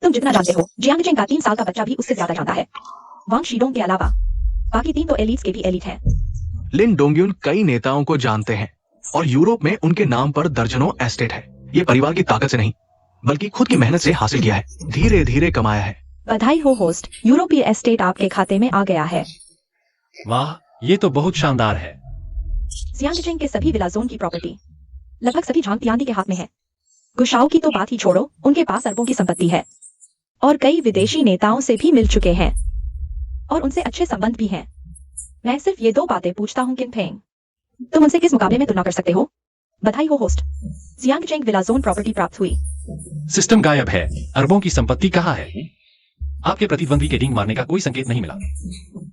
तुम जितना जानते हो, जियांगजेंग का 3 साल का बच्चा भी उससे ज्यादा जानता है। वांग शीडोंग के अलावा बाकी 3 तो एलिट्स के भी एलिट हैं। लिन डोंगयुन कई नेताओं को जानते हैं और यूरोप में उनके नाम पर दर्जनों एस्टेट है। ये परिवार की ताकत से नहीं, बल्कि खुद की मेहनत से हासिल किया है, धीरे धीरे कमाया है। बधाई हो होस्ट, यूरोपीय एस्टेट आपके खाते में आ गया है। वाह, ये तो बहुत शानदार है। जियांगजेंग के सभी विला जोन की प्रॉपर्टी लगभग सभी झांगतियांदी के हाथ में है। गुशाओ की तो बात ही छोड़ो, उनके पास अरबों की संपत्ति है और कई विदेशी नेताओं से भी मिल चुके हैं और उनसे अच्छे संबंध भी हैं। मैं सिर्फ ये 2 बातें पूछता हूँ किनफेंग, तुम उनसे किस मुकाबले में तुलना कर सकते हो? बधाई हो होस्ट, जियांगजेंग विला जोन प्रॉपर्टी प्राप्त हुई। सिस्टम गायब है, अरबों की संपत्ति कहाँ है? आपके प्रतिद्वंदी के डींग मारने का कोई संकेत नहीं मिला।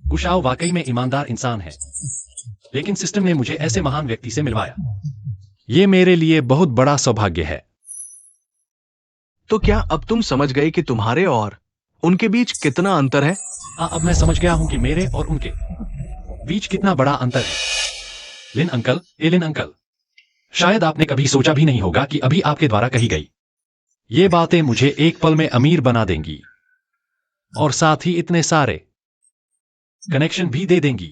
गुशाओ वाकई में ईमानदार इंसान है, लेकिन सिस्टम ने मुझे ऐसे महान व्यक्ति से मिलवाया। ये मेरे लिए बहुत बड़ा सौभाग्य है। तो क्या अब तुम समझ गए कि तुम्हारे और उनके बीच कितना अंतर है? अब मैं समझ गया हूं कि मेरे और उनके बीच कितना बड़ा अंतर है। लिन अंकल, लिन अंकल, शायद आपने कभी सोचा भी नहीं होगा कि अभी आपके द्वारा कही गई ये बातें मुझे एक पल में अमीर बना देंगी और साथ ही इतने सारे कनेक्शन भी दे देंगी।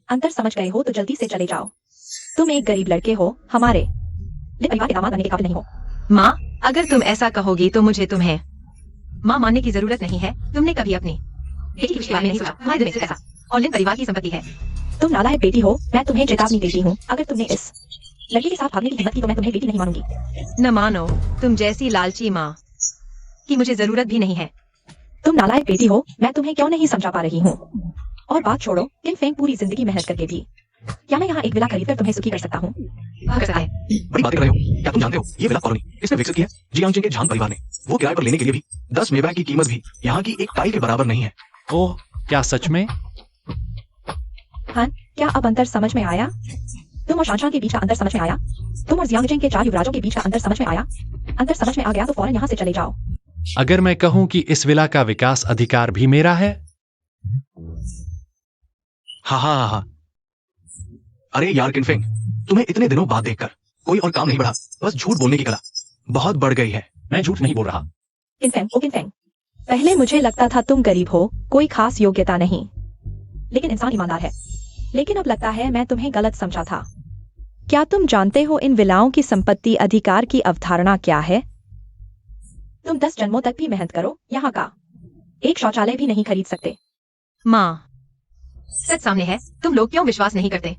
अंतर समझ गए हो तो जल्दी से चले जाओ। तुम एक गरीब लड़के हो, हमारे लिन परिवार के दामाद बनने के काबिल नहीं हो। माँ, अगर तुम ऐसा कहोगी तो मुझे तुम्हें माँ मानने की जरूरत नहीं है। तुमने कभी अपनी बेटी की बारे में नहीं सोचा? तुम्हारे दिल में सिर्फ ऐसा और लिन परिवार की संपत्ति है। तुम नालायक बेटी हो। मैं तुम्हें चेतावनी देती हूँ, अगर तुमने इस लड़के के साथ भागने की हिम्मत की तो मैं तुम्हें बेटी नहीं मानूंगी। न मानो, तुम जैसी लालची माँ की मुझे जरूरत भी नहीं है। तुम नालायक बेटी हो, मैं तुम्हें क्यों नहीं समझा पा रही हूँ। और बात छोड़ो, किनफेंग पूरी जिंदगी मेहनत करके भी क्या मैं यहाँ एक विला खरीदकर तुम्हें सुखी कर सकता हूँ? कर सकता है। बड़ी बात कर रहे हो। क्या तुम जानते हो ये विला कॉलोनी इसने विकसित किया जियांगजेंग के झांग परिवार ने। वो किराए पर लेने के लिए भी 10 मेबैक की कीमत भी यहाँ की एक टाइल के बराबर नहीं है। ओह, क्या सच में? हाँ, क्या अब अंतर समझ में आया? तुम और शानशान के बीच का अंतर समझ में आया? तुम और जियांगजेंग के 4 युवराजों के बीच का अंतर समझ में आया? अंतर समझ में आ गया तो फौरन यहाँ से चले जाओ। अगर मैं कहूं कि इस विला का विकास अधिकार भी मेरा है? हाँ। अरे यार किनफेंग, तुम्हें इतने दिनों बाद देखकर कोई और काम नहीं बढ़ा, बस झूठ बोलने की कला बहुत बढ़ गई है। मैं झूठ नहीं बोल रहा। किनफेंग, पहले मुझे लगता था तुम गरीब हो, कोई खास योग्यता नहीं, लेकिन इंसान ईमानदार है। लेकिन अब लगता है मैं तुम्हें गलत समझा था। क्या तुम जानते हो इन विलाओं की संपत्ति अधिकार की अवधारणा क्या है? तुम 10 जन्मों तक भी मेहनत करो, यहाँ का एक शौचालय भी नहीं खरीद सकते। माँ, सच सामने है, तुम लोग क्यों विश्वास नहीं करते?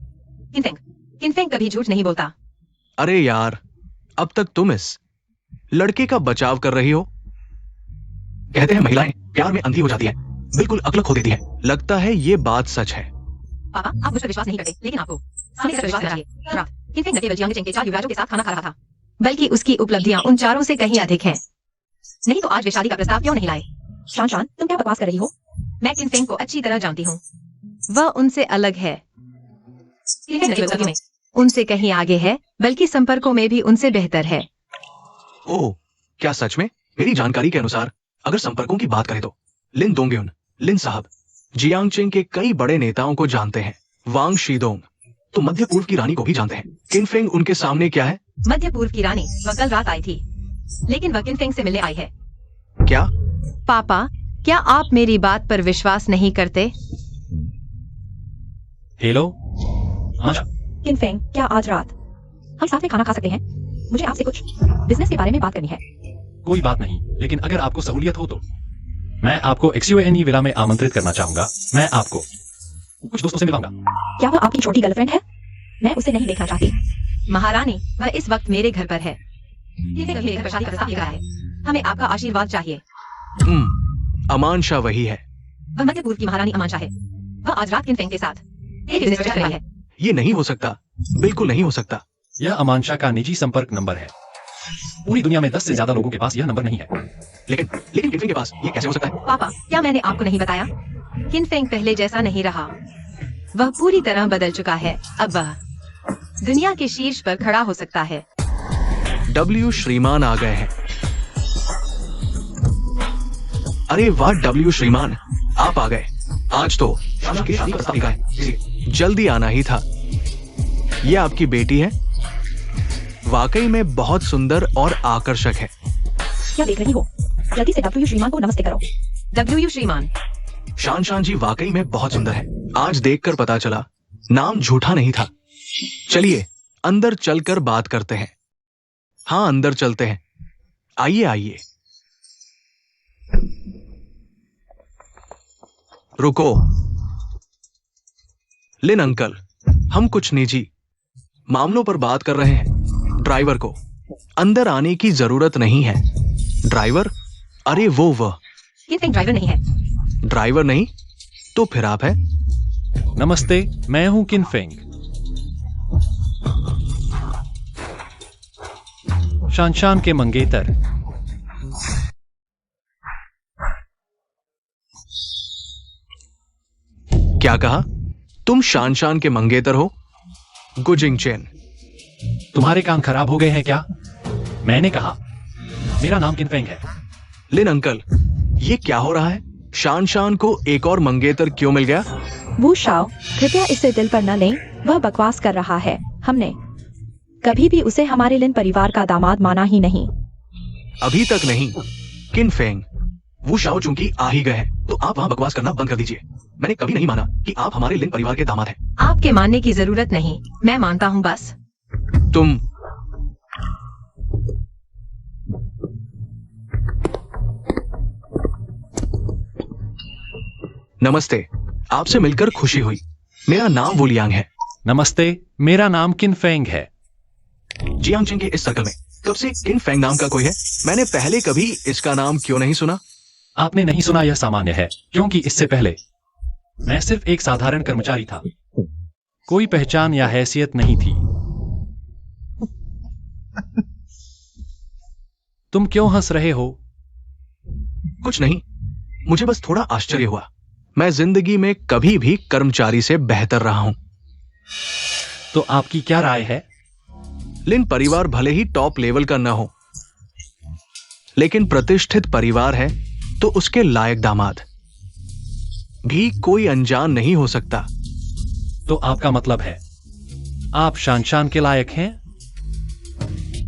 किनफेंग कभी झूठ नहीं बोलता। अरे यार, अब तक तुम इस लड़के का बचाव कर रही हो। कहते हैं महिलाएं प्यार में अंधी हो जाती है, बिल्कुल अक्ल खो देती है। लगता है ये बात सच है। पापा, आप मुझ पर विश्वास नहीं करते, लेकिन आपको सामने से विश्वास करना चाहिए। रात किनफेंग न केवल जियांगजेंग के 4 युवराजों के साथ खाना खा रहा था, बल्कि उसकी उपलब्धियां उन चारों से कहीं अधिक हैं। नहीं तो आज वे शादी का प्रस्ताव क्यों नहीं लाए? शानशान, तुम क्या बकवास कर रही हो? मैं किनफेंग को अच्छी तरह जानती हूँ, वह उनसे अलग है। किनफेंग न केवल उपलब्धियों में उनसे कहीं आगे है, बल्कि संपर्कों में भी उनसे बेहतर है। ओह, क्या सच में? मेरी जानकारी के अनुसार अगर संपर्कों की बात करें तो लिन दोंगयुन, लिन साहब जियांगजेंग के कई बड़े नेताओं को जानते हैं। वांग शीदोंग तो मध्य पूर्व की रानी को भी जानते हैं। किनफेंग उनके सामने क्या है? मध्य पूर्व की रानी वह कल रात आई थी, लेकिन वह किनफेंग से मिलने आई है। क्या? पापा, क्या आप मेरी बात पर विश्वास नहीं करते? हेलो आशा, किनफेंग, क्या आज रात हम साथ में खाना खा सकते हैं? मुझे आपसे कुछ बिजनेस के बारे में बात करनी है। कोई बात नहीं, लेकिन अगर आपको सहूलियत हो तो मैं आपको XUANE विला में आमंत्रित करना चाहूंगा। मैं आपको कुछ दोस्तों से मिलाऊंगा। क्या वह आपकी छोटी गर्लफ्रेंड है? मैं उसे नहीं देखना चाहती। महारानी, वह इस वक्त मेरे घर पर है। किनफेंग मेरे घर पर शादी का प्रस्ताव लेकर आया है। हमें आपका आशीर्वाद चाहिए। अमान शाह वही है। वह मध्य पूर्व की महारानी अमान शाह है। वह आज रात किनफेंग के साथ एक बिजनेस ट्रिप कर रही है। ये नहीं हो सकता, बिल्कुल नहीं हो सकता। यह अमान शाह का निजी संपर्क नंबर है। पूरी दुनिया में 10 से ज्यादा लोगों के पास यह नंबर नहीं है। लेकिन किनफेंग के पास ये कैसे हो सकता है? पापा, क्या मैंने आपको नहीं बताया? किनफेंग पहले जैसा नहीं रहा, वह पूरी तरह बदल चुका है। अब वह दुनिया के शीर्ष पर खड़ा हो सकता है। W श्रीमान आ गए हैं। अरे वाह W श्रीमान, आप आ गए। आज तो शादी का प्रस्ताव लिखा है, इसलिए जल्दी आना ही था। ये आपकी बेटी है, वाकई में बहुत सुंदर और आकर्षक है। क्या देख रही हो? जल्दी से W श्रीमान को नमस्ते करो। W श्रीमान, शान जी वाकई में बहुत सुंदर है। आज देखकर पता चला नाम झूठा नहीं था। चलिए अंदर चलकर बात करते हैं। हाँ, अंदर चलते हैं। आइए आइए। रुको लिन अंकल, हम कुछ निजी मामलों पर बात कर रहे हैं। ड्राइवर को अंदर आने की जरूरत नहीं है। ड्राइवर? अरे वह किनफेंग ड्राइवर नहीं है। ड्राइवर नहीं तो फिर आप है? नमस्ते, मैं हूं किनफेंग। शानशान के मंगेतर। क्या कहा? तुम शानशान के मंगेतर हो? गुजिंगचेन, तुम्हारे कान खराब हो गए हैं क्या? मैंने कहा मेरा नाम किनफेंग है। लिन अंकल, ये क्या हो रहा है? शानशान को एक और मंगेतर क्यों मिल गया? वू शाओ, कृपया इसे दिल पर न लें, वह बकवास कर रहा है। हमने कभी भी उसे हमारे लिन परिवार का दामाद माना ही नहीं। अभी तक नहीं। किनफेंग, वो शाओ चूंकि आ ही गए हैं तो आप वहां बकवास करना बंद कर दीजिए। मैंने कभी नहीं माना कि आप हमारे लिन परिवार के दामाद हैं। आपके मानने की जरूरत नहीं, मैं मानता हूँ बस। तुम नमस्ते, आपसे मिलकर खुशी हुई। मेरा नाम वुलियांग है। नमस्ते, मेरा नाम किनफेंग है। जियांगजेंग के इस सर्कल में कब से किनफेंग नाम का कोई है? मैंने पहले कभी इसका नाम क्यों नहीं सुना? आपने नहीं सुना, यह सामान्य है, क्योंकि इससे पहले मैं सिर्फ एक साधारण कर्मचारी था। कोई पहचान या हैसियत नहीं थी। तुम क्यों हंस रहे हो? कुछ नहीं, मुझे बस थोड़ा आश्चर्य हुआ। मैं जिंदगी में कभी भी कर्मचारी से बेहतर रहा हूं। तो आपकी क्या राय है? लिन परिवार भले ही टॉप लेवल का न हो, लेकिन प्रतिष्ठित परिवार है, तो उसके लायक दामाद भी कोई अनजान नहीं हो सकता। तो आपका मतलब है आप शान के लायक हैं?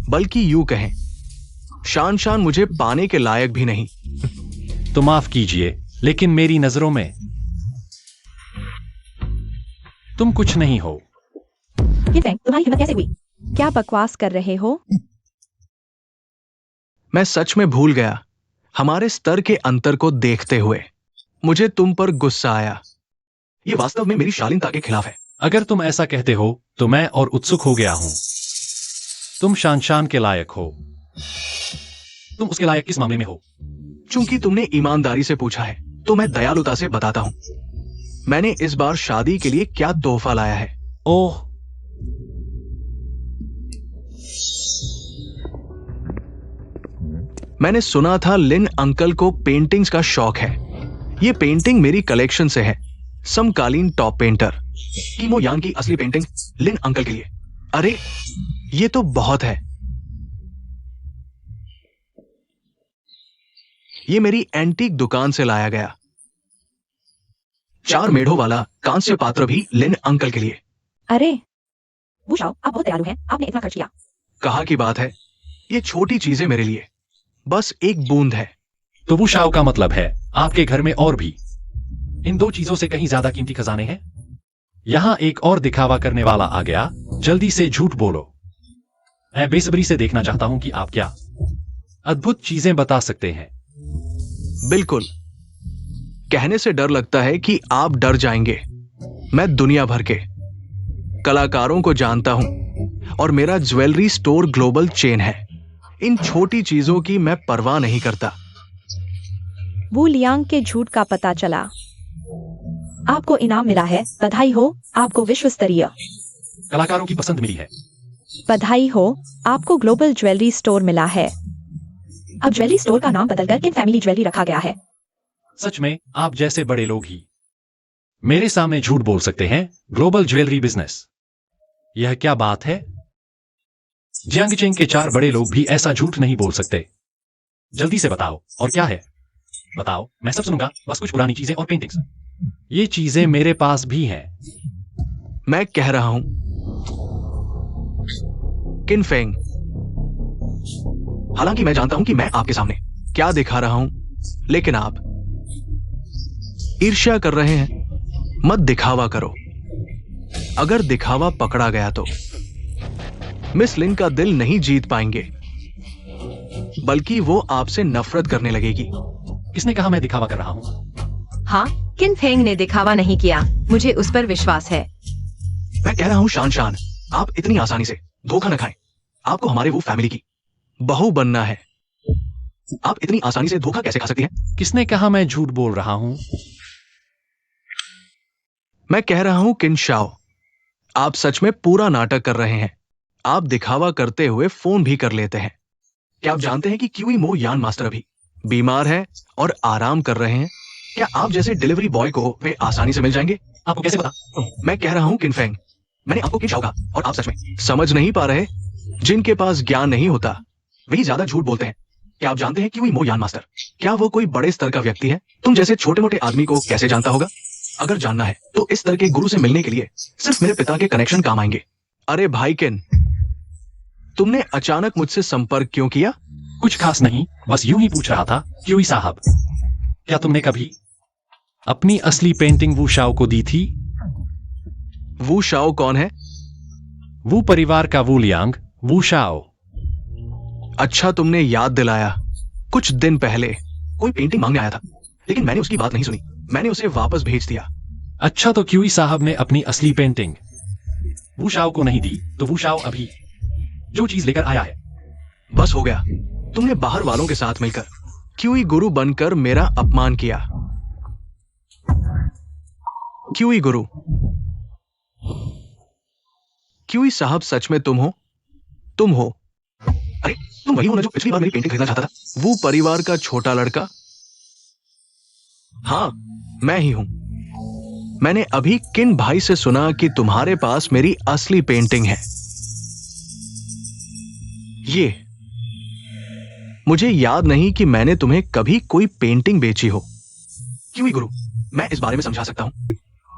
बल्कि यूं कहें, शान मुझे पाने के लायक भी नहीं। तो माफ कीजिए, लेकिन मेरी नजरों में तुम कुछ नहीं हो। किनफेंग, तुम्हारी हिम्मत कैसे हुई? क्या बकवास कर रहे हो? मैं सच में भूल गया। हमारे स्तर के अंतर को देखते हुए मुझे तुम पर गुस्सा आया। यह वास्तव में मेरी शालीनता के खिलाफ है। अगर तुम ऐसा कहते हो तो मैं और उत्सुक हो गया हूं। तुम शान के लायक हो। तुम उसके लायक किस मामले में हो? चूंकि तुमने ईमानदारी से पूछा है, तो मैं दयालुता से बताता हूं। मैंने इस बार शादी के लिए क्या तोहफा लाया है। ओह, मैंने सुना था लिन अंकल को पेंटिंग्स का शौक है। ये पेंटिंग मेरी कलेक्शन से है। समकालीन टॉप पेंटर कीमो यांग की असली पेंटिंग लिन अंकल के लिए। अरे, ये तो बहुत है। ये मेरी एंटीक दुकान से लाया गया 4 मेढ़ों वाला कांस्य पात्र भी लिन अंकल के लिए। अरे वू शाओ, आप बहुत दयालु हैं, आपने इतना खर्च किया। कहा की बात है, ये छोटी चीजें मेरे लिए बस एक बूंद है। तो वो शाव का मतलब है आपके घर में और भी इन 2 चीजों से कहीं ज्यादा कीमती खजाने हैं। यहां एक और दिखावा करने वाला आ गया। जल्दी से झूठ बोलो। मैं बेसब्री से देखना चाहता हूं कि आप क्या अद्भुत चीजें बता सकते हैं। बिल्कुल। कहने से डर लगता है कि आप डर जाएंगे। मैं दुनिया भर के कलाकारों को जानता हूं और मेरा ज्वेलरी स्टोर ग्लोबल चेन है। इन छोटी चीजों की मैं परवाह नहीं करता। वू लियांग के झूठ का पता चला। आपको इनाम मिला है, बधाई हो। आपको विश्व स्तरीय कलाकारों की पसंद मिली है। बधाई हो, आपको ग्लोबल ज्वेलरी स्टोर मिला है। अब ज्वेलरी स्टोर का नाम बदलकर किन फैमिली ज्वेलरी रखा गया है। सच में आप जैसे बड़े लोग ही मेरे सामने झूठ बोल सकते हैं। ग्लोबल ज्वेलरी बिजनेस, यह क्या बात है? जियांगचेंग के 4 बड़े लोग भी ऐसा झूठ नहीं बोल सकते। जल्दी से बताओ, और क्या है? बताओ, मैं सब सुनूंगा। बस कुछ पुरानी चीजें और पेंटिंग्स। ये चीजें मेरे पास भी हैं। मैं कह रहा हूं किनफेंग, हालांकि मैं जानता हूं कि मैं आपके सामने क्या दिखा रहा हूं, लेकिन आप ईर्ष्या कर रहे हैं। मत दिखावा करो। अगर दिखावा पकड़ा गया तो मिस लिन का दिल नहीं जीत पाएंगे, बल्कि वो आपसे नफरत करने लगेगी। किसने कहा मैं दिखावा कर रहा हूं? हाँ, किनफेंग ने दिखावा नहीं किया। मुझे उस पर विश्वास है। मैं कह रहा हूं शान, आप इतनी आसानी से धोखा न खाएं। आपको हमारे वो फैमिली की बहू बनना है। आप इतनी आसानी से धोखा कैसे खा सकती हैं? किसने कहा मैं झूठ बोल रहा हूं? मैं कह रहा हूं किन शाओ, आप सच में पूरा नाटक कर रहे हैं। आप दिखावा करते हुए फोन भी कर लेते हैं। क्या आप जानते हैं कि क्यूई मो यान मास्टर अभी बीमार है और आराम कर रहे हैं? क्या आप जैसे डिलीवरी बॉय को वे आसानी से मिल जाएंगे? आपको कैसे पता? मैं कह रहा हूं किनफेंग, मैंने आपको किन शाओ कहा, और आप सच में समझ नहीं पा रहे। जिनके पास ज्ञान नहीं होता वही ज्यादा झूठ बोलते हैं। क्या आप जानते हैं क्यूई मो यान मास्टर, क्या वो कोई बड़े स्तर का व्यक्ति है? तुम जैसे छोटे मोटे आदमी को कैसे जानता होगा? अगर जानना है तो इस तरह के गुरु से मिलने के लिए सिर्फ मेरे पिता के कनेक्शन काम आएंगे। अरे भाई किन, तुमने अचानक मुझसे संपर्क क्यों किया? कुछ खास नहीं, बस यूं ही पूछ रहा था। क्यूई साहब, क्या तुमने कभी अपनी असली पेंटिंग वू शाओ को दी थी? वू शाओ कौन है? वू परिवार का वू लियांग, वू शाओ। अच्छा, तुमने याद दिलाया। कुछ दिन पहले कोई पेंटिंग मांगने आया था, लेकिन मैंने उसकी बात नहीं सुनी। मैंने उसे वापस भेज दिया। अच्छा, तो क्यूई साहब ने अपनी असली पेंटिंग वू शाओ को नहीं दी, तो वू शाओ अभी जो चीज लेकर आया है। बस हो गया। तुमने बाहर वालों के साथ मिलकर क्यूई गुरु बनकर मेरा अपमान किया। क्यूई गुरु, क्यूई साहब, सच में तुम हो? तुम हो? अरे, तुम वही हो ना जो पिछली बार मेरी पेंटिंग खरीदना चाहता था? वो परिवार का छोटा लड़का? हाँ, मैं ही हूं। मैंने अभी किन भाई से सुना कि तुम्हारे पास मेरी असली पेंटिंग है। ये मुझे याद नहीं कि मैंने तुम्हें कभी कोई पेंटिंग बेची हो। क्यों गुरु, मैं इस बारे में समझा सकता हूं।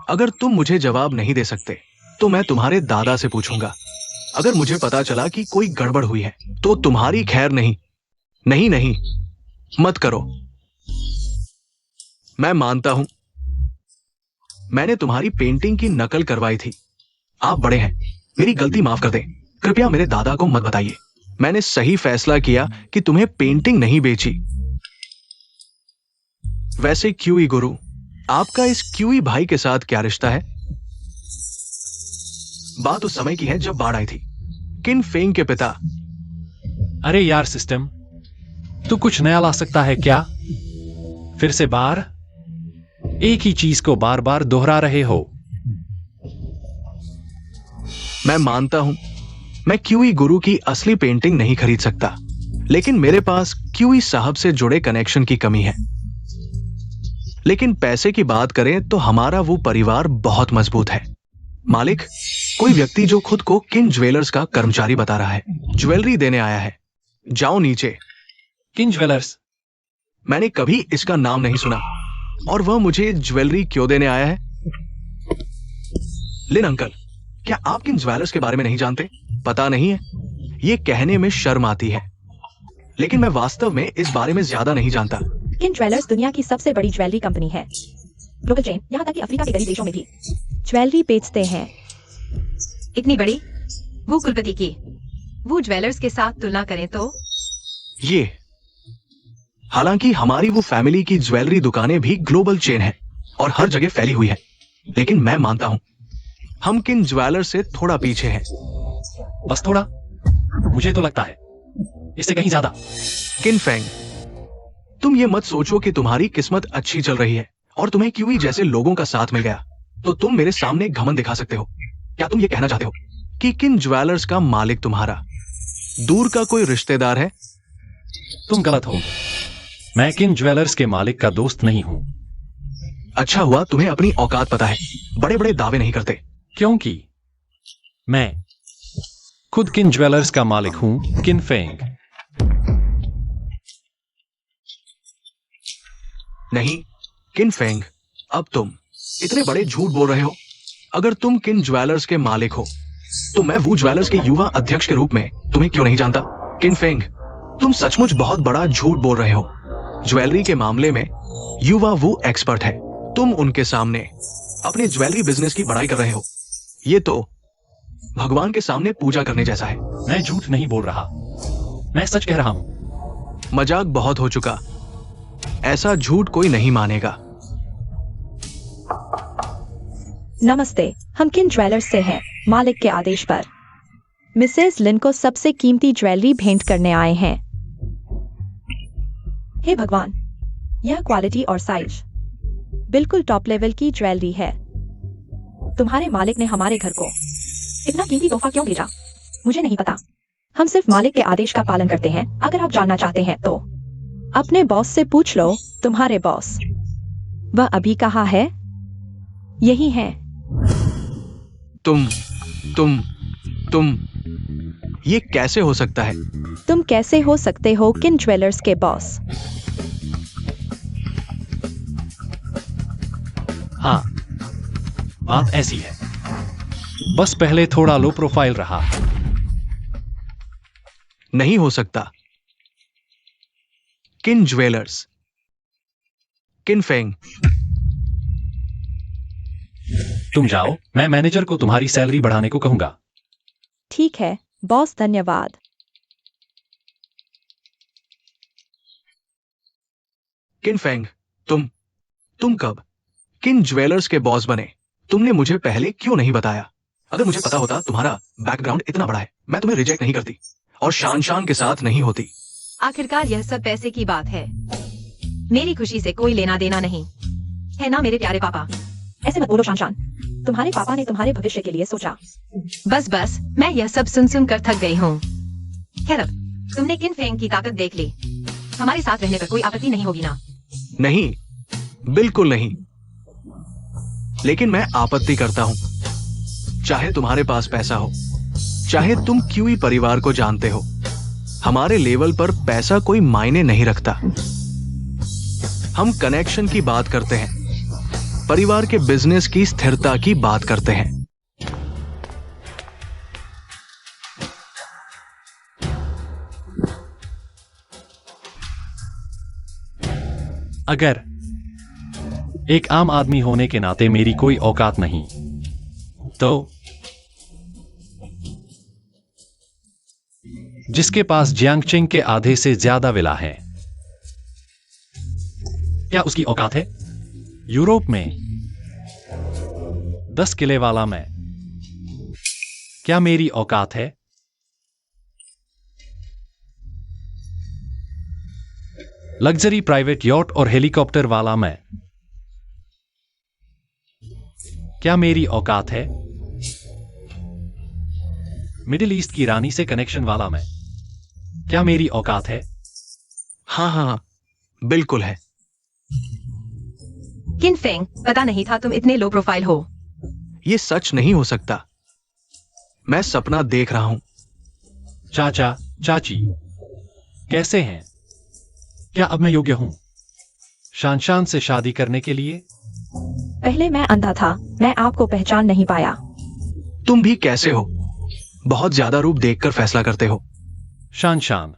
अगर तुम मुझे जवाब नहीं दे सकते तो मैं तुम्हारे दादा से पूछूंगा। अगर मुझे पता चला कि कोई गड़बड़ हुई है तो तुम्हारी खैर नहीं। नहीं नहीं, मत करो। मैं मानता हूं मैंने तुम्हारी पेंटिंग की नकल करवाई थी। आप बड़े हैं, मेरी गलती माफ कर दें। कृपया मेरे दादा को मत बताइए। मैंने सही फैसला किया कि तुम्हें पेंटिंग नहीं बेची। वैसे क्यूई गुरु, आपका इस क्यूई भाई के साथ क्या रिश्ता है? बात उस समय की है जब बाढ़ आई थी। किन फेंग के पिता। अरे यार सिस्टम, तू कुछ नया ला सकता है क्या? फिर से बार एक ही चीज को बार बार दोहरा रहे हो। मैं मानता हूं मैं क्यूई गुरु की असली पेंटिंग नहीं खरीद सकता, लेकिन मेरे पास क्यूई साहब से जुड़े कनेक्शन की कमी है। लेकिन पैसे की बात करें तो हमारा वो परिवार बहुत मजबूत है। मालिक, कोई व्यक्ति जो खुद को किन ज्वेलर्स का कर्मचारी बता रहा है, ज्वेलरी देने आया है। जाओ नीचे। किन ज्वेलर्स? मैंने कभी इसका नाम नहीं सुना, और वह मुझे ज्वेलरी क्यों देने आया है? लिन अंकल, क्या आप किन ज्वेलर्स के बारे में नहीं जानते? पता नहीं है? ये कहने में शर्म आती है, लेकिन मैं वास्तव में इस बारे में ज्यादा नहीं जानता। किन ज्वेलर्स दुनिया की सबसे बड़ी ज्वेलरी कंपनी है। ग्लोबल चेन, यहाँ तक कि अफ्रीका के गरीब देशों में भी ज्वेलरी बेचते हैं। इतनी बड़ी? वो कुलपति की वो ज्वेलर्स के साथ तुलना करें तो ये, हालांकि हमारी वो फैमिली की ज्वेलरी दुकानें भी ग्लोबल चेन है और हर जगह फैली हुई है, लेकिन मैं मानता हूं हम किन ज्वेलर से थोड़ा पीछे हैं। बस थोड़ा? मुझे तो लगता है इससे कहीं ज्यादा। किन फेंग, तुम ये मत सोचो कि तुम्हारी किस्मत अच्छी चल रही है और तुम्हें क्यूई जैसे लोगों का साथ मिल गया तो तुम मेरे सामने घमंड दिखा सकते हो। क्या तुम ये कहना चाहते हो कि किन ज्वेलर्स का मालिक तुम्हारा दूर का कोई रिश्तेदार है? तुम गलत हो। मैं किन ज्वेलर्स के मालिक का दोस्त नहीं हूं। अच्छा हुआ तुम्हें अपनी औकात पता है। बड़े बड़े दावे नहीं करते। क्योंकि मैं खुद किन ज्वेलर्स का मालिक हूं, किन फेंग। नहीं किन फेंग, अब तुम इतने बड़े झूठ बोल रहे हो। अगर तुम किन ज्वेलर्स के मालिक हो तो मैं वो ज्वेलर्स के युवा अध्यक्ष के रूप में तुम्हें क्यों नहीं जानता? किन फेंग, तुम सचमुच बहुत बड़ा झूठ बोल रहे हो। ज्वेलरी के मामले में युवा वो एक्सपर्ट है। तुम उनके सामने अपने ज्वेलरी बिजनेस की बड़ाई कर रहे हो। ये तो भगवान के सामने पूजा करने जैसा है। मैं झूठ नहीं बोल रहा, मैं सच कह रहा हूं। मजाक बहुत हो चुका। ऐसा झूठ कोई नहीं मानेगा। नमस्ते, हम किन ज्वेलर्स से हैं। मालिक के आदेश पर मिसेस लिन को सबसे कीमती ज्वेलरी भेंट करने आए हैं। हे भगवान, यह क्वालिटी और साइज बिल्कुल टॉप लेवल की ज्वेलरी है। तुम्हारे मालिक ने हमारे घर को इतना कीमती तोहफा क्यों भेजा? मुझे नहीं पता। हम सिर्फ मालिक के आदेश का पालन करते हैं। अगर आप जानना चाहते हैं तो अपने बॉस से पूछ लो। तुम्हारे बॉस, वह अभी कहाँ है? यही है। तुम ये कैसे हो सकता है? तुम कैसे हो सकते हो किन ज्वेलर्स के बॉस? हाँ, बात ऐसी है। बस पहले थोड़ा लो प्रोफाइल रहा। नहीं हो सकता। किन ज्वेलर्स, किन फेंग। तुम जाओ, मैं मैनेजर को तुम्हारी सैलरी बढ़ाने को कहूंगा। ठीक है बॉस, धन्यवाद। किन फेंग, तुम कब किन ज्वेलर्स के बॉस बने? तुमने मुझे पहले क्यों नहीं बताया? अगर मुझे पता होता तुम्हारा बैकग्राउंड इतना बड़ा है, मैं तुम्हें रिजेक्ट नहीं करती और शान के साथ नहीं होती। आखिरकार यह सब पैसे की बात है। मेरी खुशी से कोई लेना देना नहीं है ना मेरे प्यारे पापा। ऐसे मत बोलो शान। तुम्हारे पापा ने तुम्हारे भविष्य के लिए सोचा। बस मैं यह सब सुन कर थक गई हूँ। खैर, अब तुमने किन फेंग की ताकत देख ली। हमारे साथ रहने पर कोई आपत्ति नहीं होगी ना? नहीं, बिल्कुल नहीं। लेकिन मैं आपत्ति करता हूं, चाहे तुम्हारे पास पैसा हो, चाहे तुम क्यूई परिवार को जानते हो, हमारे लेवल पर पैसा कोई मायने नहीं रखता। हम कनेक्शन की बात करते हैं, परिवार के बिजनेस की स्थिरता की बात करते हैं। अगर एक आम आदमी होने के नाते मेरी कोई औकात नहीं, तो जिसके पास जियांगचिंग के आधे से ज्यादा विला है, क्या उसकी औकात है? यूरोप में 10 किले वाला मैं, क्या मेरी औकात है? लग्जरी प्राइवेट यॉट और हेलीकॉप्टर वाला मैं, क्या मेरी औकात है? मिडिल ईस्ट की रानी से कनेक्शन वाला मैं, क्या मेरी औकात है? हाँ हाँ, बिल्कुल है। किन फेंग, पता नहीं था तुम इतने लो प्रोफाइल हो। ये सच नहीं हो सकता। मैं सपना देख रहा हूं। चाचा, चाची, कैसे हैं? क्या अब मैं योग्य हूं शानशान से शादी करने के लिए? पहले मैं अंधा था, मैं आपको पहचान नहीं पाया। तुम भी कैसे हो? बहुत ज्यादा रूप देखकर फैसला करते हो। शानशान,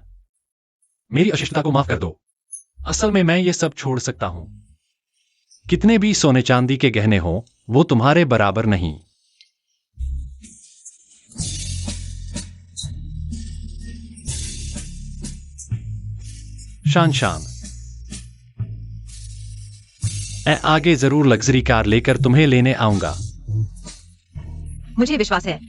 मेरी अशिष्टता को माफ कर दो। असल में मैं ये सब छोड़ सकता हूं। कितने भी सोने चांदी के गहने हो, वो तुम्हारे बराबर नहीं। शानशान, मैं आगे जरूर लग्जरी कार लेकर तुम्हें लेने आऊंगा। मुझे विश्वास है